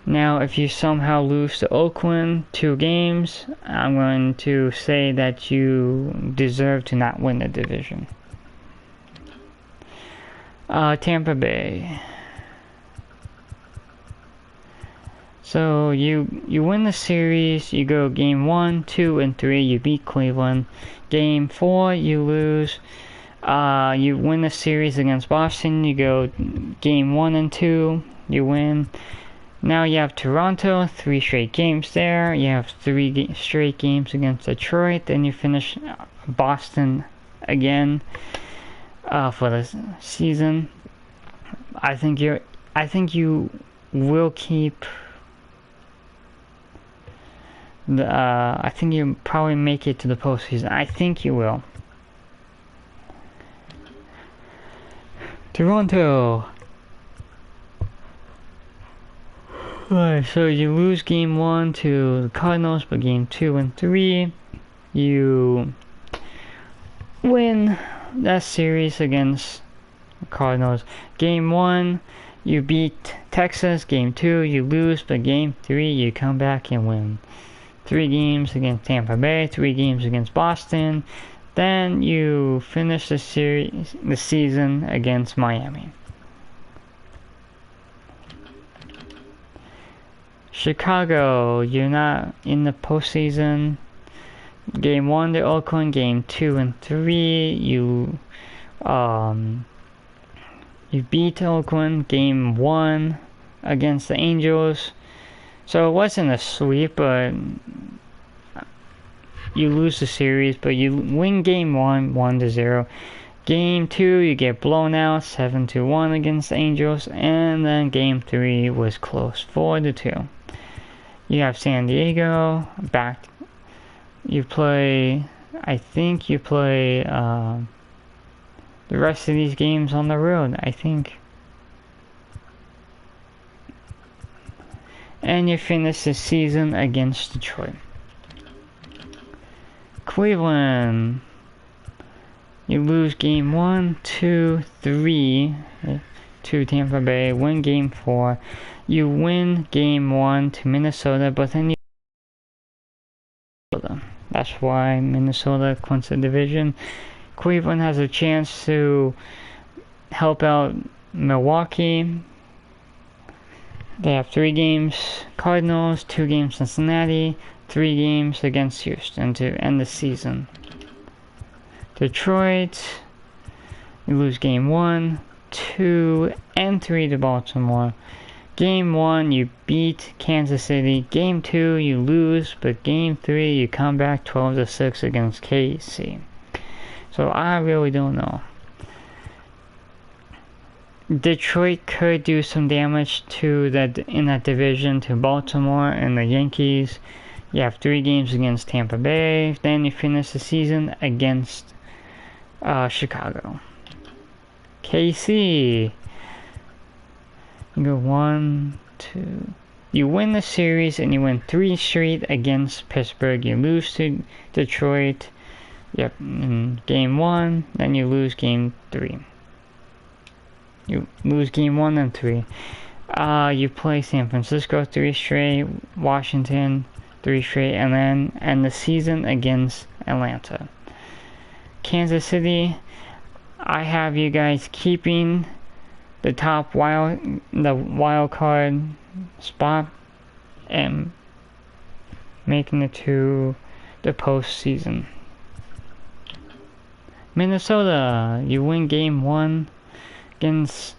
Now, if you somehow lose to Oakland 2 games, I'm going to say that you deserve to not win the division. Tampa Bay. So you win the series, you go game 1, 2, and 3, you beat Cleveland. Game 4, you lose. You win the series against Boston, you go game 1 and 2, you win. Now you have Toronto, 3 straight games there. You have 3 straight games against Detroit. Then you finish Boston again for the season. I think you will keep. I think you probably make it to the postseason. I think you will. Toronto. Alright, so you lose game 1 to the Cardinals, but game 2 and 3, you win that series against the Cardinals. Game 1, you beat Texas. Game 2, you lose, but game 3, you come back and win. 3 games against Tampa Bay, 3 games against Boston. Then you finish the season against Miami. Chicago, you're not in the postseason. Game 1 to Oakland, game 2 and 3, you beat Oakland. Game 1 against the Angels. So it wasn't a sweep, but you lose the series, but you win game 1, 1-0. Game 2, you get blown out 7-1 against the Angels, and then game 3 was close, 4-2. You have San Diego back. I think you play the rest of these games on the road, I think. And you finish the season against Detroit. Cleveland, you lose game 1, 2, 3 to Tampa Bay, win game 4. You win game 1 to Minnesota, but then you. That's why Minnesota wins the division. Cleveland has a chance to help out Milwaukee. They have 3 games Cardinals, 2 games Cincinnati, 3 games against Houston to end the season. Detroit, you lose game 1, 2, and 3 to Baltimore. Game 1, you beat Kansas City. Game 2, you lose, but game 3, you come back 12-6 against KC. So I really don't know. Detroit could do some damage to that in that division to Baltimore and the Yankees. You have 3 games against Tampa Bay. Then you finish the season against Chicago. KC. You go 1, 2. You win the series and you win 3 straight against Pittsburgh. You lose to Detroit. Yep, in game 1. Then you lose game 3. You lose game 1 and 3. You play San Francisco 3 straight, Washington 3 straight, and then end the season against Atlanta. Kansas City, I have you guys keeping the wild card spot and making it to the postseason. Minnesota, you win game 1 against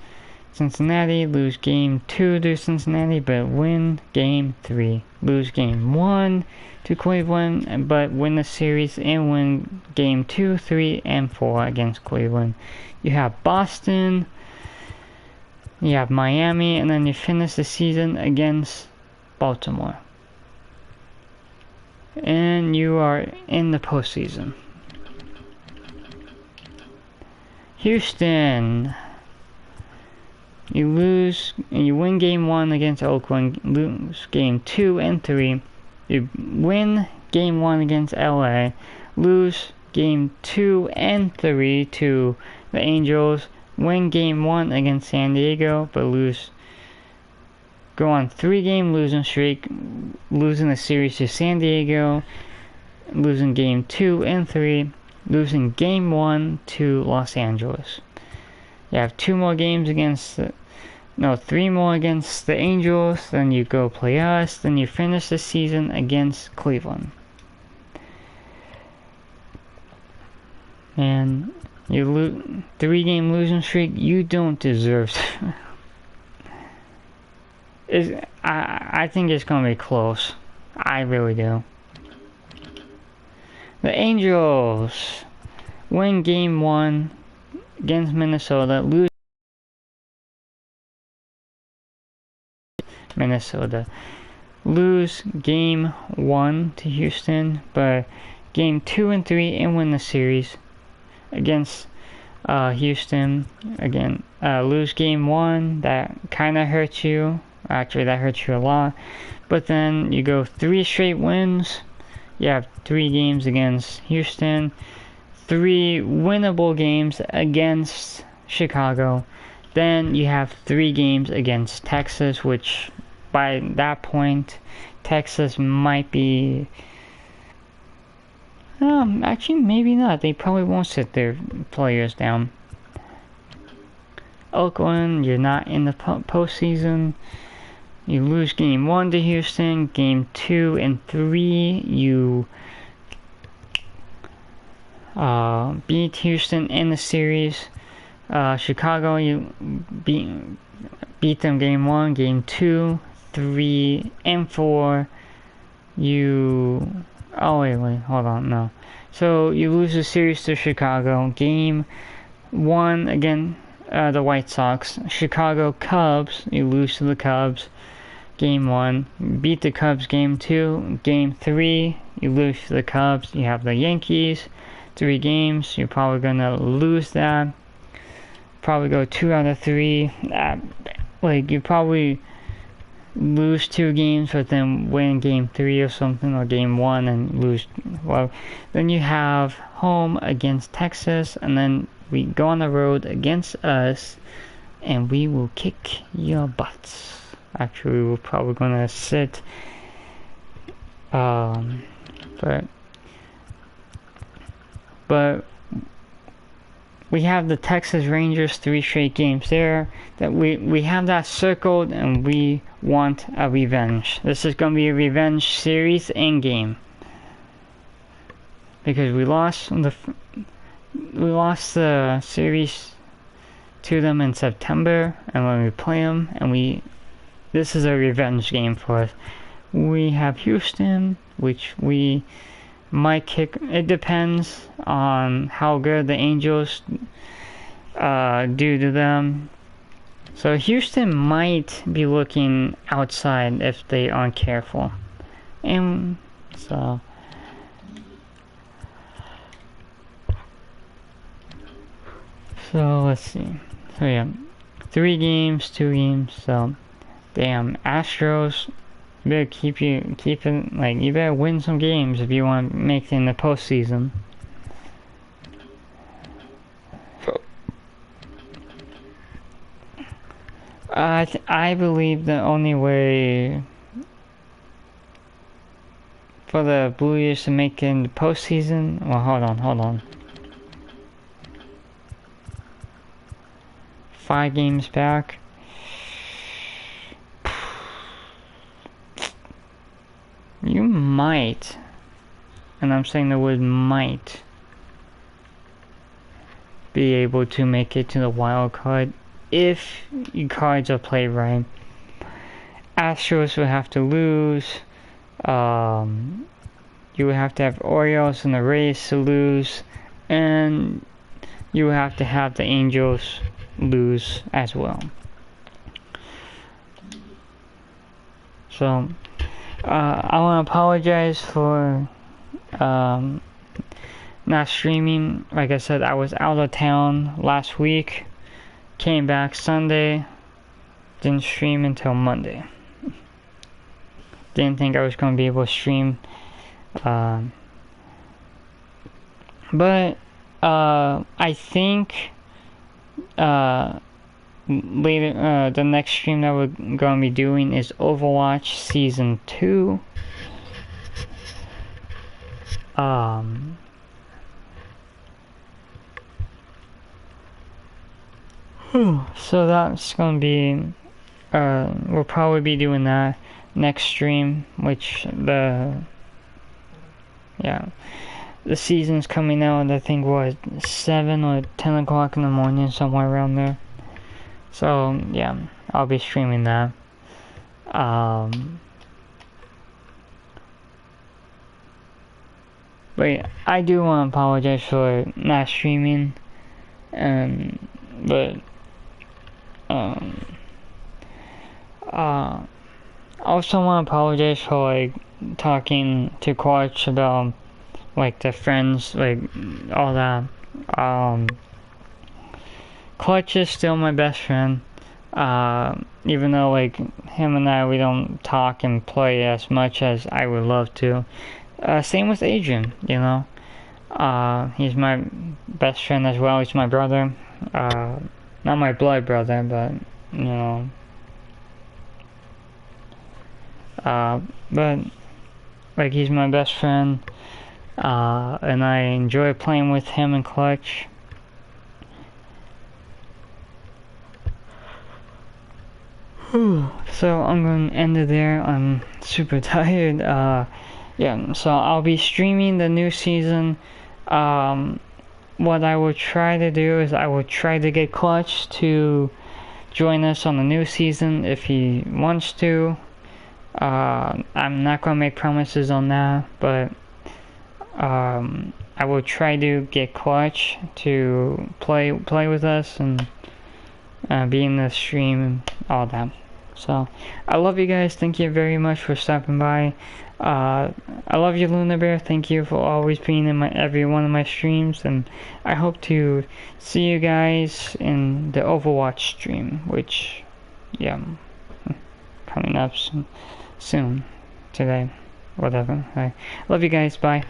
Cincinnati, lose game 2 to Cincinnati, but win game 3. Lose game 1 to Cleveland, but win the series and win game 2, 3, and 4 against Cleveland. You have Boston, you have Miami, and then you finish the season against Baltimore. And you are in the postseason. Houston, you lose, and you win game 1 against Oakland, lose game 2 and 3. You win game 1 against LA, lose game 2 and 3 to the Angels, win game 1 against San Diego, but go on 3-game losing streak, losing the series to San Diego, losing game 2 and 3, losing game 1 to Los Angeles. You have 3 more against the Angels, then you go play us, then you finish the season against Cleveland. And you 3-game losing streak, you don't deserve I think it's going to be close. I really do. The Angels win game 1 against Minnesota, lose Minnesota. Lose game 1 to Houston, but game 2 and 3 and win the series against Houston. Again, lose game 1, that kind of hurts you. Actually, that hurts you a lot. But then you go 3 straight wins. You have 3 games against Houston, 3 winnable games against Chicago. Then you have 3 games against Texas, which by that point, Texas might be... actually, maybe not. They probably won't sit their players down. Oakland, you're not in the postseason. You lose game 1 to Houston. Game 2 and 3, you beat Houston in the series. Chicago, you beat them game 1, game 2, 3, and 4. Hold on, no. So you lose the series to Chicago. Game 1 again, the White Sox. Chicago Cubs, you lose to the Cubs. Game 1, beat the Cubs. Game 2, game 3, you lose to the Cubs. You have the Yankees, 3 games. You're probably gonna lose that. Probably go 2 out of 3. You probably lose 2 games, but then win game 3 or something, or game 1 and lose. Well, then you have home against Texas, and then we go on the road against us, and we will kick your butts. Actually, we're probably gonna sit. But we have the Texas Rangers 3 straight games there. That we have that circled, and we want a revenge. This is gonna be a revenge series and game, because we lost we lost the series to them in September, and when we play them, and this is a revenge game for us. We have Houston, which we might kick. It depends on how good the Angels do to them. So Houston might be looking outside if they aren't careful. And so let's see. So yeah, 3 games, 2 games. So damn, Astros, you better keep it, like, you better win some games if you want to make it in the postseason. I believe the only way for the Blue Jays to make it in the postseason. Well, hold on. 5 games back. You might, and I'm saying the word might, be able to make it to the wild card if your cards are played right. Astros will have to lose. You would have to have Orioles and the Rays to lose, and you would have to have the Angels lose as well. So I want to apologize for not streaming. Like I said, I was out of town last week, came back Sunday, didn't stream until Monday. Didn't think I was going to be able to stream, but I think later, the next stream that we're going to be doing is Overwatch Season 2. So that's going to be, we'll probably be doing that next stream, which the season's coming out, I think, what, 7 or 10 o'clock in the morning, somewhere around there. So, yeah, I'll be streaming that. But I do want to apologize for not streaming, but also want to apologize for, like, talking to Clutch about, like, the friends, like, all that. Clutch is still my best friend, even though, like, him and I, we don't talk and play as much as I would love to. Same with Adrian, you know. He's my best friend as well. He's my brother. Not my blood brother, but, you know. But, like, he's my best friend. And I enjoy playing with him and Clutch. So I'm going to end it there. I'm super tired. Yeah, so I'll be streaming the new season. What I will try to do is I will try to get Clutch to join us on the new season if he wants to. I'm not going to make promises on that, but I will try to get Clutch to play with us and be in the stream and all that. So I love you guys. Thank you very much for stopping by. I love you, Luna Bear. Thank you for always being in every one of my streams, and I hope to see you guys in the Overwatch stream, which, yeah, coming up soon today, whatever. I love you guys. Bye.